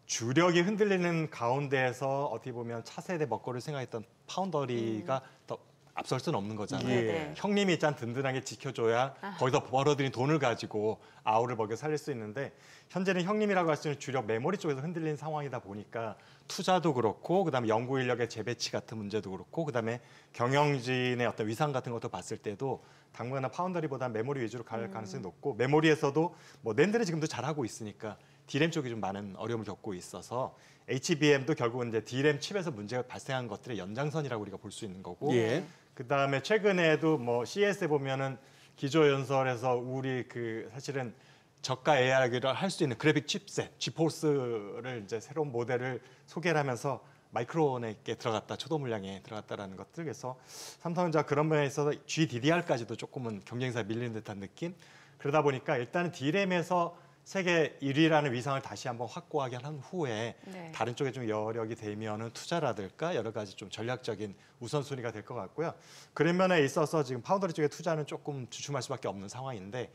주력이 흔들리는 가운데에서 어떻게 보면 차세대 먹거리를 생각했던 파운더리가 더 앞설 수는 없는 거잖아요. 네네. 형님이 일단 든든하게 지켜줘야 거기서 벌어들인 돈을 가지고 아우를 먹여 살릴 수 있는데 현재는 형님이라고 할 수 있는 주력 메모리 쪽에서 흔들리는 상황이다 보니까 투자도 그렇고 그다음에 연구 인력의 재배치 같은 문제도 그렇고 그다음에 경영진의 어떤 위상 같은 것도 봤을 때도 당분간은 파운더리보다 메모리 위주로 갈 가능성이 높고 메모리에서도 뭐 낸드는 지금도 잘하고 있으니까 디램 쪽이 좀 많은 어려움을 겪고 있어서 HBM도 결국은 이제 디램 칩에서 문제가 발생한 것들의 연장선이라고 우리가 볼 수 있는 거고 예. 그다음에 최근에도 뭐 CES에 보면은 기조연설에서 우리 그 사실은 저가 AI를 할 수 있는 그래픽 칩셋, 지포스를 이제 새로운 모델을 소개를 하면서 마이크론에게 들어갔다, 초도 물량에 들어갔다라는 것들. 그래서 삼성전자 그런 면에 있어서 GDDR까지도 조금은 경쟁사에 밀리는 듯한 느낌. 그러다 보니까 일단은 D램에서 세계 1위라는 위상을 다시 한번 확고하게 한 후에 네. 다른 쪽에 좀 여력이 되면은 투자라든가 여러 가지 좀 전략적인 우선순위가 될 것 같고요. 그런 면에 있어서 지금 파운더리 쪽의 투자는 조금 주춤할 수밖에 없는 상황인데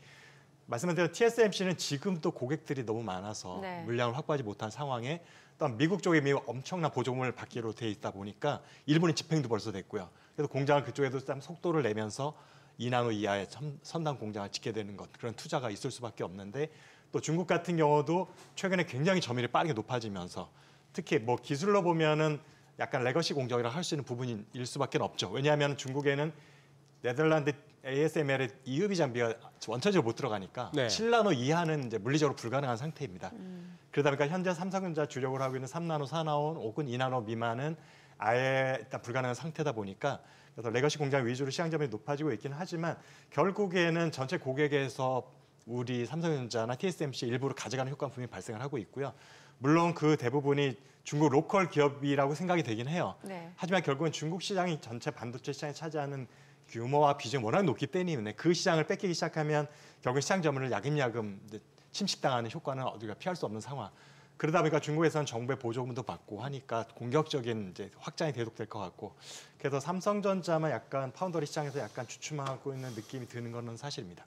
말씀드린 대로 TSMC는 지금도 고객들이 너무 많아서 네. 물량을 확보하지 못한 상황에 또 미국 쪽에 이미 엄청난 보조금을 받기로 돼 있다 보니까 일본의 집행도 벌써 됐고요. 그래서 공장을 그쪽에도 좀 속도를 내면서 2나노 이하의 선단 공장을 짓게 되는 것 그런 투자가 있을 수밖에 없는데 또 중국 같은 경우도 최근에 굉장히 점유율이 빠르게 높아지면서 특히 뭐 기술로 보면은 약간 레거시 공정이라 할 수 있는 부분일 수밖에 없죠. 왜냐하면 중국에는 네덜란드 ASML의 EUV 장비가 원천적으로 못 들어가니까 네. 7나노 이하는 이제 물리적으로 불가능한 상태입니다. 그러다 보니까 현재 삼성전자 주력으로 하고 있는 3나노, 4나노 혹은 2나노 미만은 아예 일단 불가능한 상태다 보니까 그래서 레거시 공장 위주로 시장 점유율이 높아지고 있기는 하지만 결국에는 전체 고객에서 우리 삼성전자나 TSMC 일부를 가져가는 효과는 분명히 발생을 하고 있고요. 물론 그 대부분이 중국 로컬 기업이라고 생각이 되긴 해요. 네. 하지만 결국은 중국 시장이 전체 반도체 시장에 차지하는 규모와 비중이 워낙 높기 때문에 그 시장을 뺏기기 시작하면 결국 시장 점유율을 야금야금 이제 침식당하는 효과는 우리가 피할 수 없는 상황. 그러다 보니까 중국에서는 정부의 보조금도 받고 하니까 공격적인 이제 확장이 계속될 것 같고 그래서 삼성전자만 약간 파운더리 시장에서 약간 주춤하고 있는 느낌이 드는 것은 사실입니다.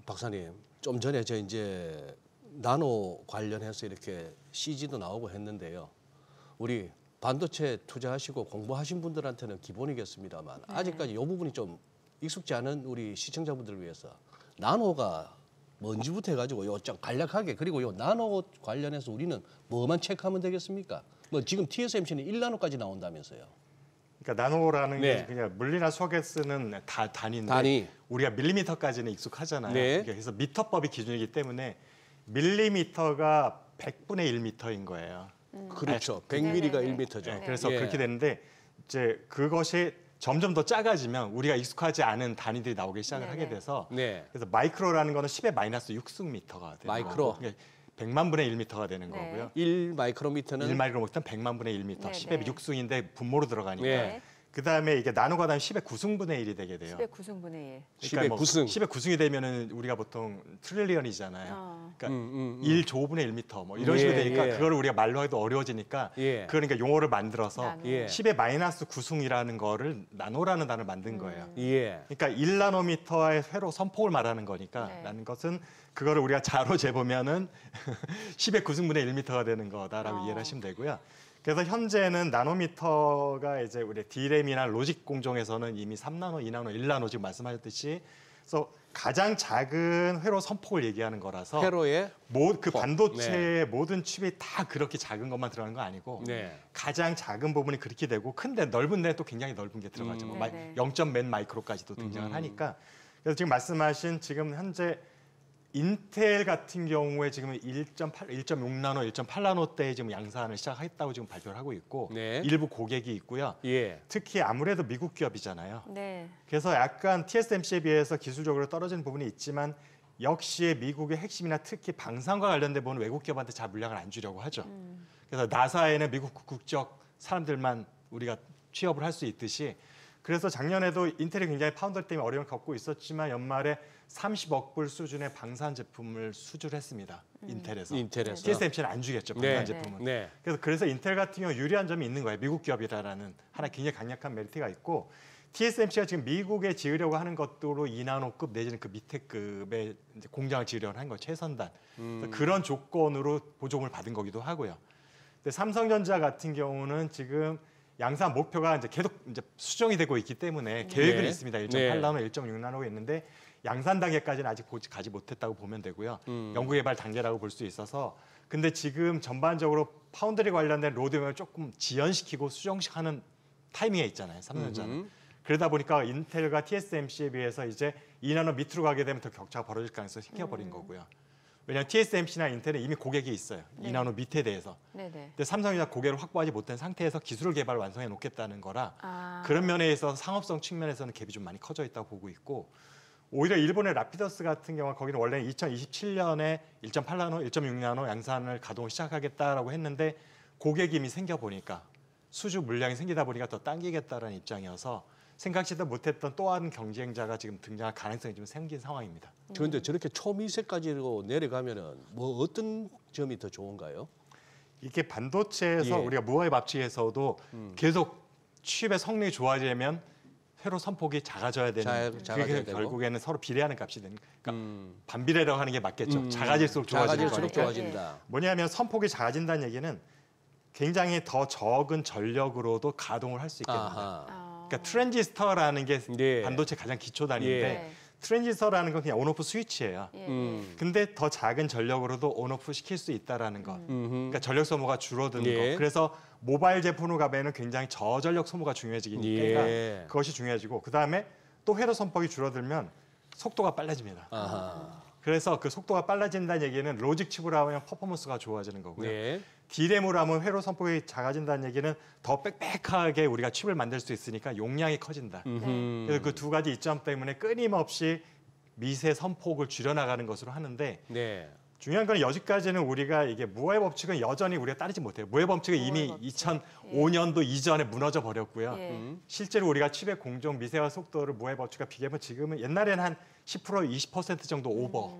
박사님, 좀 전에 저 이제 나노 관련해서 이렇게 CG도 나오고 했는데요. 우리 반도체 투자하시고 공부하신 분들한테는 기본이겠습니다만 아직까지 이 부분이 좀 익숙지 않은 우리 시청자분들을 위해서 나노가 뭔지부터 해가지고 요 좀 간략하게 그리고 요 나노 관련해서 우리는 뭐만 체크하면 되겠습니까? 뭐 지금 TSMC는 1나노까지 나온다면서요. 그러니까 나노라는 네. 게 그냥 물리나 수학에 쓰는 단위인데 단위. 우리가 밀리미터까지는 익숙하잖아요. 네. 그래서 미터법이 기준이기 때문에 밀리미터가 100분의 1미터인 거예요. 그렇죠. 100mm가 네네네. 1m죠. 네, 그래서 예. 그렇게 되는데 이제 그것이 점점 더 작아지면 우리가 익숙하지 않은 단위들이 나오기 시작을 네네. 하게 돼서 네. 그래서 마이크로라는 거는 10의 마이너스 6승미터가 되는 마이크로. 거고 100만 분의 1미터가 되는 네. 거고요. 1 마이크로미터는 1마이크로미터는 100만 분의 1미터, 네네. 10의 6승인데 분모로 들어가니까 네. 그다음에 이게 나노가 되면 10의 9승분의 1이 되게 돼요. 10의 9승분의 1. 10의 9승. 10의 9승이 되면은 우리가 보통 트릴리언이잖아요. 어. 그러니까 1조분의 1조분의 1미터 뭐 이런 식으로 예, 되니까 예. 그거를 우리가 말로 해도 어려워지니까 예. 그러니까 용어를 만들어서 나노. 예. 10의 마이너스 9승이라는 거를 나노라는 단어를 만든 거예요. 예. 그러니까 1나노미터의 회로 선폭을 말하는 거니까 네. 라는 것은 그거를 우리가 자로 재보면은 10의 9승분의 1미터가 되는 거다라고 이해를 하시면 되고요. 그래서 현재는 나노미터가 이제 우리 D램이나 로직 공정에서는 이미 3나노, 2나노, 1나노 지금 말씀하셨듯이 그래서 가장 작은 회로 선폭을 얘기하는 거라서 회로에 그 반도체의 모든 칩이 다 그렇게 작은 것만 들어가는 거 아니고 네. 가장 작은 부분이 그렇게 되고 큰데 넓은 데는 또 굉장히 넓은 게 들어가죠. 뭐 네네. 0몇 마이크로까지도 등장을 하니까 그래서 지금 말씀하신 지금 현재 인텔 같은 경우에 지금 1.6나노, 1.8나노 대에 지금 양산을 시작했다고 지금 발표를 하고 있고 네. 일부 고객이 있고요. 예. 특히 아무래도 미국 기업이잖아요. 네. 그래서 약간 TSMC에 비해서 기술적으로 떨어지는 부분이 있지만 역시 미국의 핵심이나 특히 방산과 관련된 부분은 외국 기업한테 잘 물량을 안 주려고 하죠. 그래서 나사에는 미국 국적 사람들만 우리가 취업을 할 수 있듯이 그래서 작년에도 인텔이 굉장히 파운더 때문에 어려움을 겪고 있었지만 연말에 30억 불 수준의 방산 제품을 수주를 했습니다. 인텔에서. 인텔에서. TSMC는 안 주겠죠. 방산 네. 제품은. 네. 그래서 인텔 같은 경우 유리한 점이 있는 거예요. 미국 기업이라는 하나 굉장히 강력한 메리트가 있고 TSMC가 지금 미국에 지으려고 하는 것도 2나노급 내지는 그 밑에 급의 이제 공장을 지으려고 하는 거 최선단. 그래서 그런 조건으로 보조금을 받은 거기도 하고요. 근데 삼성전자 같은 경우는 지금 양산 목표가 이제 계속 이제 수정이 되고 있기 때문에 계획은 네. 있습니다. 네. 1.8나노, 1.6나노가 있는데 양산 단계까지는 아직 가지 못했다고 보면 되고요. 연구개발 단계라고 볼 수 있어서 근데 지금 전반적으로 파운드리 관련된 로드맵을 조금 지연시키고 수정하는 타이밍에 있잖아요. 삼성전자는. 그러다 보니까 인텔과 TSMC에 비해서 이제 2나노 밑으로 가게 되면 더 격차가 벌어질 가능성이 생겨버린 거고요. 왜냐하면 TSMC나 인텔은 이미 고객이 있어요. 네. 2나노 밑에 대해서. 네네. 근데 삼성전자 고객을 확보하지 못한 상태에서 기술 개발을 완성해 놓겠다는 거라 아. 그런 면에 있어서 상업성 측면에서는 갭이 좀 많이 커져 있다고 보고 있고 오히려 일본의 라피더스 같은 경우는 거기는 원래 2027년에 1.8나노, 1.6나노 양산을 가동을 시작하겠다라고 했는데 고객이 이미 생겨보니까 수주 물량이 생기다 보니까 더 당기겠다라는 입장이어서 생각지도 못했던 또 다른 경쟁자가 지금 등장할 가능성이 좀 생긴 상황입니다. 그런데 저렇게 초미세까지로 내려가면은 뭐 어떤 점이 더 좋은가요? 이게 반도체에서 예. 우리가 무화의 법칙에서도 계속 칩의 성능이 좋아지면 회로 선폭이 작아져야 되는 작아져야 그게 되고. 결국에는 서로 비례하는 값이 되는 그러니까 반비례라고 하는 게 맞겠죠. 작아질수록 좋아지는 작아질수록 거니까. 좋아진다. 뭐냐면 선폭이 작아진다는 얘기는 굉장히 더 적은 전력으로도 가동을 할 수 있게 된다. 아하. 그러니까 트랜지스터라는 게 네. 반도체 가장 기초 단위인데 네. 트랜지스터라는 건 그냥 온오프 스위치예요. 예. 근데 더 작은 전력으로도 온오프 시킬 수 있다라는 것. 그러니까 전력 소모가 줄어드는 예. 거. 그래서 모바일 제품으로 가면은 굉장히 저전력 소모가 중요해지니까 예. 그것이 중요해지고 그다음에 또 회로 선폭이 줄어들면 속도가 빨라집니다. 아하. 그래서 그 속도가 빨라진다는 얘기는 로직 칩으로 하면 퍼포먼스가 좋아지는 거고요. 네. D램으로 하면 회로 선폭이 작아진다는 얘기는 더 빽빽하게 우리가 칩을 만들 수 있으니까 용량이 커진다. 그래서 그 두 가지 이점 때문에 끊임없이 미세 선폭을 줄여나가는 것으로 하는데 네. 중요한 건 여기까지는 우리가 이게 무어의 법칙은 여전히 우리가 따르지 못해요. 무어의 법칙은 이미 법칙. 2005년도 이전에 무너져 버렸고요. 예. 실제로 우리가 칩의 공정 미세화 속도를 무어의 법칙과 비교하면 지금은 옛날에는 한 10% 20% 정도 오버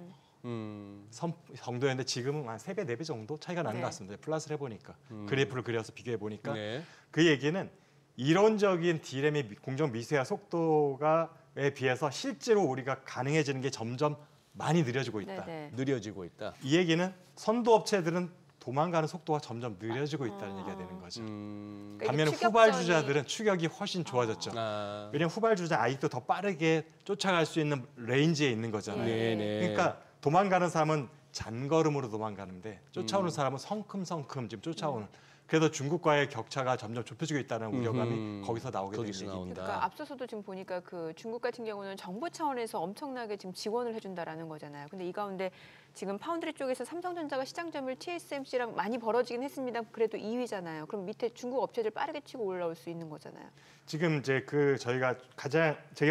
정도였는데 지금은 한 3배, 4배 정도 차이가 나는 네. 것 같습니다. 플러스를 해보니까 그래프를 그려서 비교해 보니까 네. 그 얘기는 이론적인 D램의 공정 미세화 속도에 비해서 실제로 우리가 가능해지는 게 점점 많이 느려지고 있다. 네네. 느려지고 있다. 이 얘기는 선도 업체들은 도망가는 속도가 점점 느려지고 있다는 얘기가 되는 거죠. 그러니까 반면에 이게 후발주자들은 추격이 훨씬 좋아졌죠. 아. 왜냐하면 후발주자 아직도 더 빠르게 쫓아갈 수 있는 레인지에 있는 거잖아요. 네네. 그러니까 도망가는 사람은 잔걸음으로 도망가는데 쫓아오는 사람은 성큼성큼 지금 쫓아오는. 그래서 중국과의 격차가 점점 좁혀지고 있다는 우려감이 거기서 나오게 되는 거기서 얘기입니다. 나온다. 그러니까 앞서서도 지금 보니까 그 중국 같은 경우는 정부 차원에서 엄청나게 지금 지원을 해준다라는 거잖아요. 근데 이 가운데 지금 파운드리 쪽에서 삼성전자가 시장 점유율 TSMC랑 많이 벌어지긴 했습니다. 그래도 2위잖아요. 그럼 밑에 중국 업체들 빠르게 치고 올라올 수 있는 거잖아요. 지금 이제 그 저희가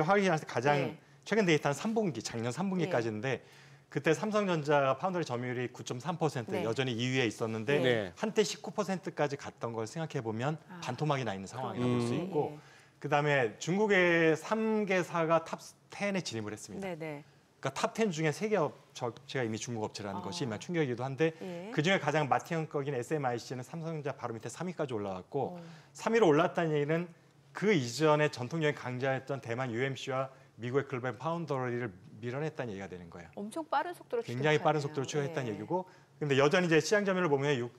확인할 때 가장 네. 최근 데이터는 3분기, 작년 3분기까지인데 그때 삼성전자 파운드리 점유율이 9.3% 네. 여전히 2위에 있었는데 네. 한때 19%까지 갔던 걸 생각해 보면 반토막이 나 있는 상황이라고 볼 수 그러네요. 있고 예. 그다음에 중국의 3개사가 탑 10에 진입을 했습니다. 네네. 그러니까 탑 10 중에 3개 업체가 이미 중국 업체라는 것이 이만 충격이기도 한데 예. 그중에 가장 마티형격인 SMIC는 삼성전자 바로 밑에 3위까지 올라왔고 3위로 올랐다는 얘기는 그 이전에 전통적인 강자였던 대만 UMC와 미국의 글로벌 파운드리를 밀어냈다는 얘기가 되는 거예요. 엄청 빠른 속도로 굉장히 빠른 추격하네요. 속도로 추격했다는 예. 얘기고 근데 여전히 이제 시장 점유율을 보면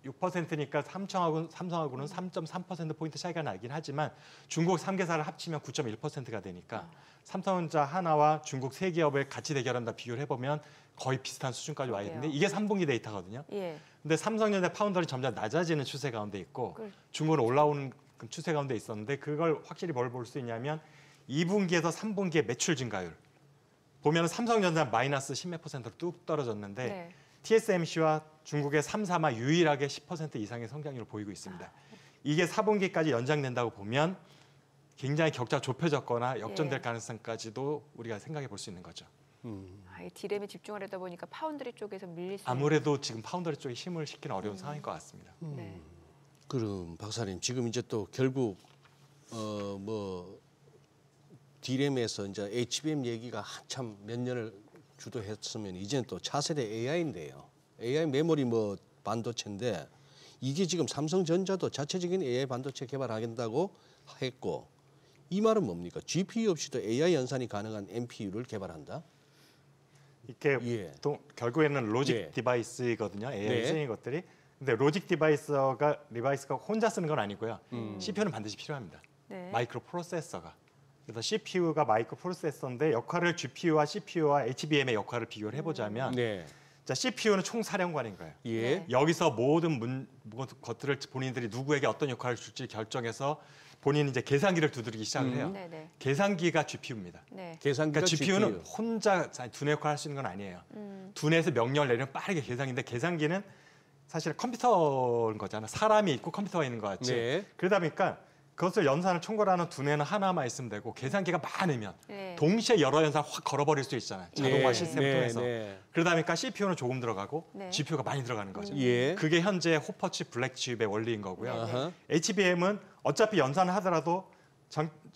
6%니까 삼성하고는 3.3%포인트 차이가 나긴 하지만 중국 3개사를 합치면 9.1%가 되니까 삼성전자 하나와 중국 3기업을 같이 대결한다 비교를 해보면 거의 비슷한 수준까지 와 있는데 이게 3분기 데이터거든요. 예. 근데 삼성전자 파운드리 점점 낮아지는 추세 가운데 있고 그렇죠. 중국은 올라오는 그 추세 가운데 있었는데 그걸 확실히 뭘 볼 수 있냐면 2분기에서 3분기의 매출 증가율 보면 삼성전자 마이너스 10몇 %로 뚝 떨어졌는데 네. TSMC와 중국의 3사마 유일하게 10% 이상의 성장률을 보이고 있습니다. 이게 4분기까지 연장된다고 보면 굉장히 격차가 좁혀졌거나 역전될 예. 가능성까지도 우리가 생각해 볼 수 있는 거죠. 이 디램에 집중하려다 보니까 파운드리 쪽에서 밀릴 수 아무래도 지금 파운드리 쪽에 힘을 싣기는 어려운 상황인 것 같습니다. 있는. 네. 그럼 박사님 지금 이제 또 결국 디램에서 이제 HBM 얘기가 한참 몇 년을 주도했으면 이제는 또 차세대 AI인데요. AI 메모리 반도체인데 이게 지금 삼성전자도 자체적인 AI 반도체 개발하겠다고 했고 이 말은 뭡니까? GPU 없이도 AI 연산이 가능한 NPU를 개발한다? 이게 예. 또 결국에는 로직 예. 디바이스거든요. AI 네. 쓰는 것들이. 근데 로직 디바이스가 혼자 쓰는 건 아니고요. CPU는 반드시 필요합니다. 네. 마이크로 프로세서가. 그래서 CPU가 마이크로 프로세서인데 역할을 GPU와 CPU와 HBM의 역할을 비교를 해보자면 네. 자, CPU는 총사령관인 거예요. 예. 네. 여기서 모든 것들을 본인들이 누구에게 어떤 역할을 줄지 결정해서 본인이 이제 계산기를 두드리기 시작을 해요. 네네. 계산기가 GPU입니다. 네. 계산기가 그러니까 GPU는 GPU. 혼자 두뇌 역할을 할 수 있는 건 아니에요. 두뇌에서 명령을 내리면 빠르게 계산기인데 계산기는 사실 컴퓨터인 거잖아. 사람이 있고 컴퓨터가 있는 것 같이. 네. 그러다 보니까 그것을 연산을 총괄하는 두뇌는 하나만 있으면 되고 계산기가 많으면 네. 동시에 여러 연산을 확 걸어버릴 수 있잖아요. 자동화 네. 시스템을 통해서. 네. 그러다 보니까 CPU는 조금 들어가고 네. GPU가 많이 들어가는 거죠. 예. 그게 현재 호퍼칩 블랙칩의 원리인 거고요. 아하. HBM은 어차피 연산을 하더라도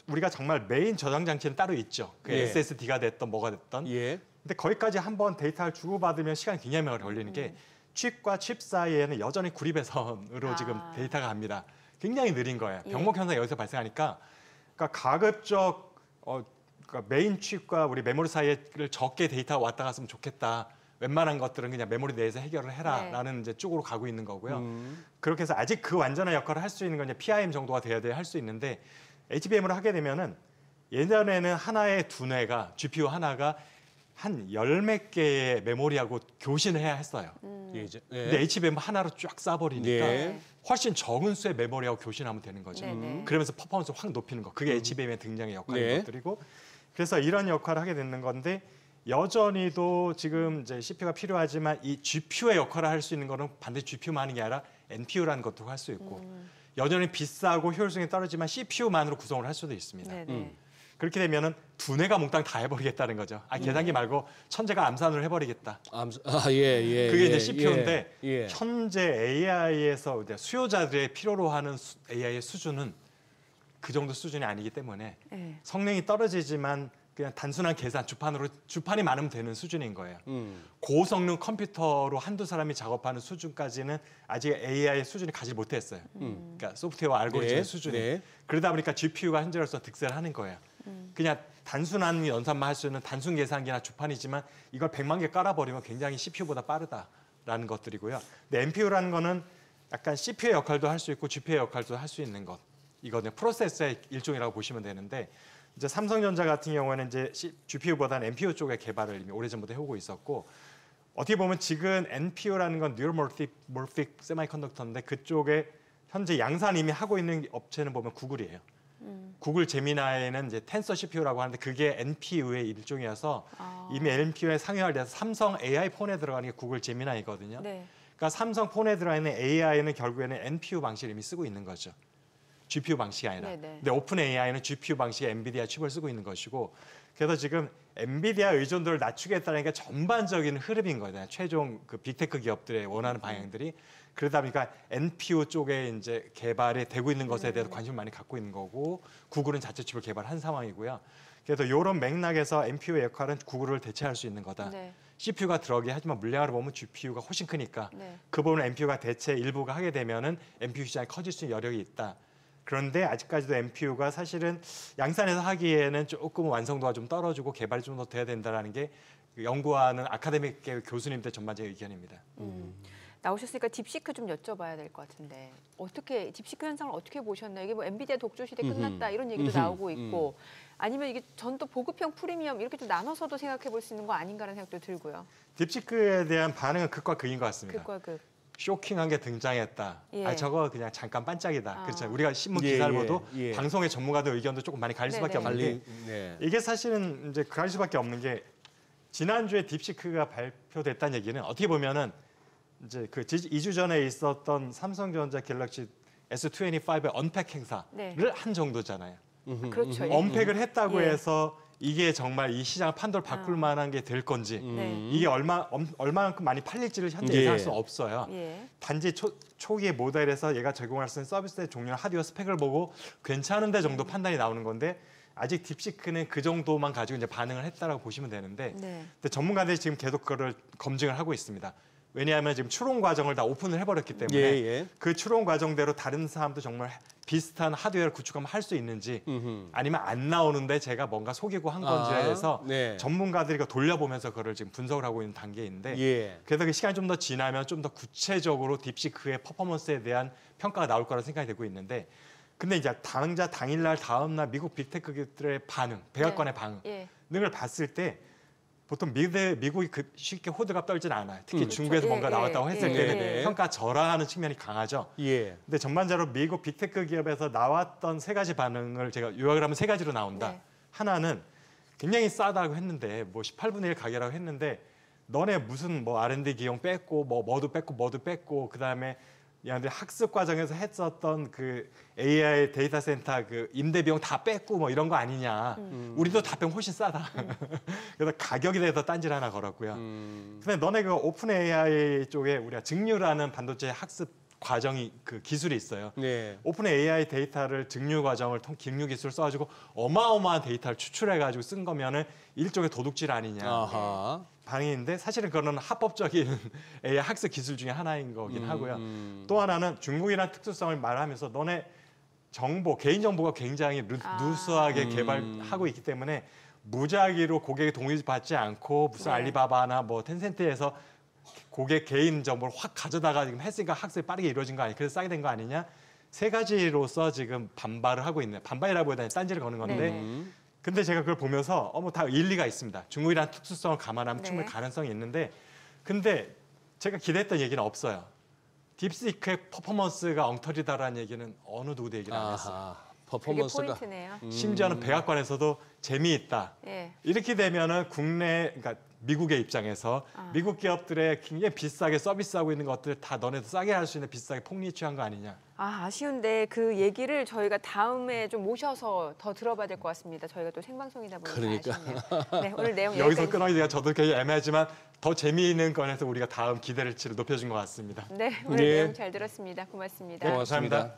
우리가 정말 메인 저장 장치는 따로 있죠. 그 예. SSD가 됐던 뭐가 됐던. 예. 근데 거기까지 한번 데이터를 주고받으면 시간이 굉장히 오래 걸리는 게 칩과 칩 사이에는 여전히 구리배선으로 지금 데이터가 갑니다. 굉장히 느린 거예요. 병목 현상이 여기서 발생하니까 그러니까 가급적 그러니까 메인 칩과 우리 메모리 사이를 적게 데이터가 왔다 갔으면 좋겠다. 웬만한 것들은 그냥 메모리 내에서 해결을 해라라는 이제 쪽으로 가고 있는 거고요. 그렇게 해서 아직 그 완전한 역할을 할 수 있는 건 이제 PIM 정도가 돼야 할 수 있는데 HBM으로 하게 되면은 예전에는 하나의 두뇌가 GPU 하나가 한 열 몇 개의 메모리하고 교신을 해야 했어요. 예. 근데 HBM 하나로 쫙 쏴버리니까 네. 훨씬 적은 수의 메모리하고 교신하면 되는 거죠. 네네. 그러면서 퍼포먼스 확 높이는 거. 그게 HBM의 등장의 역할인 네. 것들이고 그래서 이런 역할을 하게 되는 건데 여전히도 지금 이제 CPU가 필요하지만 이 GPU의 역할을 할 수 있는 거는 반드시 GPU만 하는 게 아니라 NPU라는 것도 할 수 있고 여전히 비싸고 효율성이 떨어지만 CPU만으로 구성을 할 수도 있습니다. 네네. 그렇게 되면은 두뇌가 몽땅 다 해버리겠다는 거죠. 계산기 말고 천재가 암산을 해버리겠다. 예. 그게 예, 이제 CPU인데 예. 현재 AI에서 수요자들의 필요로 하는 AI의 수준은 그 정도 수준이 아니기 때문에 네. 성능이 떨어지지만 그냥 단순한 계산 주판이 많으면 되는 수준인 거예요. 고성능 컴퓨터로 한두 사람이 작업하는 수준까지는 아직 AI의 수준이 가지 못했어요. 그러니까 소프트웨어 알고리즘의 네, 수준이. 네. 그러다 보니까 GPU가 현재로서 득세를 하는 거예요. 그냥 단순한 연산만 할 수 있는 단순 계산기나 주판이지만 이걸 100만 개 깔아버리면 굉장히 CPU보다 빠르다라는 것들이고요. 근데 NPU라는 거는 약간 CPU의 역할도 할 수 있고 GPU의 역할도 할 수 있는 것. 이거는 프로세서의 일종이라고 보시면 되는데 이제 삼성전자 같은 경우에는 이제 GPU보다는 NPU 쪽의 개발을 이미 오래전부터 해오고 있었고 어떻게 보면 지금 NPU라는 건 뉴럴모픽 세미컨덕터인데 그쪽에 현재 양산 이미 하고 있는 업체는 보면 구글이에요. 구글 제미나이는 이제 텐서 CPU라고 하는데 그게 NPU의 일종이어서 이미 NPU에 상용화돼서 삼성 AI 폰에 들어가는 게 구글 제미나이거든요. 네. 그러니까 삼성 폰에 들어가 있는 AI는 결국에는 NPU 방식을 이미 쓰고 있는 거죠. GPU 방식이 아니라. 네네. 근데 오픈 AI는 GPU 방식의 엔비디아 칩을 쓰고 있는 것이고 그래서 지금 엔비디아 의존도를 낮추겠다는 게 전반적인 흐름인 거예요. 최종 그 빅테크 기업들의 원하는 방향들이. 그러다 보니까 NPU 쪽에 이제 개발이 되고 있는 것에 대해서 관심을 많이 갖고 있는 거고 구글은 자체 칩을 개발한 상황이고요. 그래서 이런 맥락에서 NPU의 역할은 구글을 대체할 수 있는 거다. 네. CPU가 들어가게 하지만 물량으로 보면 GPU가 훨씬 크니까 네. 그 부분을 NPU가 대체 일부가 하게 되면은 NPU 시장이 커질 수 있는 여력이 있다. 그런데 아직까지도 NPU가 사실은 양산에서 하기에는 조금 완성도가 좀 떨어지고 개발이 좀 더 돼야 된다는 게 연구하는 아카데믹계 교수님들 전반적인 의견입니다. 나오셨으니까 딥시크 좀 여쭤봐야 될 것 같은데 어떻게 딥시크 현상을 어떻게 보셨나요? 이게 뭐 엔비디아 독주 시대 끝났다 이런 얘기도 나오고 있고 아니면 이게 전또 보급형 프리미엄 이렇게 좀 나눠서도 생각해 볼 수 있는 거 아닌가라는 생각도 들고요. 딥시크에 대한 반응은 극과 극인 것 같습니다. 극과 극. 쇼킹한 게 등장했다. 예. 아 저거 그냥 잠깐 반짝이다. 아. 그렇죠. 우리가 신문 예, 기사를 예, 봐도 예. 방송의 전문가들 의견도 조금 많이 갈릴 수밖에 네네. 없는 게 네. 이게 사실은 이제 갈릴 수밖에 없는 게 지난주에 딥시크가 발표됐다는 얘기는 어떻게 보면은 이제 그 2주 전에 있었던 삼성전자 갤럭시 S25의 언팩 행사를 네. 한 정도잖아요. 그렇죠. 예. 언팩을 했다고 예. 해서 이게 정말 이 시장 판도를 바꿀 만한 게 될 건지 네. 이게 얼마만큼 많이 팔릴지를 현재 예. 예상할 수는 없어요. 예. 단지 초기의 모델에서 얘가 제공할 수 있는 서비스의 종류나 하드웨어 스펙을 보고 괜찮은데 정도 판단이 나오는 건데 아직 딥시크는 그 정도만 가지고 이제 반응을 했다라고 보시면 되는데 네. 근데 전문가들이 지금 계속 그거를 검증을 하고 있습니다. 왜냐하면 지금 추론 과정을 다 오픈을 해버렸기 때문에 예, 예. 그 추론 과정대로 다른 사람도 정말 비슷한 하드웨어를 구축하면 할 수 있는지 아니면 안 나오는데 제가 뭔가 속이고 한 건지에 대해서 네. 전문가들이 이거 돌려보면서 그거를 지금 분석을 하고 있는 단계인데 예. 그래서 그 시간이 좀 더 지나면 좀 더 구체적으로 딥시크의 퍼포먼스에 대한 평가가 나올 거라 생각이 되고 있는데 근데 이제 당일날 다음날 미국 빅테크들의 반응, 백악관의 반응을 예. 봤을 때 보통 미국이 쉽게 호들갑 떨지는 않아요. 특히 그렇죠. 중국에서 예, 뭔가 예, 나왔다고 했을 예, 때는 예. 평가 절하하는 측면이 강하죠. 예. 근데 전반적으로 미국 빅테크 기업에서 나왔던 세 가지 반응을 제가 요약을 하면 세 가지로 나온다. 네. 하나는 굉장히 싸다고 했는데 뭐 18분의 1 가격이라고 했는데 너네 무슨 뭐 R&D 비용 뺐고 뭐도 뺐고 그다음에 얘네들 학습 과정에서 했었던 그 AI 데이터 센터 그 임대 비용 다 뺐고 뭐 이런 거 아니냐. 우리도 다 빼면 훨씬 싸다. 그래서 가격에 대해서 딴지를 하나 걸었고요. 근데 너네 그 오픈 AI 쪽에 우리가 증류라는 반도체 학습 과정이 그 기술이 있어요. 네. 오픈 AI 데이터를 증류 과정을 증류 기술을 써가지고 어마어마한 데이터를 추출해가지고 쓴 거면은 일종의 도둑질 아니냐. 아하. 반응인데 사실은 그거는 합법적인 AI 학습 기술 중에 하나인 거긴 하고요. 또 하나는 중국이라는 특수성을 말하면서 너네 정보, 개인 정보가 굉장히 누수하게 개발하고 있기 때문에 무작위로 고객의 동의 받지 않고 무슨 네. 알리바바나 뭐 텐센트에서 고객 개인 정보를 확 가져다가 지금 했으니까 학습이 빠르게 이루어진 거 아니야? 그래서 싸게 된 거 아니냐? 세 가지로서 지금 반발을 하고 있는 반발이라고 해야 되나 딴지를 거는 건데 네. 근데 제가 그걸 보면서 다 일리가 있습니다. 중국이라는 특수성을 감안하면 네. 충분히 가능성이 있는데 근데 제가 기대했던 얘기는 없어요. 딥시크의 퍼포먼스가 엉터리다라는 얘기는 어느 누구도 얘기를 안 했어요. 아하. 그게 퍼포먼스가 포인트네요. 심지어는 백악관에서도 재미있다. 예. 이렇게 되면은 그러니까 미국의 입장에서 미국 기업들의 굉장히 비싸게 서비스하고 있는 것들 다 너네도 싸게 할 수 있는 비싸게 폭리 취한 거 아니냐. 아쉬운데 그 얘기를 저희가 다음에 좀 모셔서 더 들어봐야 될 것 같습니다. 저희가 또 생방송이다 보니까 그러니까. 아쉽네요. 네, 오늘 내용 여기서 여기까지. 끊어기가 저도 굉장히 애매하지만 더 재미있는 건에서 우리가 다음 기대치를 높여준 것 같습니다. 네, 오늘 예. 내용 잘 들었습니다. 고맙습니다. 네, 감사합니다.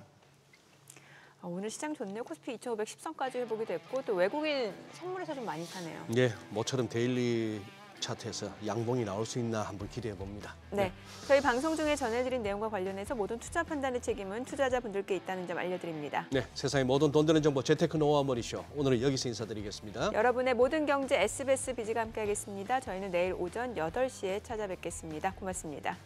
오늘 시장 좋네요. 코스피 2,510선까지 회복이 됐고 또 외국인 선물에서 좀 많이 사네요. 예, 모처럼 데일리 차트에서 양봉이 나올 수 있나 한번 기대해 봅니다. 네, 저희 방송 중에 전해드린 내용과 관련해서 모든 투자 판단의 책임은 투자자분들께 있다는 점 알려드립니다. 네, 세상의 모든 돈 되는 정보 재테크 노하우 머니쇼. 오늘은 여기서 인사드리겠습니다. 여러분의 모든 경제 SBS 비즈가 함께하겠습니다. 저희는 내일 오전 8시에 찾아뵙겠습니다. 고맙습니다.